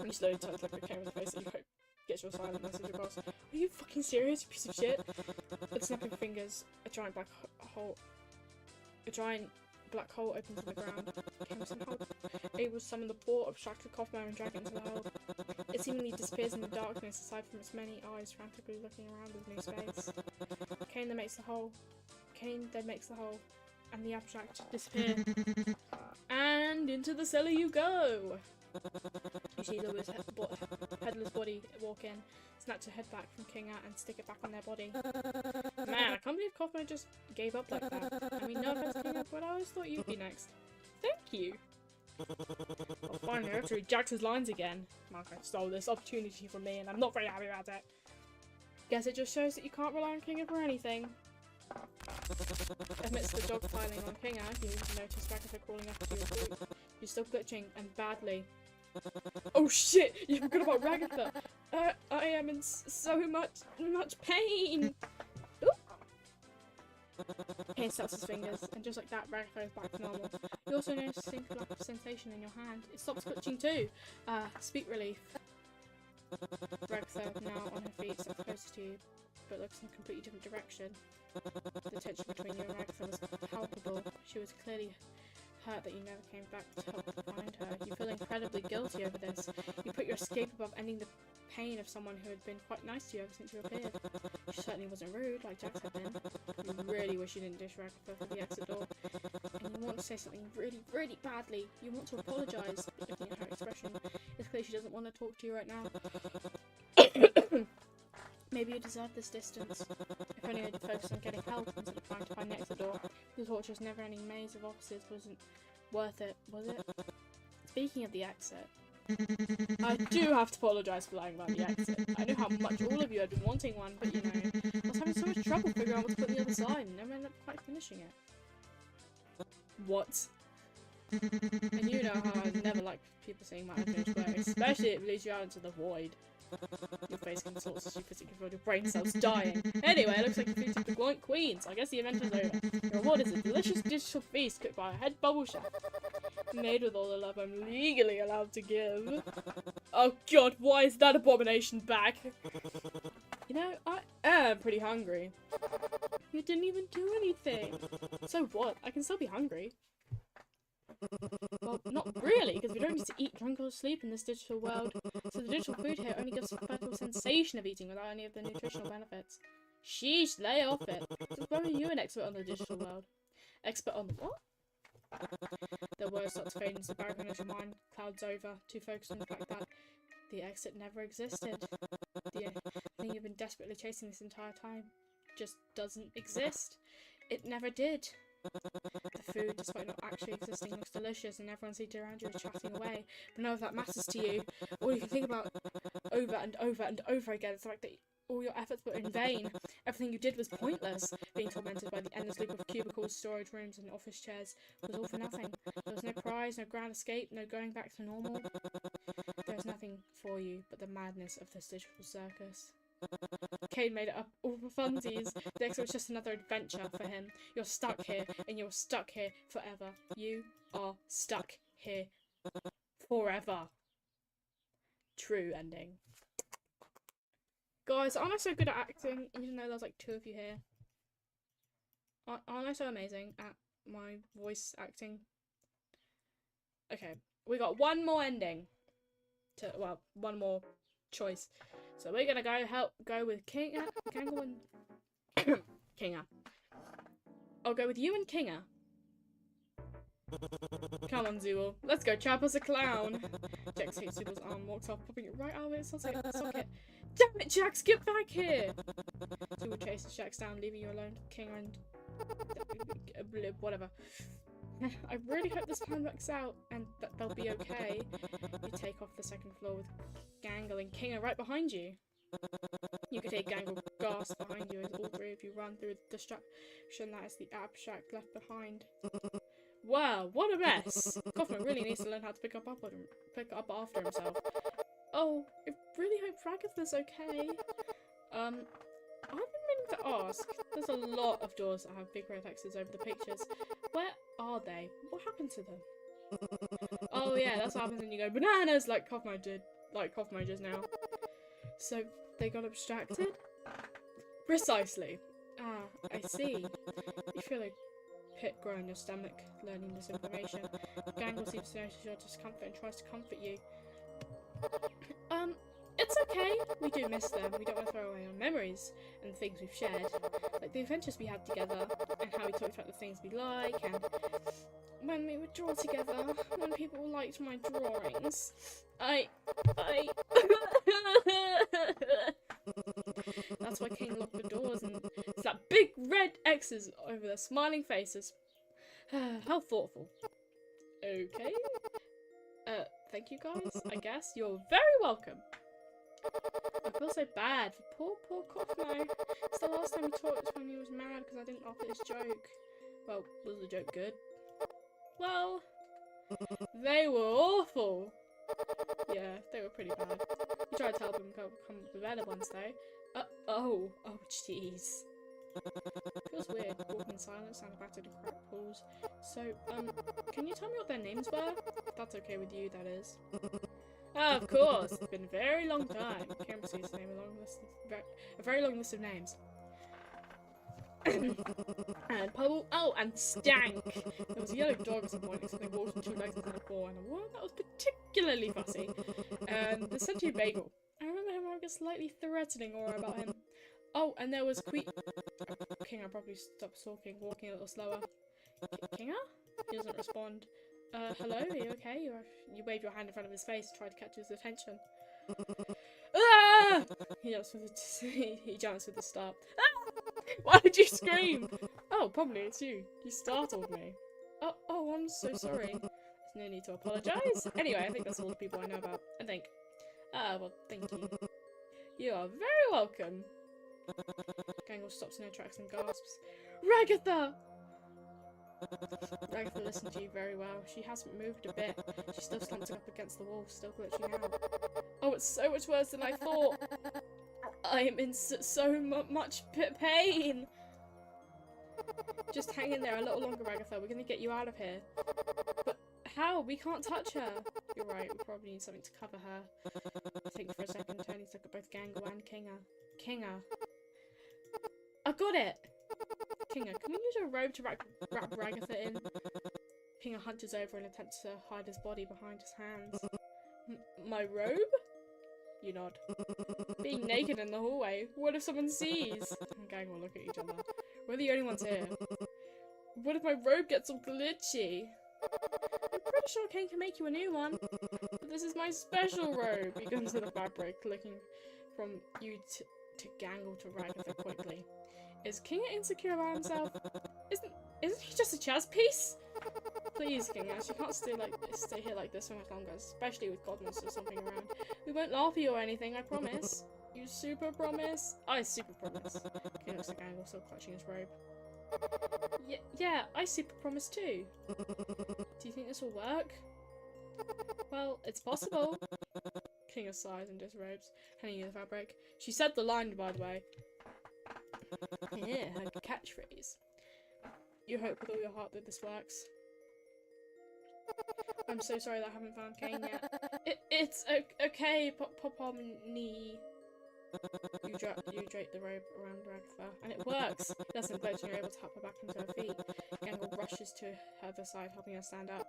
You slowly turn to look at Kane with a face that you hope gets your silent message across. Are you fucking serious, you piece of shit? With snapping fingers, a giant black hole opens in the ground. Kane somehow able to summon the poor, abstracted Kovmo and drag it into the hole. It seemingly disappears in the darkness, aside from its many eyes frantically looking around with new space. Kane then makes the hole, and the abstract disappear. And into the cellar you go! You see Louis' headless body walk in, snatch a head back from Kinga and stick it back on their body. Man, I can't believe Kovmo just gave up like that. I mean, no offense, Kinga, but I always thought you'd be next. Thank you! Well, finally, I have to read Jax's lines again. Marco stole this opportunity from me and I'm not very happy about it. Guess it just shows that you can't rely on Kinga for anything. Amidst the dog piling on Kinga, you notice Ragatha crawling up to your feet. You're still glitching, and badly. Oh shit! You forgot about Ragatha! I am in so much pain! Kane snaps his fingers, and just like that, Ragatha is back to normal. You also notice a singular sensation in your hand. It stops glitching too! Speak relief. Ragatha, now on her feet, steps closer to you. but looks in a completely different direction. The tension between you and Agatha was palpable. She was clearly hurt that you never came back to help find her. You feel incredibly guilty over this. You put your escape above ending the pain of someone who had been quite nice to you ever since you appeared. She certainly wasn't rude, like Jax had been. You really wish you didn't dish Agatha for the exit door. And you want to say something really, really badly. You want to apologise, but looking at her expression, it's clear she doesn't want to talk to you right now. Maybe you deserve this distance. If only they'd focus on getting help instead of trying to find the exit door. The torture's never-ending maze of offices wasn't worth it, was it? Speaking of the exit, I do have to apologise for lying about the exit. I know how much all of you had been wanting one, but you know, I was having so much trouble figuring out what to put on the other side and never ended up quite finishing it. What? And you know how I never like people saying my unfinished work, especially if it leads you out into the void. Your face contorts as you physically feel your brain cells dying. Anyway, it looks like you defeated the Gloint Queens. I guess the event is over. Your reward is a delicious digital feast cooked by a head bubble chef. Made with all the love I'm legally allowed to give. Oh god, why is that abomination back? You know, I am pretty hungry. You didn't even do anything. So what? I can still be hungry. Well, not really, because we don't need to eat, drink, or sleep in this digital world. So the digital food here only gives the perpetual sensation of eating without any of the nutritional benefits. Sheesh, lay off it. So why are you an expert on the digital world? Expert on the what? The words start to fade into the background as your mind clouds over, too focused on the fact that the exit never existed. The thing you've been desperately chasing this entire time just doesn't exist. It never did. The food, despite not actually existing, looks delicious and everyone seated around you is chatting away. But none of that matters to you. All you can think about over and over and over again is the fact that all your efforts were in vain. Everything you did was pointless. Being tormented by the endless loop of cubicles, storage rooms and office chairs was all for nothing. There was no prize, no grand escape, no going back to normal. There was nothing for you but the madness of this digital circus. Kane made it up all for funsies. The exit was just another adventure for him. You're stuck here, and you're stuck here forever. You are stuck here forever. True ending. Guys, aren't I so good at acting? Even though there's like 2 of you here. Aren't I so amazing at my voice acting? Okay, we got one more ending. Well, one more choice. So we're gonna go with Kinga and Kinga. I'll go with you and Kinga. Come on, Zool. Let's go trap us a clown. Jax hates Zool's arm, walks off, popping it right out of its socket. Damn it, Jax, get back here! Zool chases Jax down, leaving you alone, Kinga and whatever. I really hope this plan works out and that they'll be okay. You take off the 2nd floor with Gangle and Kinga right behind you. You could hear Gangle gasp behind you as all 3 of you run through the destruction that is the abstract left behind. Wow, what a mess! Kaufman really needs to learn how to pick up after himself. Oh, I really hope Agatha's okay. I've been meaning to ask. There's a lot of doors that have big red X's over the pictures. Where are they? What happened to them? Oh yeah, that's what happens when you go bananas like Kaufman did. Like Kaufman just now. So, they got abstracted? Precisely. Ah, I see. You feel a pit grow in your stomach, learning this information. Gangle seems to notice your discomfort and tries to comfort you. It's okay. We do miss them. We don't want to throw away our memories and the things we've shared. Like the adventures we had together, and how we talked about the things we like, and when we would draw together, when people liked my drawings. That's why King locked the doors and slapped big red X's over their smiling faces. How thoughtful. Okay. Thank you guys, I guess. You're very welcome. I feel so bad for poor Kaufman. It's the last time we talked when he was mad because I didn't laugh at his joke. Well, was the joke good? Well, they were awful. Yeah, they were pretty bad. We tried to help him come up with better ones though. Oh jeez. Feels weird, walking in silence and back to the cracked pools. So, can you tell me what their names were? If that's okay with you, that is. Of course, it's been a very long time. Cameron sees his name along a very long list of names. And Pubble, oh, and Stank. There was a yellow dog at some point, except they walked on 2 legs instead of 4, and one that was particularly fussy. And the Century Bagel. I remember him having a slightly threatening aura about him. Oh, and there was Kinga probably stopped talking, walking a little slower. Kinga? He doesn't respond. Hello, are you okay? You wave your hand in front of his face to try to catch his attention. Ah! He jumps with a start. Ah! Why did you scream? Oh, probably it's you. You startled me. Oh, I'm so sorry. There's no need to apologise. Anyway, I think that's all the people I know about. I think. Well, thank you. You are very welcome. Gangle stops in her tracks and gasps. Ragatha! Ragatha listened to you very well. She hasn't moved a bit. She's still slumping up against the wall, still glitching out. Oh, it's so much worse than I thought. I am in so much pain. Just hang in there a little longer, Ragatha. We're gonna get you out of here. But how? We can't touch her. You're right. We probably need something to cover her. Think for a second. Tony took at both Gangle and Kinga. Kinga. I got it. Kinga, can we use a robe to wrap Ragatha in? Kinga hunches over and attempts to hide his body behind his hands. My robe? You nod. Being naked in the hallway. What if someone sees? Gang will look at each other. We're the only ones here. What if my robe gets all glitchy? I'm pretty sure Kane can make you a new one. But this is my special robe. He comes to the fabric, looking from you to Gangle to Ragatha quickly. Is Kinga insecure about himself? Isn't he just a chess piece? Please, Kinga, she can't stay here like this so much longer, especially with godness or something around. We won't laugh at you or anything, I promise. You super promise? I super promise. Kinga looks like Gangle, still clutching his robe. Yeah, I super promise too. Do you think this will work? Well, it's possible. Kinga sighs and disrobes, handing you the fabric. She said the line, by the way. Yeah, her catchphrase. You hope with all your heart that this works. I'm so sorry that I haven't found Kane yet. It's okay, Pop-Pop-Knee. You drape the robe around Ragatha, and it works! Doesn't glitch and you're able to help her back into her feet. Gangle rushes to her other side, helping her stand up.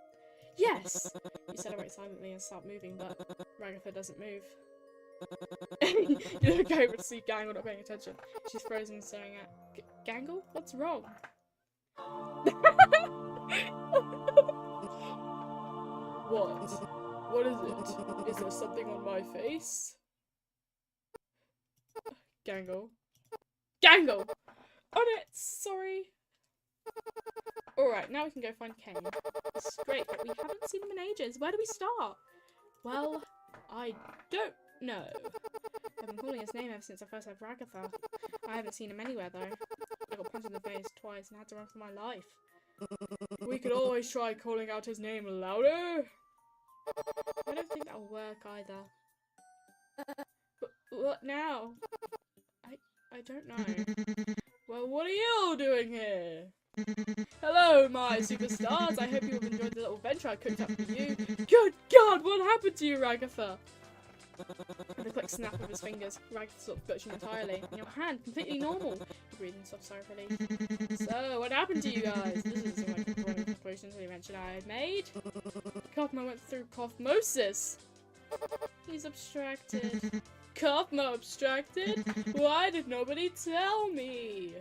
Yes! You celebrate silently and start moving, but Ragatha doesn't move. You look over to see Gangle not paying attention. She's frozen, staring at Gangle? What's wrong? What? What is it? Is there something on my face? Gangle. Gangle! On it! Sorry. Alright, now we can go find Kane. This is great, but we haven't seen him in ages. Where do we start? Well, I don't know. I've been calling his name ever since I first heard Ragatha. I haven't seen him anywhere though. I got punched in the face twice and had to run for my life. We could always try calling out his name louder. I don't think that'll work either. But what now? I don't know. Well, what are you all doing here? Hello, my superstars. I hope you have enjoyed the little venture I cooked up for you. Good God, what happened to you, Ragatha? With a quick snap of his fingers, Ragatha stopped glitching entirely, and your hand completely normal. He breathed in soft sigh of relief. So, what happened to you guys? This doesn't seem like a drawing conclusion to the invention I had made. Kaufmo went through Kaufmosis. He's abstracted. Kaufmo abstracted? Why did nobody tell me?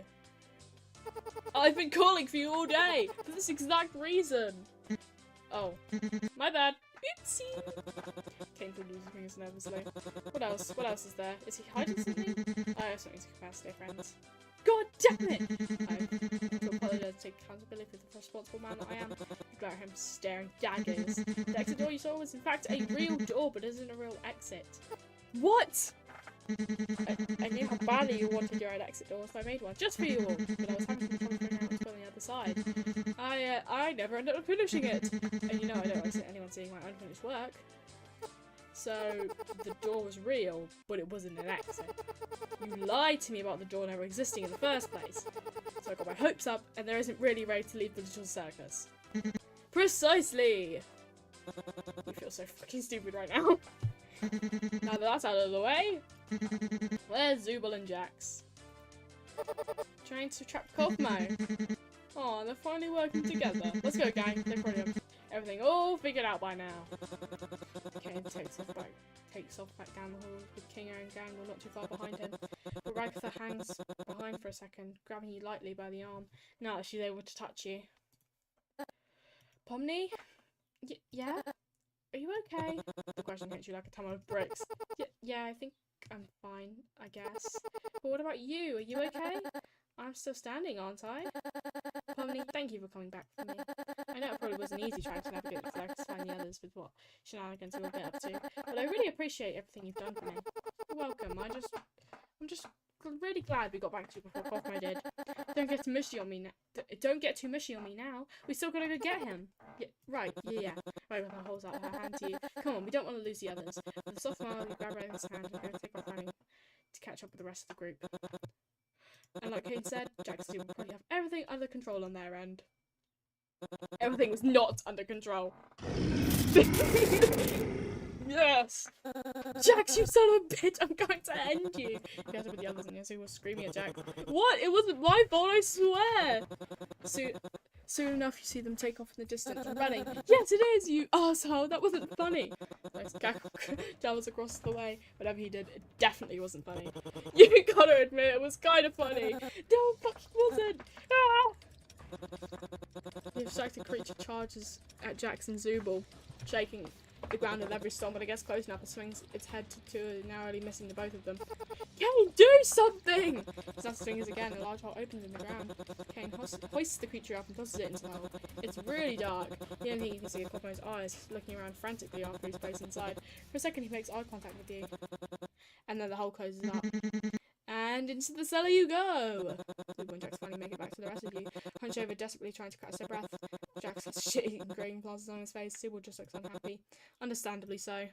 I've been calling for you all day, for this exact reason. Oh, my bad. Oopsie. Kane pulled his fingers nervously. What else? What else is there? Is he hiding something? I have something to confess, dear friends. God damn it! I have to apologize and take accountability for the responsible man that I am. You glare at him, staring daggers. The exit door you saw was in fact a real door, but isn't a real exit. What? I knew how badly you wanted your own exit door, so I made one just for you all. But I was having trouble figuring out what's on the other side. I never ended up finishing it. And you know I don't like anyone seeing my unfinished work. So the door was real, but it wasn't an exit. You lied to me about the door never existing in the first place. So I got my hopes up, and there isn't really ready to leave the little circus. Precisely. You feel so fucking stupid right now. Now that that's out of the way, where's Zubul and Jax? Trying to trap Cosmo. Oh, they're finally working together. Let's go, gang. They probably have everything all figured out by now. Kane takes off back down the hall with King and Gangle not too far behind him. But Ragatha hangs behind for a second, grabbing you lightly by the arm, now that she's able to touch you. Pomni? Yeah? Are you okay? The question hits you like a ton of bricks. Yeah, I think I'm fine, I guess. But what about you? Are you okay? I'm still standing, aren't I? Pomni, thank you for coming back for me. I know it probably wasn't easy trying to navigate the flags to find the others with what shenanigans we'll get up to, but I really appreciate everything you've done for me. You're welcome. I'm just really glad we got back to you before Cosmo did. Don't get too mushy on me now. Don't get too mushy on me now. We still gotta go get him. Yeah, right. Yeah. Right, with her holds out her hand to you. Come on, we don't want to lose the others. With a soft smile, you grab Raven's hand and go take off running to catch up with the rest of the group. And like Kane said, Jax and Stu will probably have everything under control on their end. Everything was not under control. Yes! Jax, you son of a bitch! I'm going to end you! He has with the others and Yazoo was screaming at Jax. What? It wasn't my fault, I swear! Soon enough, you see them take off in the distance and running. Yes, it is, you asshole! That wasn't funny! Jammers across the way. Whatever he did, it definitely wasn't funny. You gotta admit, it was kind of funny. No, fucking wasn't! Ah! The distracted creature charges at Jax and Zubul, shaking the ground with every storm, but it gets close enough and swings its head to narrowly missing the both of them. Kane, do something! Snaps his fingers again, a large hole opens in the ground. Kane hoists the creature up and tosses it into the hole. It's really dark. The only thing you can see are Cosmo's eyes, looking around frantically after he's placed inside. For a second he makes eye contact with you. And then the hole closes up. And into the cellar you go! Zubul and Jax finally make it back to the rest of you, hunch over desperately trying to catch their breath. Jax has shitty green plasters on his face. Zubul just looks unhappy. Understandably so.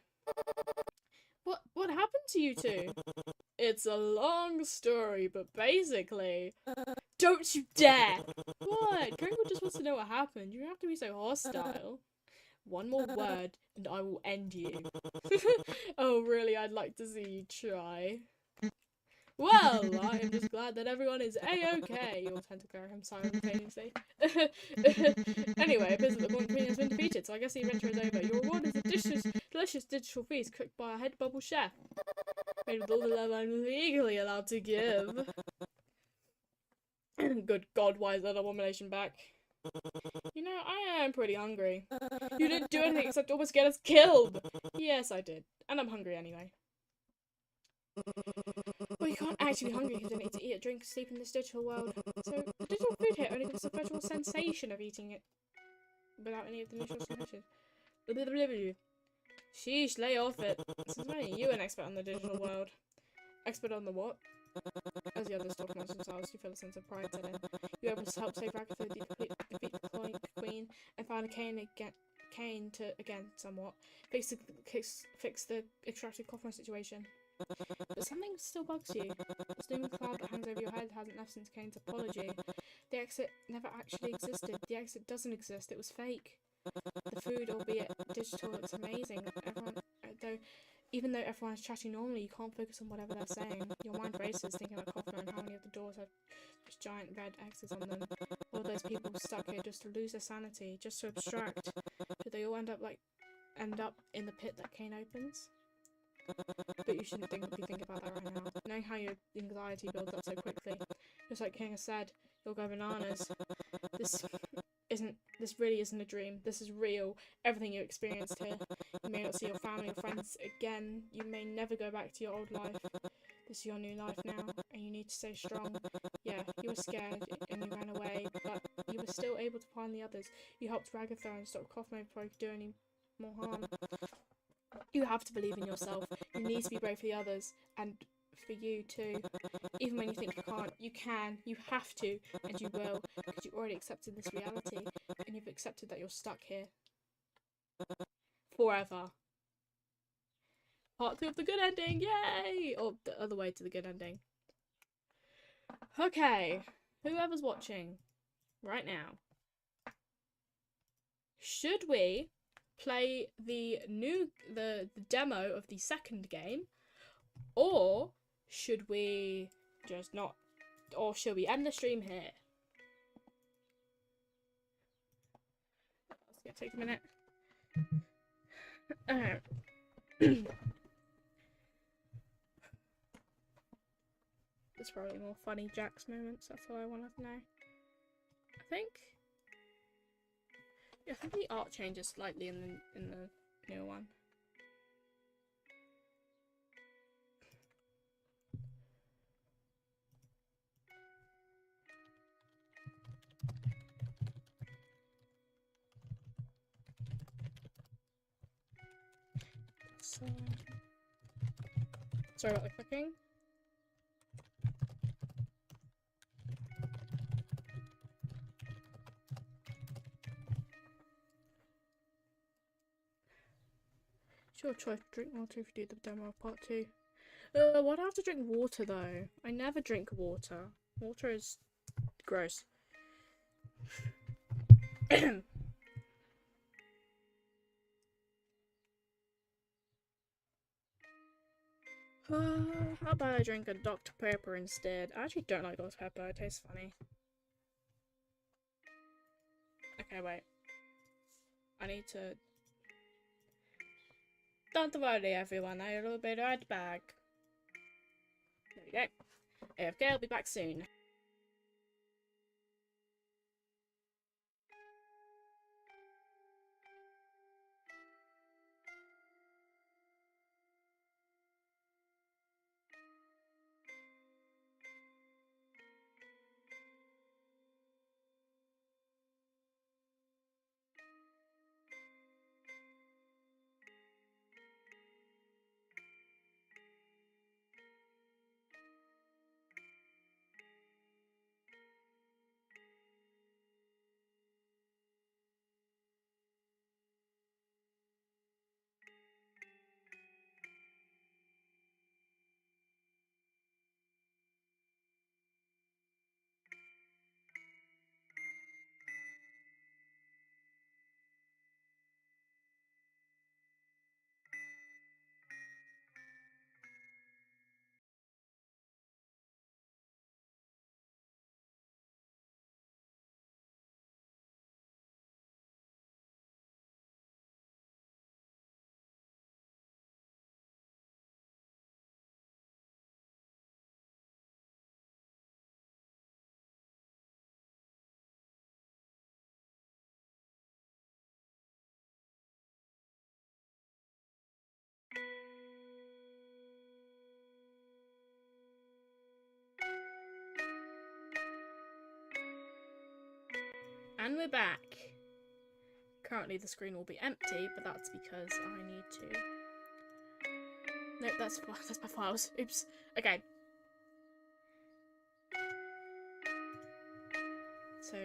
What happened to you two? It's a long story, but basically... Don't you dare! What? Gringle just wants to know what happened. You don't have to be so hostile. One more word, and I will end you. Oh, really? I'd like to see you try. Well, I am just glad that everyone is A-okay. You'll tend to clear him simultaneously. Anyway, it appears that the Born Queen has been defeated, so I guess the adventure is over. Your reward is a delicious digital feast cooked by a head bubble chef. Made with all the love I'm legally allowed to give. Good God, why is that abomination back? You know, I am pretty hungry. You didn't do anything except almost get us killed. Yes, I did. And I'm hungry anyway. Well, you can't actually be hungry because you need to eat, drink, sleep in this digital world. So, the digital food here only gives the virtual sensation of eating it without any of the nutritious sensation. Sheesh, lay off it. Since when are you an expert on the digital world? Expert on the what? As the others talk amongst themselves, you feel a sense of pride set in. You're able to help save Ragatha, defeat the Queen, and find Kane to, again, somewhat, fix the extracted Kaufman situation. But something still bugs you. The looming cloud that hangs over your head hasn't left since Kane's apology. The exit never actually existed. The exit doesn't exist. It was fake. The food, albeit digital, looks amazing. Even though everyone is chatting normally, you can't focus on whatever they're saying. Your mind races, thinking about Kaufman and how many of the doors have just giant red X's on them. All those people stuck here just to lose their sanity, just to abstract. Do they all end up in the pit that Kane opens? But you shouldn't be thinking about that right now. Knowing how your anxiety builds up so quickly. Just like King has said, you'll go bananas. This really isn't a dream. This is real. Everything you experienced here. You may not see your family or friends again. You may never go back to your old life. This is your new life now, and you need to stay strong. Yeah, you were scared, and you ran away, but you were still able to find the others. You helped Ragatha and stop Kaufman before he could do any more harm. You have to believe in yourself. You need to be brave for the others, and for you too. Even when you think you can't, you can, you have to, and you will, because you already accepted this reality, and you've accepted that you're stuck here. Forever. Part 2 of the good ending, yay! Or the other way to the good ending. Okay, whoever's watching right now, should we play the demo of the second game, or should we just not, or should we end the stream here? It's gonna take a minute. There's probably more funny Jax moments. That's all I want to know. I think. Yeah, I think the art changes slightly in the new one. So, sorry about the clicking. Sure, try to drink water if you do the demo of part 2. Why do I have to drink water though? I never drink water. Water is gross. How about I drink a Dr. Pepper instead? I actually don't like Dr. Pepper, it tastes funny. Okay, wait. I need to... Don't worry everyone, I'll be right back. There we go. AFK, I'll be back soon. And we're back. Currently the screen will be empty, but that's because I need to... Nope, that's my files. Oops. Okay. So,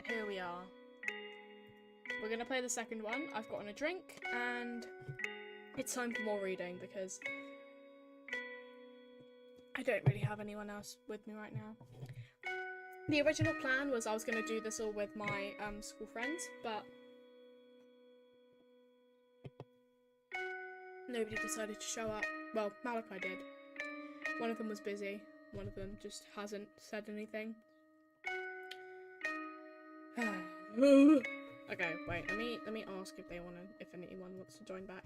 here we are. We're gonna play the second one. I've gotten a drink, and it's time for more reading, because I don't really have anyone else with me right now. The original plan was I was going to do this all with my school friends, but nobody decided to show up. Well, Malachi did. One of them was busy. One of them just hasn't said anything. Okay, wait. Let me ask if anyone wants to join back.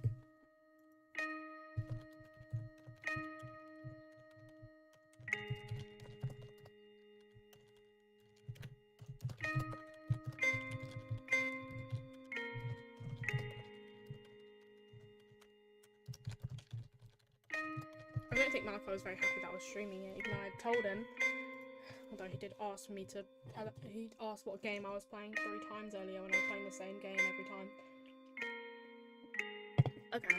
I don't think Malachi was very happy that I was streaming it, even though I told him. Although he did ask me to tell, he asked what game I was playing 3 times earlier when I was playing the same game every time. Okay.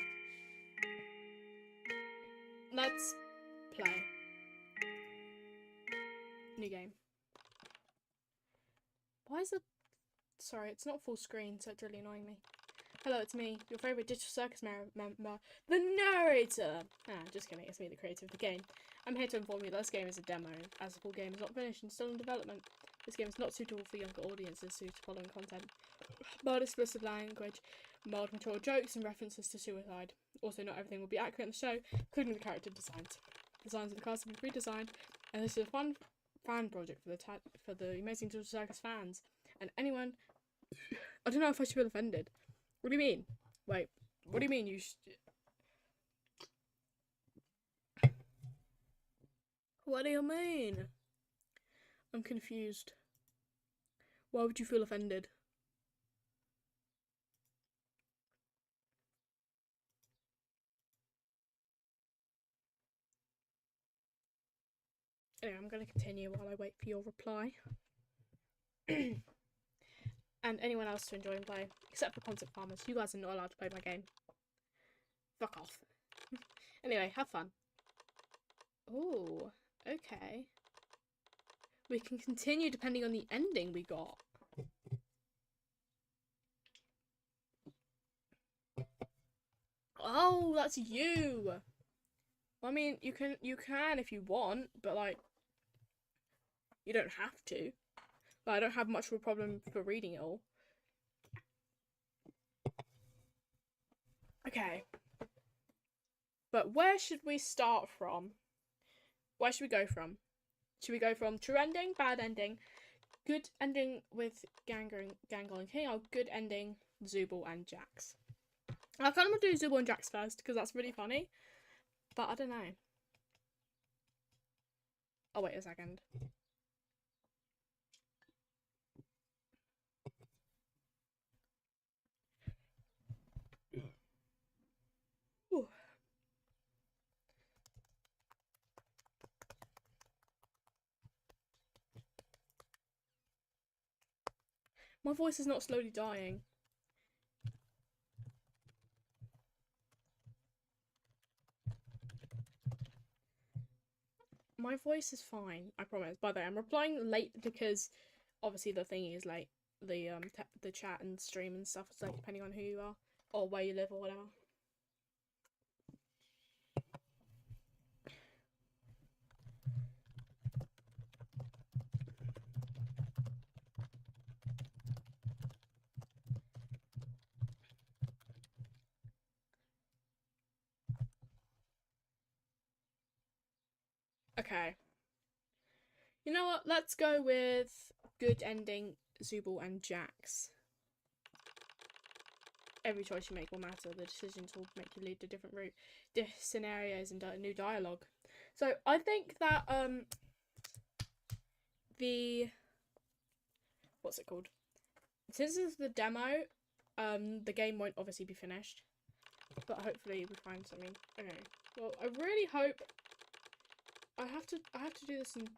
Let's play. New game. Why is it... Sorry, it's not full screen, so it's really annoying me. Hello, it's me, your favourite Digital Circus member, the narrator! Just kidding, it's me, the creator of the game. I'm here to inform you that this game is a demo, as the full game is not finished and still in development. This game is not suitable for younger audiences due to following content. Mild explicit language, mild mature jokes, and references to suicide. Also, not everything will be accurate in the show, including the character designs. Designs of the cast have been redesigned, and this is a fun fan project for the Amazing Digital Circus fans. And anyone... I don't know if I should feel offended. What do you mean? Wait, what do you mean you What do you mean? I'm confused. Why would you feel offended? Anyway, I'm going to continue while I wait for your reply. And anyone else to enjoy and play, except for concept farmers. You guys are not allowed to play my game. Fuck off. Anyway, have fun. Oh, okay. We can continue depending on the ending we got. Oh, that's you. I mean, you can if you want, but like, you don't have to. But I don't have much of a problem for reading it all. Okay. But where should we start from? Where should we go from? Should we go from true ending, bad ending, good ending with Gangle and King, or good ending, Zooble and Jax? I kind of want to do Zooble and Jax first, because that's really funny. But I don't know. Oh, wait a second. Ooh. My voice is not slowly dying. My voice is fine, I promise. By the way, I'm replying late because obviously the thingy is late. The chat and stream and stuff is late depending on who you are or where you live or whatever. Okay. You know what? Let's go with good ending, Zooble and Jax. Every choice you make will matter. The decisions will make you lead to different scenarios and new dialogue. So I think that what's it called? Since this is the demo, the game won't obviously be finished, but hopefully we find something. Okay. Well, I really hope. I have to do this in.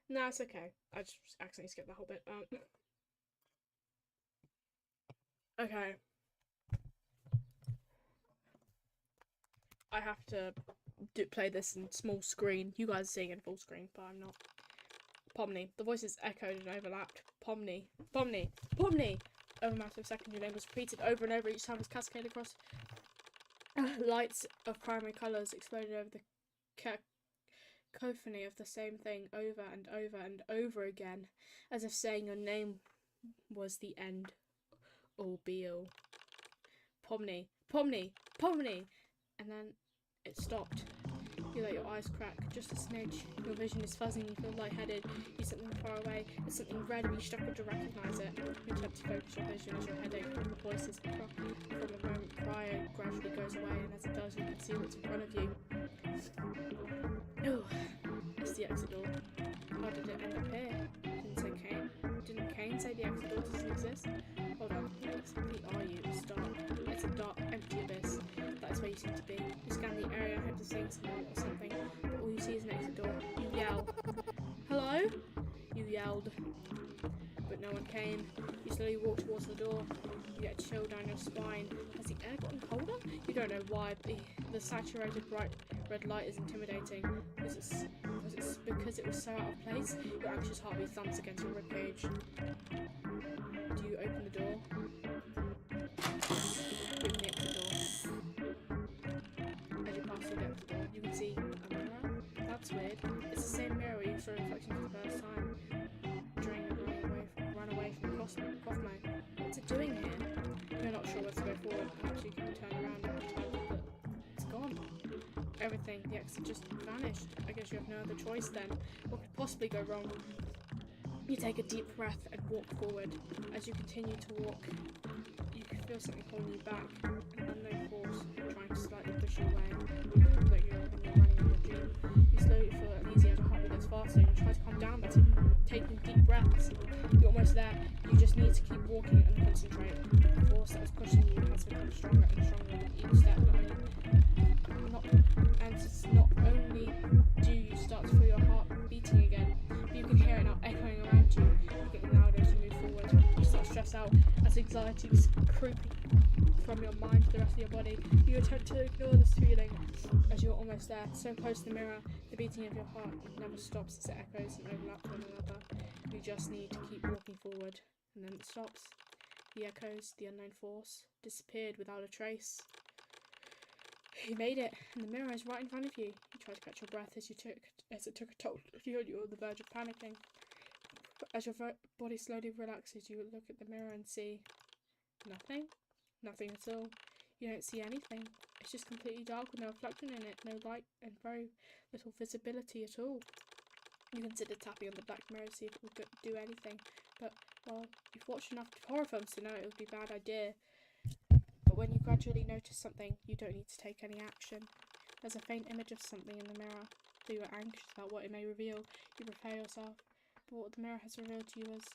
Nah, it's okay. I just accidentally skipped that whole bit. Okay. I have to play this in small screen. You guys are seeing it in full screen, but I'm not. Pomni. The voice is echoed and overlapped. Pomni. Pomni. Pomni! Over a matter of seconds, your name was repeated over and over. Each time was cascaded across. Lights of primary colours exploded over the cacophony of the same thing over and over and over again, as if saying your name was the end all be all. Pomni, Pomni, Pomni! And then it stopped. You let your eyes crack just a smidge. Your vision is fuzzy and you feel lightheaded. You see something far away. There's something red and you struggle to recognise it. You attempt to focus your vision as your headache and the voices from a moment prior gradually goes away, and as it does you can see what's in front of you. Oh, it's the exit door. How did it end up here? Didn't say Kane? Didn't Kane say the exit door doesn't exist? Hold on, who exactly are you? It's dark. It's a dark, empty abyss. That is where you seem to be. You scan the area and hope to see someone or something, but all you see is an exit door. You yell. Hello? You yelled. But no one came. You slowly walk towards the door. You get a chill down your spine. Has the air gotten colder? You don't know why, but the saturated bright red light is intimidating. Was it because it was so out of place? Your anxious heartbeat thumps against your ribcage. Do you open the door? You open the exit door. As you pass through the exit door, you can see a mirror. that's weird. It's the same mirror where you saw a reflection for the first time during a run away from Cosmo. What's it doing here? You're not sure where to go forward. Perhaps you can turn around and return, but it's gone. Everything, the exit just vanished. I guess you have no other choice then. What could possibly go wrong? You take a deep breath and walk forward. As you continue to walk, you can feel something holding you back. An unknown force trying to slightly push you away. You look like you're running in your dream. You slowly feel uneasy as your heart gets faster. You try to calm down by taking deep breaths. You're almost there. You just need to keep walking and concentrate. The force that was pushing you has become stronger and stronger with each step. Not only do you start to feel your heart beating again, but you can hear it now echoing around you. You're getting louder as you move forward. You start to stress out as anxiety is creeping from your mind to the rest of your body. You attempt to ignore this feeling as you're almost there, so close to the mirror. The beating of your heart never stops as it echoes and overlaps one another. You just need to keep walking forward, and then it stops. The echoes, the unknown force, disappeared without a trace. You made it, and the mirror is right in front of you. You try to catch your breath as it took a toll of you, and you're on the verge of panicking. As your body slowly relaxes, you look at the mirror and see nothing. Nothing at all. You don't see anything. It's just completely dark with no reflection in it, no light, and very little visibility at all. You consider tapping on the black mirror to see if it will do anything, but, well, you've watched enough horror films to know it would be a bad idea. But when you gradually notice something, you don't need to take any action. There's a faint image of something in the mirror. Though you are anxious about what it may reveal, you prepare yourself. But what the mirror has revealed to you is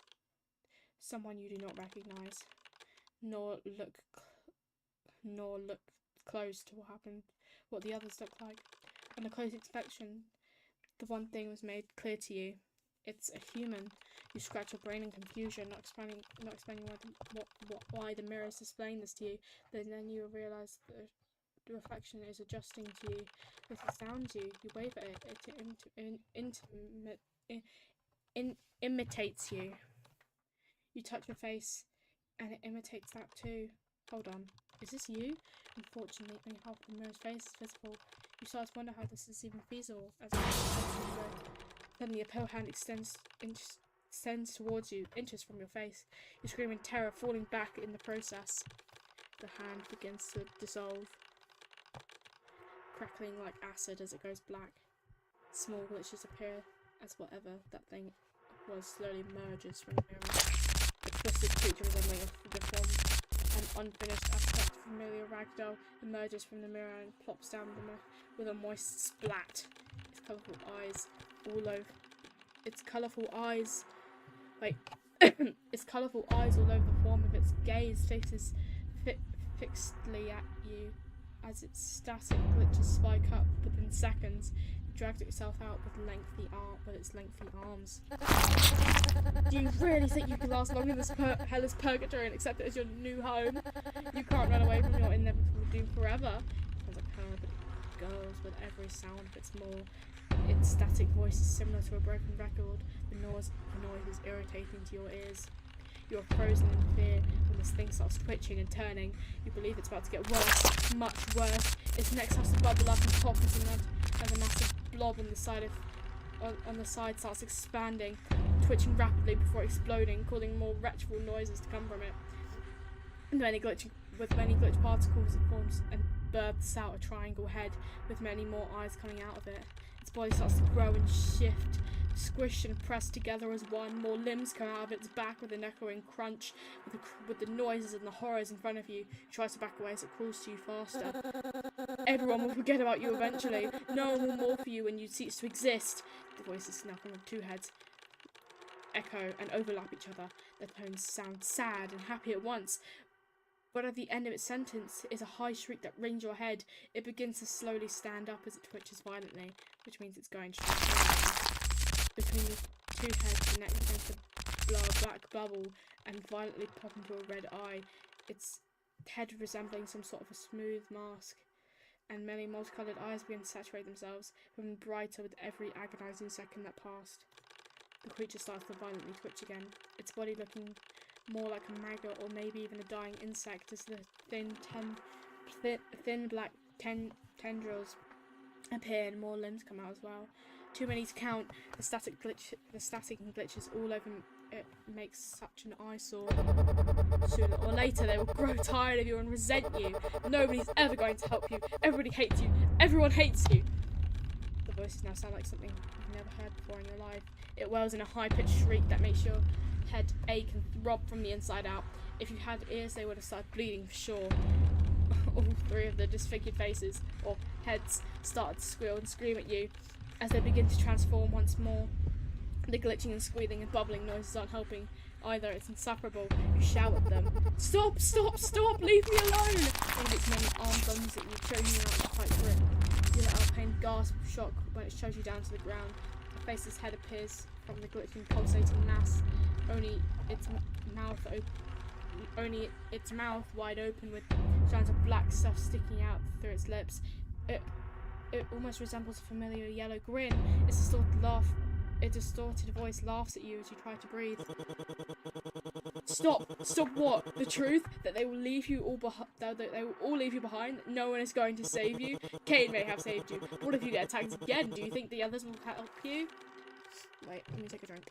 someone you do not recognise, nor look close to what the others look like. On a close inspection, the one thing was made clear to you. It's a human. You scratch your brain in confusion, not explaining why the mirror is displaying this to you. But then you realise that the reflection is adjusting to you. It astounds you. You wave at it. It imitates you. You touch your face, and it imitates that too. Hold on. Is this you? Unfortunately, only half of the mirror's face is visible. You start to wonder how this is even feasible. Suddenly a pale hand extends towards you, inches from your face. You scream in terror, falling back in the process. The hand begins to dissolve, crackling like acid as it goes black. Small glitches appear as whatever that thing was slowly merges from the mirror. A twisted creature resembling the form an unfinished aspect of familiar ragdoll emerges from the mirror and plops down with a moist splat. Its colourful eyes all over the form of its gaze fixes fixedly at you as its static glitches spike up within seconds. It drags itself out with its lengthy arms. Do you really think you can last long in this hellish purgatory and accept it as your new home? You can't run away from your inevitable doom forever. Sounds like her, but it gurgles with every sound of its maw. Its static voice is similar to a broken record. The noise is irritating to your ears. You are frozen in fear when this thing starts twitching and turning. You believe it's about to get worse, much worse. Its neck starts to bubble up and pop as a massive blob on the side starts expanding, twitching rapidly before exploding, causing more retchful noises to come from it. With many glitch particles, it forms and births out a triangle head with many more eyes coming out of it. Its body starts to grow and shift, squish and press together as one. More limbs come out of its back with an echoing crunch. With the noises and the horrors in front of you, it tries to back away as it crawls to you faster. Everyone will forget about you eventually. No one will mourn for you when you cease to exist. The voices now from two heads echo and overlap each other. Their tones sound sad and happy at once. But at the end of its sentence is a high shriek that rings your head. It begins to slowly stand up as it twitches violently, which means it's going straight forward. Between the two heads, the neck begins to blow a black bubble and violently pop into a red eye, its head resembling some sort of a smooth mask. And many multicoloured eyes begin to saturate themselves, becoming brighter with every agonising second that passed. The creature starts to violently twitch again, its body looking more like a maggot or maybe even a dying insect as the thin black tendrils appear and more limbs come out as well. Too many to count. The static and glitches all over it makes such an eyesore. Sooner or later they will grow tired of you and resent you. Nobody's ever going to help you. Everybody hates you. Everyone hates you. The voices now sound like something you've never heard before in your life. It wails in a high-pitched shriek that makes your head ache and throb from the inside out. If you had ears, they would have started bleeding for sure. All three of the disfigured faces, or heads, started to squeal and scream at you as they begin to transform once more. The glitching and squealing and bubbling noises aren't helping either. It's insufferable. You shout at them. Stop! Stop! Stop! Leave me alone! One of its many armed guns that you're choking out quite grip. You let out a pained gasp of shock when it shoves you down to the ground. A face's head appears from the glitching, pulsating mass. Only its mouth wide open with strands of black stuff sticking out through its lips. It almost resembles a familiar yellow grin. Its distorted voice laughs at you as you try to breathe. Stop! Stop what? The truth? That they will leave you all that they will all leave you behind? No one is going to save you? Kane may have saved you. What if you get attacked again? Do you think the others will help you? Wait, let me take a drink.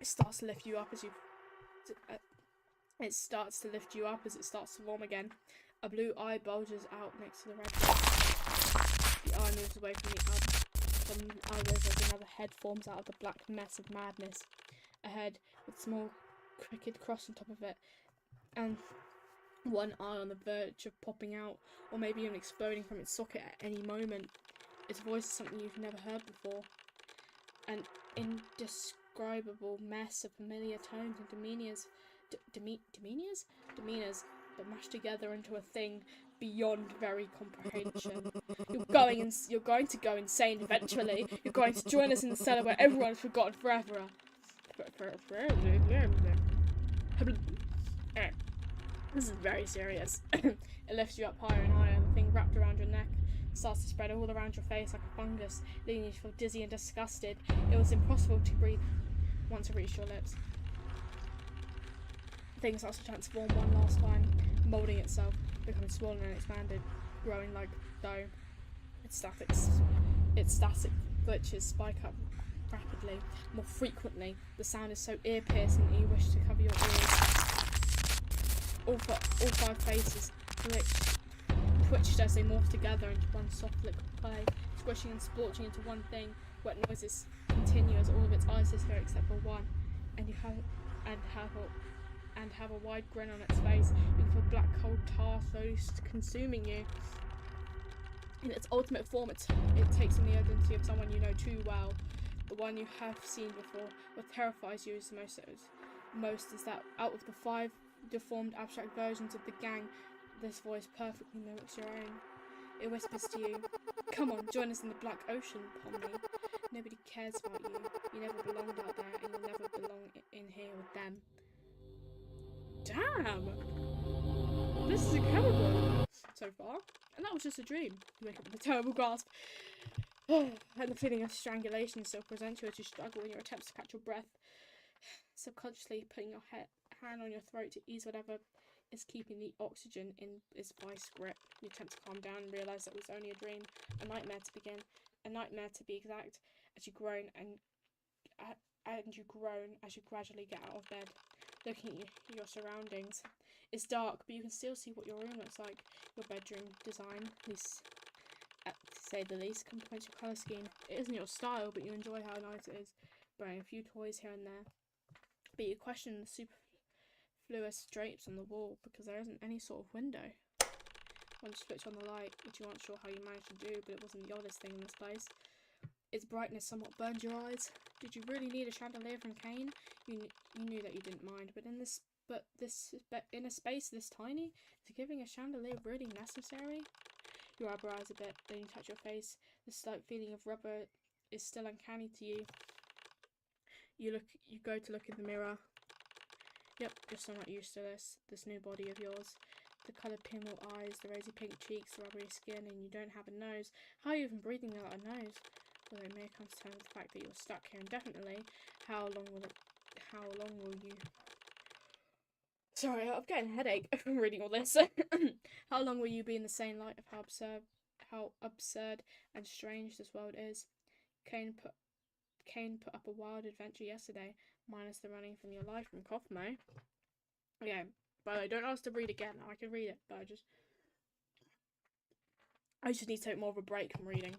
It starts to lift you up as you... It starts to lift you up as it starts to form again. A blue eye bulges out next to the red one. The eye moves away from the eyelids as another head forms out of the black mess of madness. A head with a small crooked cross on top of it, and one eye on the verge of popping out, or maybe even exploding from its socket at any moment. Its voice is something you've never heard before. An indescribable mess of familiar tones and demeanours that mash together into a thing beyond very comprehension. You're going to go insane eventually. You're going to join us in the cellar where everyone's forgotten forever. This is very serious. It lifts you up higher and higher. The thing wrapped around your neck starts to spread all around your face like a fungus, leaving you to feel dizzy and disgusted. It was impossible to breathe once it reached your lips. The thing starts to transform one last time, moulding itself, becoming smaller and expanded, growing like dough. Its static glitches spike up rapidly, more frequently. The sound is so ear-piercing that you wish to cover your ears. All five faces twitched as they morphed together into one soft liquid clay, squishing and splotching into one thing. Wet noises continue as all of its eyes disappear except for one, and have a wide grin on its face. You can feel black cold tar slowly consuming you. In its ultimate form, it takes on the identity of someone you know too well, the one you have seen before. What terrifies you is most is that out of the 5 deformed abstract versions of the gang, this voice perfectly mimics your own. It whispers to you, "Come on, join us in the Black Ocean, Pomni. Nobody cares about you. You never belonged out there, and you'll never belong in here with them." Damn! This is incredible so far. And that was just a dream. You wake up with a terrible gasp. And the feeling of strangulation still presents you as you struggle in your attempts to catch your breath. Subconsciously putting your hand on your throat to ease whatever is keeping the oxygen in its vice grip. You attempt to calm down and realise that it was only a dream, a nightmare to begin, a nightmare to be exact, as you groan as you gradually get out of bed, looking at your surroundings. It's dark, but you can still see what your room looks like. Your bedroom design, at least, to say the least, complements your colour scheme. It isn't your style, but you enjoy how nice it is, wearing a few toys here and there. But you question the superfluous drapes on the wall because there isn't any sort of window. Once you switch on the light, which you aren't sure how you managed to do, but it wasn't the oddest thing in this place. Its brightness somewhat burned your eyes. Did you really need a chandelier from Kane? You knew that you didn't mind, but in a space this tiny, is giving a chandelier really necessary? You rub your eyes a bit, then you touch your face. The slight feeling of rubber is still uncanny to you. You go to look in the mirror. Yep, you're still not used to this new body of yours. The coloured pinwheel eyes, the rosy pink cheeks, the rubbery skin, and you don't have a nose. How are you even breathing without a nose? Although it may come to terms with the fact that you're stuck here indefinitely, how long will you... Sorry, I'm getting a headache from reading all this. How long will you be in the sane light of how absurd how absurd and strange this world is. Kane put up a wild adventure yesterday, minus the running from your life from Kothmo. Okay, by the way, don't ask to read again. I can read it, but I just need to take more of a break from reading.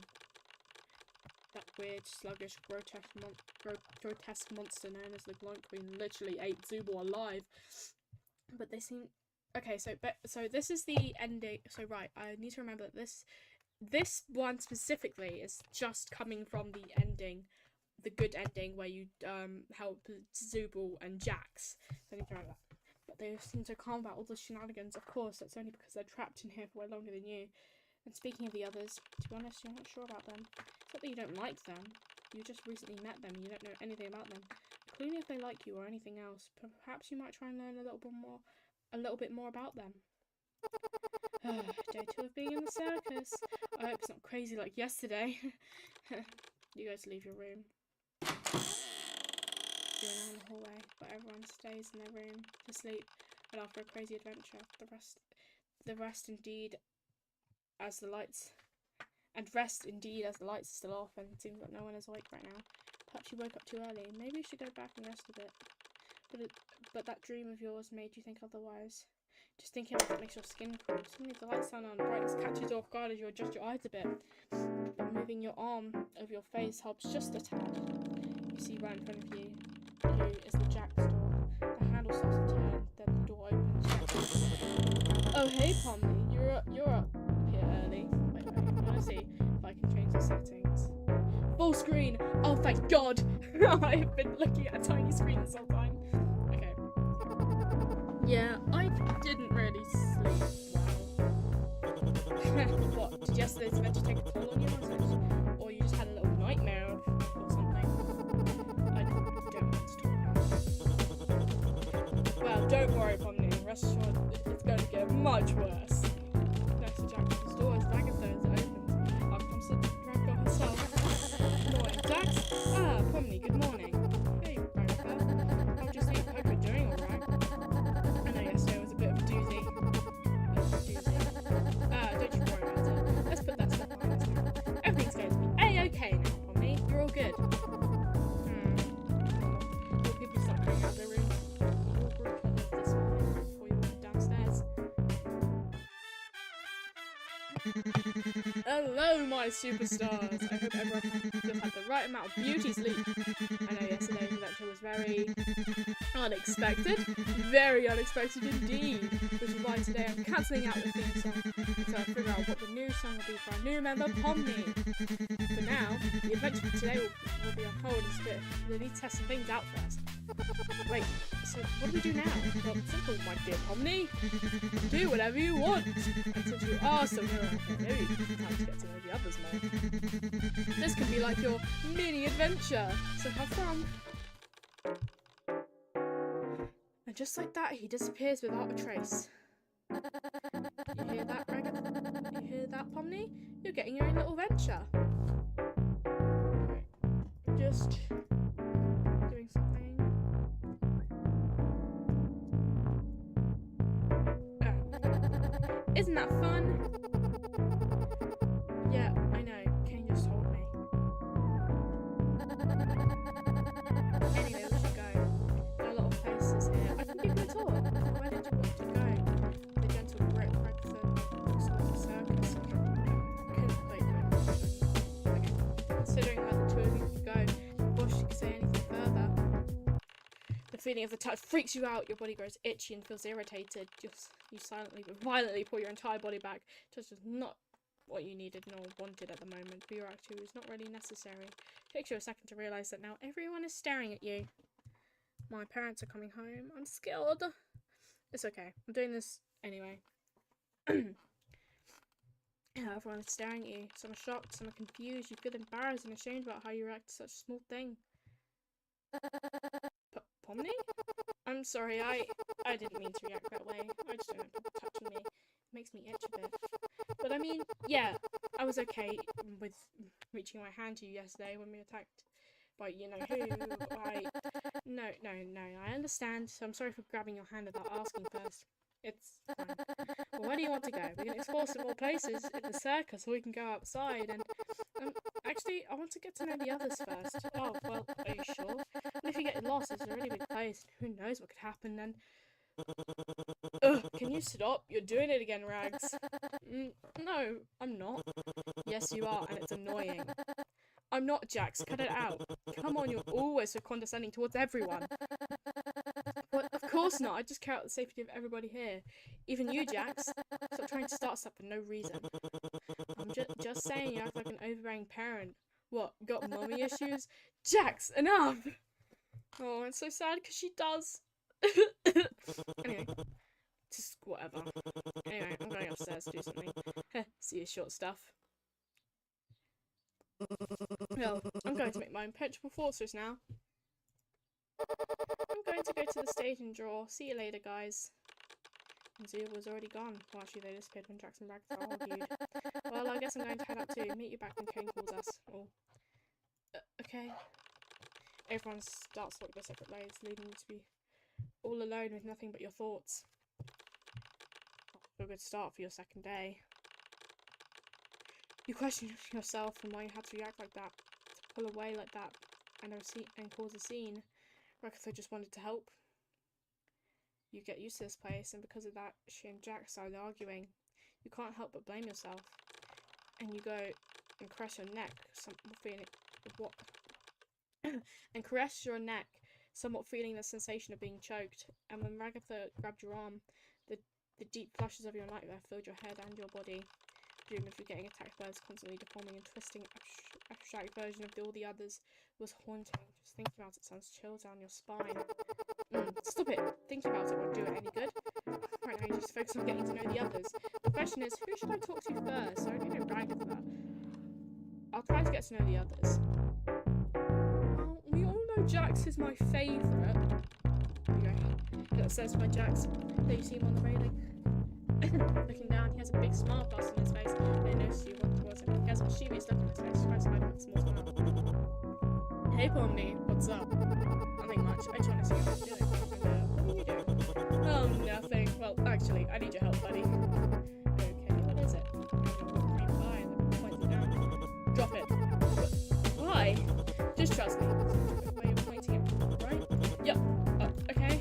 That weird, sluggish, grotesque monster known as the Glunt Queen literally ate Zubul alive. But they seem... Okay, so this is the ending. So right, I need to remember that this one specifically is just coming from the ending, the good ending where you help Zubul and Jax. So I need to remember that. But they seem to calm about all the shenanigans. Of course, that's only because they're trapped in here for way longer than you. And speaking of the others, to be honest, you're not sure about them. It's not that you don't like them. You just recently met them and you don't know anything about them, including if they like you or anything else. Perhaps you might try and learn a little bit more about them. Day 2 of being in the circus. I hope it's not crazy like yesterday. You guys leave your room. You're now in the hallway, but everyone stays in their room to sleep. But after a crazy adventure, the rest indeed as the lights are still off, and it seems like no one is awake right now. Perhaps you woke up too early. Maybe you should go back and rest a bit. But that dream of yours made you think otherwise. Just thinking about it makes your skin crawl. Suddenly the lights turn on, brightness catches you off guard as you adjust your eyes a bit. But moving your arm over your face helps just a tad. You see right in front of you is the Jack's door. The handle starts to turn, then the door opens. Oh hey Pomni, you're up here early. Wait, I wanna see if I can change the settings. Full screen! Oh thank God! I've been looking at a tiny screen this whole time. Okay. Yeah, I didn't really sleep well. What, did yesterday's adventure take a toll on you or you just had a little nightmare or something? I don't want to talk about it. Well, don't worry, Pomni. Rest assured, it's going to get much worse. Next to Jack's door is Agatha as it opens. Up comes the Draco herself. Good morning, Jax. Ah, Pomni, good morning. Hey, Agatha. How'd you sleep? Hope you're doing alright. I know yesterday was a bit of a doozy. Don't you worry about it. Let's put that stuff behind us now. Everything's going to be A-okay now, Pomni. You're all good. Will people start coming out of their room? Your group had left this morning before you went downstairs. Hello, my superstars! I hope everyone has had the right amount of beauty sleep. I know yesterday's adventure was very unexpected indeed, which is why today I'm cancelling out the theme song until I figure out what the new song will be for our new member, Pomni. For now, the adventure for today will be on hold a bit. We need to test some things out first. Wait, so what do we do now? Well, it's simple, my dear Pomni. Do whatever you want. And since you are still here, maybe it's time to get to know the others more. This could be like your mini adventure, so have fun. And just like that, he disappears without a trace. You hear that, Regan? You hear that, Pomni? You're getting your own little venture. Just doing something. Isn't that fun? Yeah, I know. Kane just told me. Anyway, we should go. There are a lot of places here. I can give you a tour. Where did you want to go? The gentle Brett Redford looks like a circus. Okay. Considering where the two of you could go, before she could say anything further. The feeling of the touch freaks you out. Your body grows itchy and feels irritated. You silently but violently pull your entire body back. Just is not what you needed nor wanted at the moment. But your activity is not really necessary. It takes you a second to realise that now everyone is staring at you. My parents are coming home. I'm scared. It's okay. I'm doing this anyway. Everyone is staring at you. Some are shocked, some are confused. You feel embarrassed and ashamed about how you react to such a small thing. Pomni? I'm sorry, I didn't mean to react that way. I just don't know people touching me. It makes me itch a bit. But I mean, yeah, I was okay with reaching my hand to you yesterday when we attacked by you know who. No, I understand. So I'm sorry for grabbing your hand without asking first. It's fine. Well, where do you want to go? We can explore some more places at the circus, or we can go outside and... actually, I want to get to know the others first. Oh, well, are you sure? And if you get lost, it's a really big place. Who knows what could happen then? Ugh, can you stop? You're doing it again, Rags. No, I'm not. Yes, you are, and it's annoying. I'm not, Jax. Cut it out. Come on, you're always so condescending towards everyone. Well, of course not. I just care about the safety of everybody here. Even you, Jax. Stop trying to start stuff for no reason. I'm just saying you act like an overbearing parent. What, got mummy issues? Jax, enough! Oh, it's so sad because she does. Anyway, just whatever. Anyway, I'm going upstairs to do something. See your short stuff. Well, I'm going to make my impenetrable fortress now. I'm going to go to the stage and draw. See you later, guys. And Zuba was already gone. Well, actually, they disappeared when Jackson and Ragatha argued. Well, I guess I'm going to head out too. Meet you back when Kane calls us. Oh. Okay. Everyone starts to look their separate ways, leaving you to be all alone with nothing but your thoughts. A good start for your second day. You question yourself and why you had to react like that, to pull away like that, and cause a scene. Ragatha just wanted to help. You get used to this place, and because of that, she and Jack started arguing. You can't help but blame yourself. And you go and caress your neck, and caress your neck, somewhat feeling the sensation of being choked. And when Ragatha grabbed your arm, the deep flashes of your nightmare filled your head and your body. Dream of you getting attacked by this constantly deforming and twisting abstract version of all the others was haunting. Just thinking about it sends chills down your spine. Stop it! Thinking about it won't do it any good. Right now you just focus on getting to know the others. The question is, who should I talk to first? I already know Ragatha. I'll try to get to know the others. Oh, we all know Jax is my favourite. There you go. Get upstairs to my Jax. There you see him on the railing. Looking down, he has a big smile plastered on his face. They notice you walk towards him. He has a mischievous look on his face, tries to hide it with a small smile. Hey, Pomni, what's up? Nothing much. I just want to see how you're doing. What are you doing? Oh, nothing. Well, actually, I need your help, buddy. Okay, what is it? Fine, pointing down. Drop it. Why? Just trust me. Where you're pointing it, right? Yep. Okay.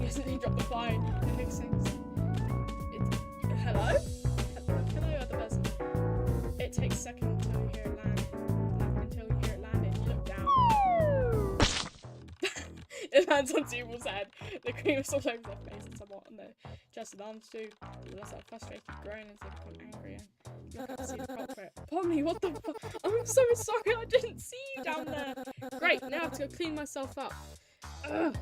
Yes, he dropped the fine. It makes sense. Hello? Hello, other person. It takes a second until you hear it landed. You look down. It lands on Zubal's head. The cream is all over their face and somewhat on their chest and arms too. They let out a frustrated groan as they become angry. You have to see the culprit. Pomni, what the fuck? I'm so sorry, I didn't see you down there. Great, now I have to go clean myself up. Ugh.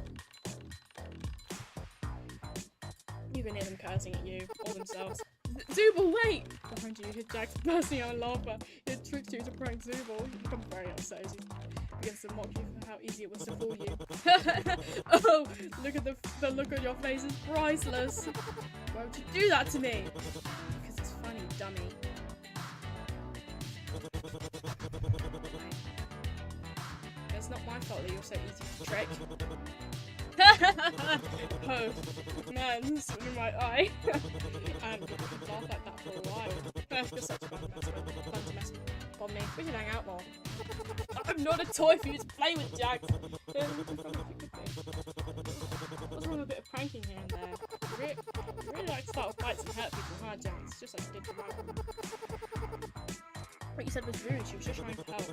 You can hear them cursing at you, or themselves. Zubal, wait! Behind you, his Jack's bursting out in laughter. He tricked you to prank Zubal. You become very upset as he begins to mock you for how easy it was to fool you. Oh, look at the look on your face is priceless. Why would you do that to me? Because it's funny, dummy. It's not my fault that you're so easy to trick. Oh, man, this is in my eye. And you could laugh like that for a while. You're such a fun person. Fun to mess with. Pomni, we should hang out more. I'm not a toy for you to play with, Jack. What's wrong with a bit of pranking here and there? You really like to start fights and hurt people, huh, Jack? It's just like you did to Ragatha. What you said was rude, she was just trying to help.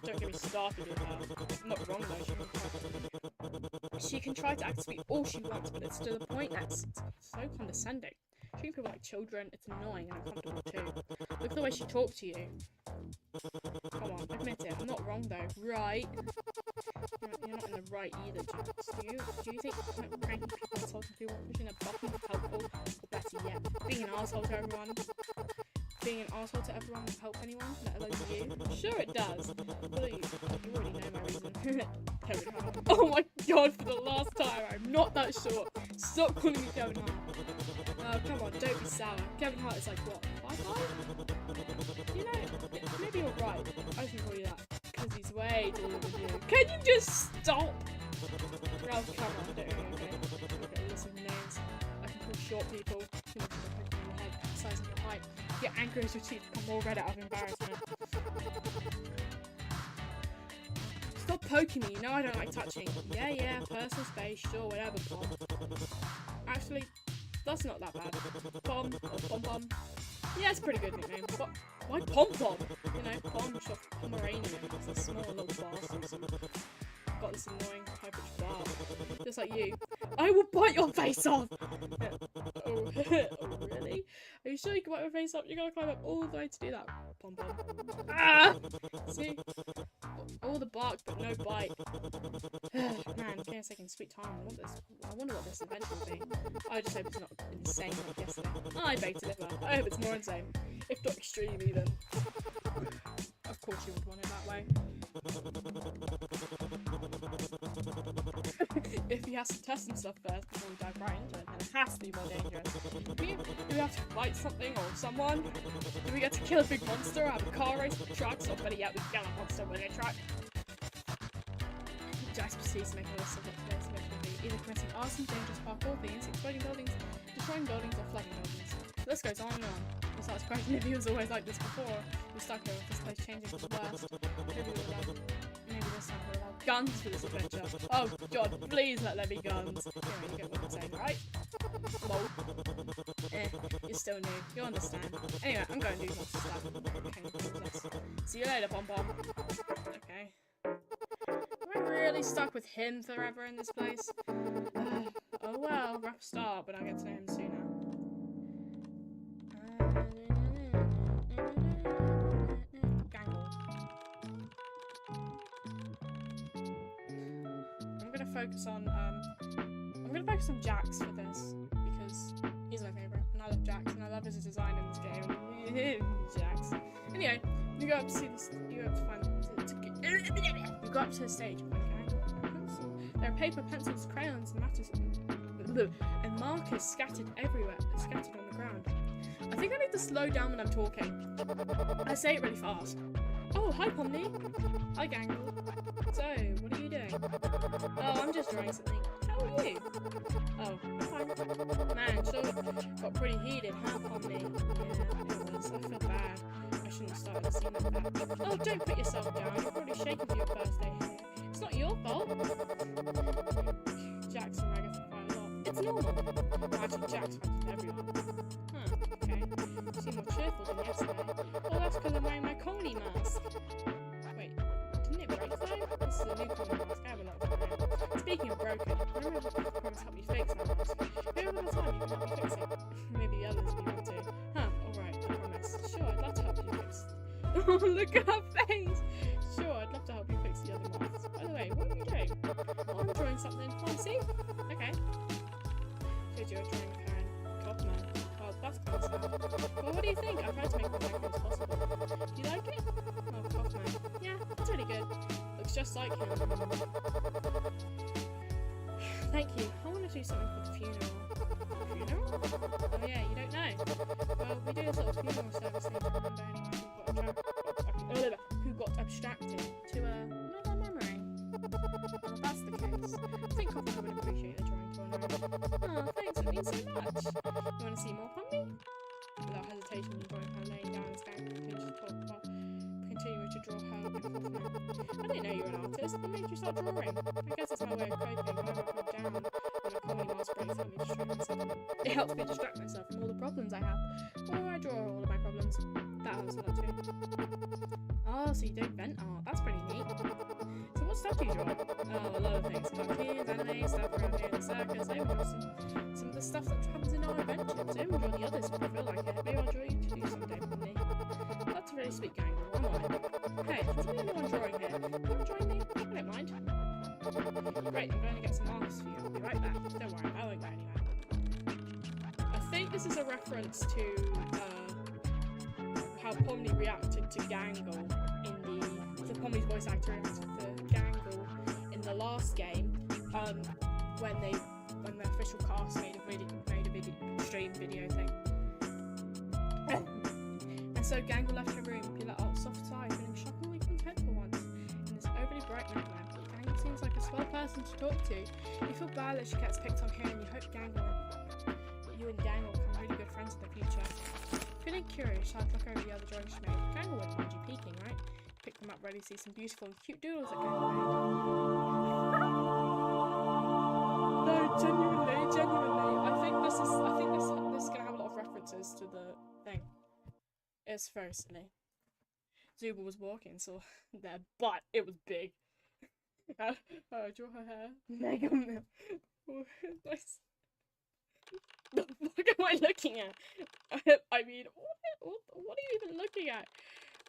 Don't get me started with her. I'm not wrong though, she can try to act sweet all she wants, but it's to the point that it's so condescending. Treating people like children, it's annoying and uncomfortable too. Look at the way she talked to you. Come on, admit it, I'm not wrong though, right? You're not in the right either, Jax. Do you think pranking people, insulting people, pushing a button is helpful? Or better yet, being an asshole to everyone? Being an asshole to everyone will help anyone, let alone you? Sure it does. Well, you already know my reason. Kevin Hart. Oh my god, for the last time, I'm not that short. Stop calling me Kevin Hart. Oh, come on, don't be sour. Kevin Hart is like, what, 5'5"? You know, maybe you're right. I can call you that. Because he's way taller than you. Can you just stop? Ralph, come on, don't okay. Listen to names. I can call short people. You know, in the head. type. Get angry as your teeth become more red out of embarrassment. Stop poking me, you know I don't like touching. Yeah, personal space, sure, whatever, Pom. Actually, that's not that bad. Pom, or Pom-Pom. Yeah, it's a pretty good nickname. What? Why Pom-Pom? You know, Pom, short for Pomeranian. It's a small little boss. Got this annoying high-pitched bark. Just like you. I will bite your face off! Oh, really? Are you sure you can bite your face off? You gotta climb up all the way to do that. Pom-Pom. Ah! See? All the bark, but no bite. Man, chaos taking sweet time. I wonder what this adventure will be. I just hope it's not insane like yesterday. I beg to differ. I hope it's more insane. If not extreme, even. Of course you would want it that way. If he has to test some stuff first before we dive right into it, then it has to be more dangerous. Do we have to fight something or someone? Do we get to kill a big monster or have a car race with trucks? Or better yet, we kill a monster with a truck? Jax proceeds to make a list of what today's mission will be. Either committing arson, dangerous parkour themes, exploding buildings, destroying buildings, or flooding buildings. The list goes on and on. We start to question if he was always like this before. We're stuck here with this place changing for the worst. Maybe this time we'll allow guns for this adventure. Oh god, please let there be guns. Anyway, you get what I'm saying, right? Lol. You're still new. You'll understand. Anyway, I'm going to do more stuff. Okay, see you later, Pom-Pom. Okay. Am I really stuck with him forever in this place? Oh well, rough start, but I'll get to know him sooner. I'm gonna focus on Jax for this because he's my favourite, and I love Jax, and I love his design in this game. Jax. Anyway, you go up to see this. You go up to find. You go up to the stage and find a pencil. There are paper, pencils, crayons, and markers scattered everywhere, scattered on the ground. I think I need to slow down when I'm talking. I say it really fast. Oh, hi Pomni. Hi Gangle. So, what are you doing? Oh, I'm just drawing something. How are you? Oh, fine. Man, sure got pretty heated, huh, Pomni? Yeah, it was. I feel bad. I shouldn't have started a scene like that. Oh, don't put yourself down. You're already shaking for your first day here. It's not your fault. Jackson Megan quite a lot. It's normal. Actually, Jack's friends with everyone. Huh, okay. You seem more cheerful than yesterday. Well, that's because I'm wearing my comedy mask. Wait, didn't it break though? This is a new comedy mask. I have a lot of time. Speaking of broken, remember the promise help me fix my mask. Maybe another time you can help me fix it. Maybe the others if you want to. Huh, alright, I promise. Sure, I'd love to help you fix. Oh, look at her face! Sure, I'd love to help you fix the other masks. By the way, what are you doing? Oh, I'm drawing something. Want to see? Okay. Good, you're drawing a parent. Kaufman. Oh, that's kind of stuff. Well, what do you think? I tried to make it as accurate as possible. Do you like it? Oh, Kaufman. Yeah, that's really good. Looks just like him. Thank you. I want to do something for the funeral. Funeral? Oh yeah, you don't know. Well, we do a sort of funeral service thing. Remember anyone who got abstracted to another memory. Well, that's the case. I think Kaufman would appreciate the drawing corner. Oh, thanks, it means so much. You want to see more Pomni? Without hesitation, you got her laying down his hand and continued to talk about continuing to draw her and Kaufman. I didn't know you were an artist. What made you start drawing? I guess it's my way of coping. Whenever I put down when a comedy mask breaks, it helps me distract myself from all the problems I have. Or I draw all of my problems. That helps with that too. Oh, so you do vent art. That's pretty neat. So what stuff do you draw? Oh, a lot of things. Cartoons, anime, stuff around here in the circus. Maybe we'll some of the stuff that happens in our adventures. Maybe we'll draw the others if I feel like it. Maybe I'll draw you to do someday for me. That's a really sweet gang. I'm on it. Hey, there's only one drawing here. You want to join me? I don't mind. Great, I'm going to get some markers for you. I'll be right back. Don't worry, I won't go anywhere. I think this is a reference to how Pomni reacted to Gangle in the Pomni's voice actor reacted to Gangle in the last game, when the official cast made a stream video thing. And so Gangle left her room, be like, oh, soft sigh, feeling shockingly content for once in this overly bright nightmare. Gangle seems like a swell person to talk to. You feel bad that she gets picked on here, and you hope you and Gangle become really good friends in the future. Feeling curious, I'd look over the other drawings she made. Gangle wouldn't mind you peeking, right? Pick them up ready to see some beautiful and cute doodles that Gangle made. No, genuinely. I think this is gonna have a lot of references to the thing. It's very silly. Zuba was walking, saw their butt. It was big. Draw her hair. Mega milk. Nice. The fuck am I looking at? I mean, what are you even looking at?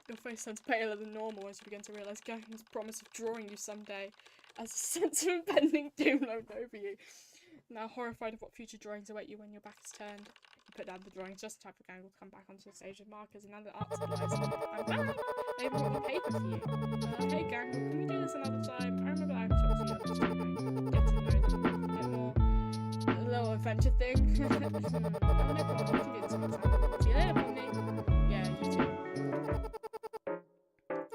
Your face turns paler than normal as you begin to realise Gang's promise of drawing you someday as a sense of impending doom loads over you. Now horrified of what future drawings await you when your back is turned, you put down the drawings just in time for Gangle to come back onto the stage with markers and other art supplies. I'm back! They brought me paper for you. Hey Gangle, can we do this another time? I remember I talked to you others too. Get to know them a bit more. A little adventure thing. No problem, we can do this another time. See you later, Pomni. Yeah, you too.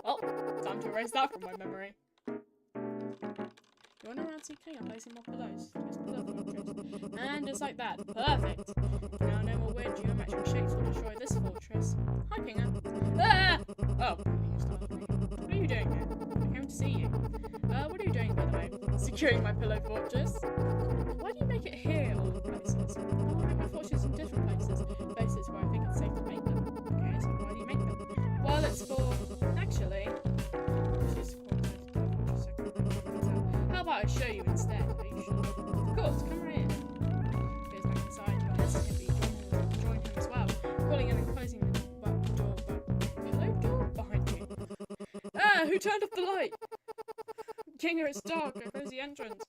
Well, time to erase that from my memory. You wander around seeking and placing more pillows. Just pillow fortress. And just like that. Perfect! Now no more weird geometric shapes will destroy this fortress. Hi, Pinger. Ah! Oh, you startled me. What are you doing here? I came to see you. What are you doing, by the way? Securing my pillow fortress? Why do you make it here, all the places? I will make my fortresses in different places. Places where I think it's safe to make them. Okay, so why do you make them? Well, it's for... Actually... How about I show you instead? Are you sure? Of course, come right in. Goes back inside, but hesitantly join him as well, calling in and closing the door, hello door behind you. Ah, who turned off the light? Kinger, it's dark. I closed the entrance.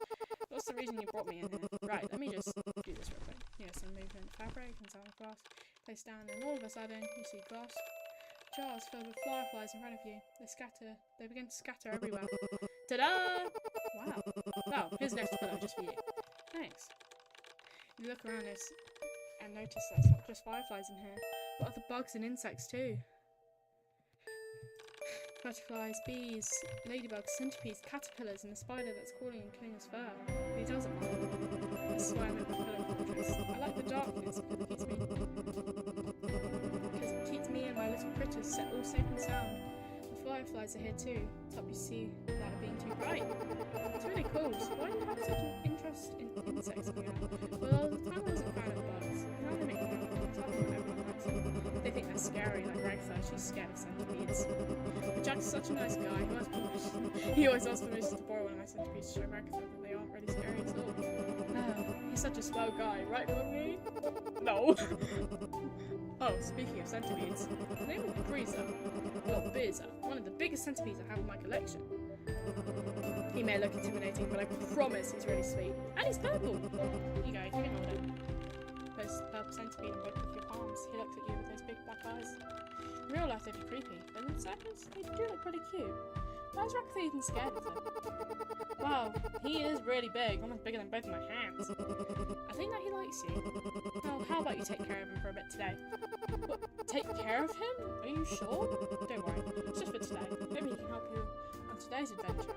What's the reason you brought me in here? Right, let me just do this real quick. Yes, some movement, fabric, and sound of glass. Place down, and all of a sudden, you see glass jars filled with fireflies in front of you. They begin to scatter everywhere. Ta-da! Wow. Well, here's an extra pillow just for you. Thanks. You look around this and notice that it's not just fireflies in here, but other bugs and insects too. Butterflies, bees, ladybugs, centipedes, caterpillars, and a spider that's crawling and killing his fur. He doesn't mind. This is why I make my pillow fortress. I like the darkness because it keeps me and my little critters all safe and sound. The fireflies are here too, to help you see without it being too bright. It's really cool, so why do you have such an interest in insects in your life? Well, the time I wasn't a fan of bugs. Now they make me happy because I think everyone likes them. They think they're scary, like Ragtha, she's scared of centipedes. But Jack's such a nice guy, he always asks permission to borrow one of my centipedes to show Ragtha that they aren't really scary at all. He's such a swell guy, right, Pomni? No. Oh, speaking of centipedes, his name is Breezer, or Beezer, one of the biggest centipedes I have in my collection. He may look intimidating, but I promise he's really sweet. And he's purple! Here you go, you can hold it. There's a purple centipede in both of your palms. He looks at you with those big black eyes. In real life they'd be creepy, but in the circus they do look pretty cute. Why is Ragtha even scared of him? Wow, he is really big, almost bigger than both of my hands. I think that he likes you. Well, how about you take care of him for a bit today? What, take care of him? Are you sure? Don't worry, it's just for today. Maybe he can help you on today's adventure.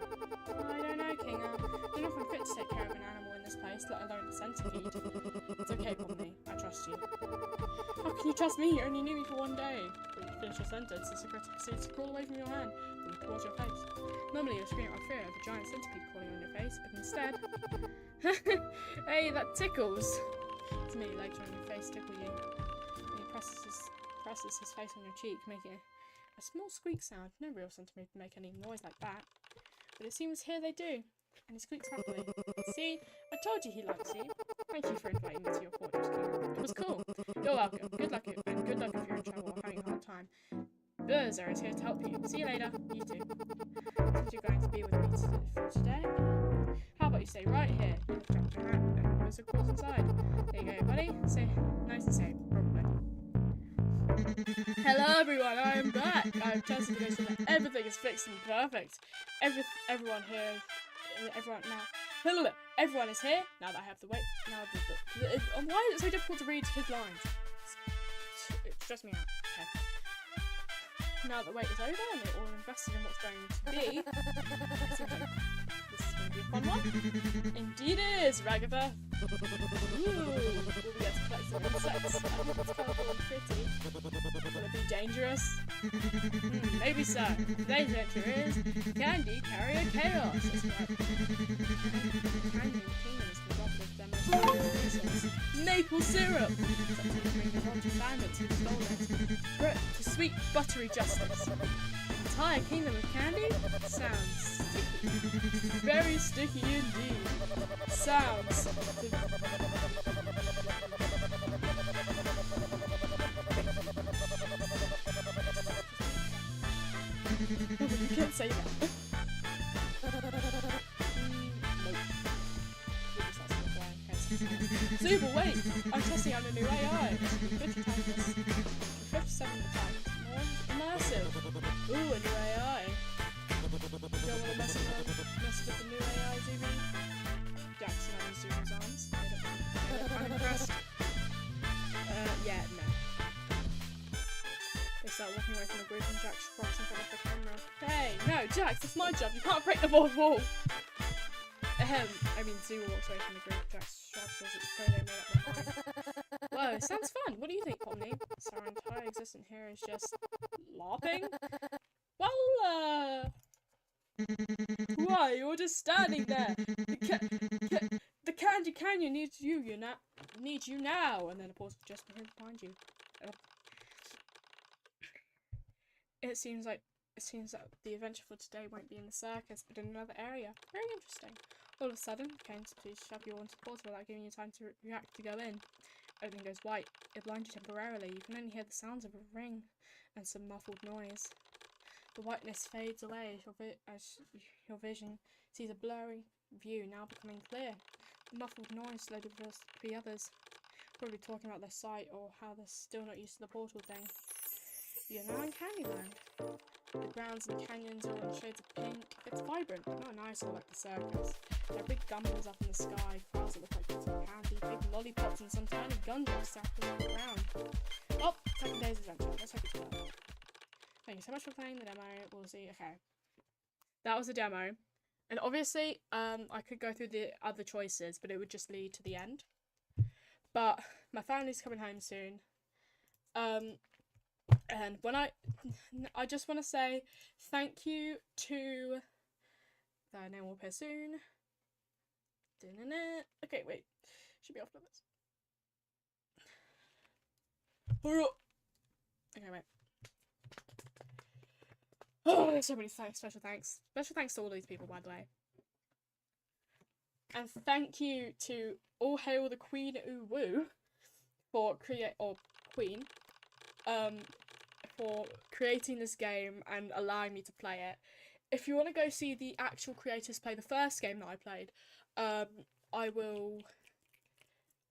I don't know, King. I don't know if I'm fit to take care of an animal in this place, let alone a centipede. It's okay, Pomni. I trust you. How can you trust me? You only knew me for one day. When you finish your sentence, the secret proceeds to crawl away from your hand and towards your face. Normally you'll scream out of fear of a giant centipede crawling on your face, but instead... Hey, that tickles! To me, legs around your face tickle you. And he presses his face on your cheek, making a small squeak sound. No real centipede would make any noise like that. But it seems here they do. And he squeaks happily. See? I told you he likes you. Thank you for inviting me to your fortress, King. It was cool. You're welcome. Good luck if you're in trouble or having a hard time. Beezer is here to help you. See you later. You too. Since you're going to be with me for today, how about you stay right here? You lift up your hat and Beezer crawls inside. There you go, buddy. Stay nice and safe, probably. Hello everyone, I am back. I have tested to make sure that everything is fixed and perfect. Everyone here, everyone is here. Now that I have the weight, why is it so difficult to read his lines? It stressed me out. Okay. Now that the wait is over and they're all invested in what's going to be, it seems like this is going to be a fun one. Indeed it is, Ragatha. Ooh, will we get to collect some insects? I hope it's colourful and pretty. Will it be dangerous? Maybe so. Today's adventure is Candy Carrier Chaos. That's right. Candy Kingdom is corrupted with their most valuable resource, maple syrup. It's up to the bring on to bandits who stole it. To sweet, buttery justice. Entire kingdom of candy? Sounds sticky. Very sticky indeed. Sounds. You can't say that. Super, wait! I'm testing out a new AI. 50 times this. 57 times more immersive. Ooh, a new AI. Don't want to mess with the new AI, Zuby? Jackson on Zuby's arms. I'm impressed. Yeah, no. They start walking away from the group and Jax crops in front of the camera. Hey, no, Jax, it's my job. You can't break the fourth wall. I mean, Zoo walks away from the group. Jax shrugs as it's Proto made up the mind. Whoa, sounds fun. What do you think, Pomni? So our entire existence here is just LARPing? Well, why, you're just standing there. The Candy Canyon needs you, needs you now. And then a pause just behind you. It seems that the adventure for today won't be in the circus, but in another area. Very interesting. All of a sudden, Kane's please shove you onto the portal without giving you time to react to go in. Everything goes white. It blinds you temporarily. You can only hear the sounds of a ring and some muffled noise. The whiteness fades away as your vision sees a blurry view now becoming clear. The muffled noise slowly reveals the others, probably talking about their sight or how they're still not used to the portal thing. You're now in Candyland. The grounds and canyons are all in shades of pink. It's vibrant, but not nice or like the circus. There are big gumballs up in the sky, clouds that look like bits of candy, big lollipops and some tiny gumballs stacked on the ground. Oh, second day's adventure. Let's hope it's fun. Thank you so much for playing the demo. We'll see. Okay. That was a demo. And obviously, I could go through the other choices, but it would just lead to the end. But my family's coming home soon. And when I just want to say thank you to their name will appear soon. Okay, wait. Should be off limits. Okay, wait. Oh, there's so many special thanks. Special thanks to all these people, by the way. And thank you to All Hail the Queen Ooh Woo for creating this game and allowing me to play it. If you want to go see the actual creators play the first game that I played, I will,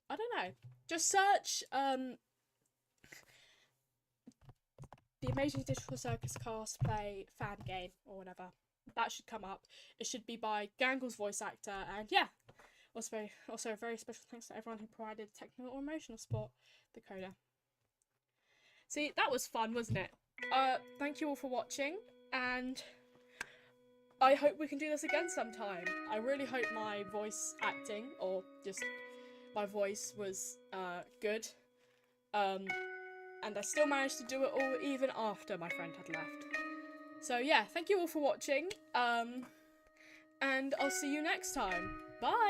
I don't know, just search the Amazing Digital Circus Cast play FANGAME or whatever. That should come up. It should be by Gangle's voice actor, and yeah. Also a very special thanks to everyone who provided technical or emotional support, the coder. See, that was fun, wasn't it? Thank you all for watching, and I hope we can do this again sometime. I really hope my voice acting, or just my voice, was good. And I still managed to do it all even after my friend had left. So yeah, thank you all for watching, and I'll see you next time. Bye!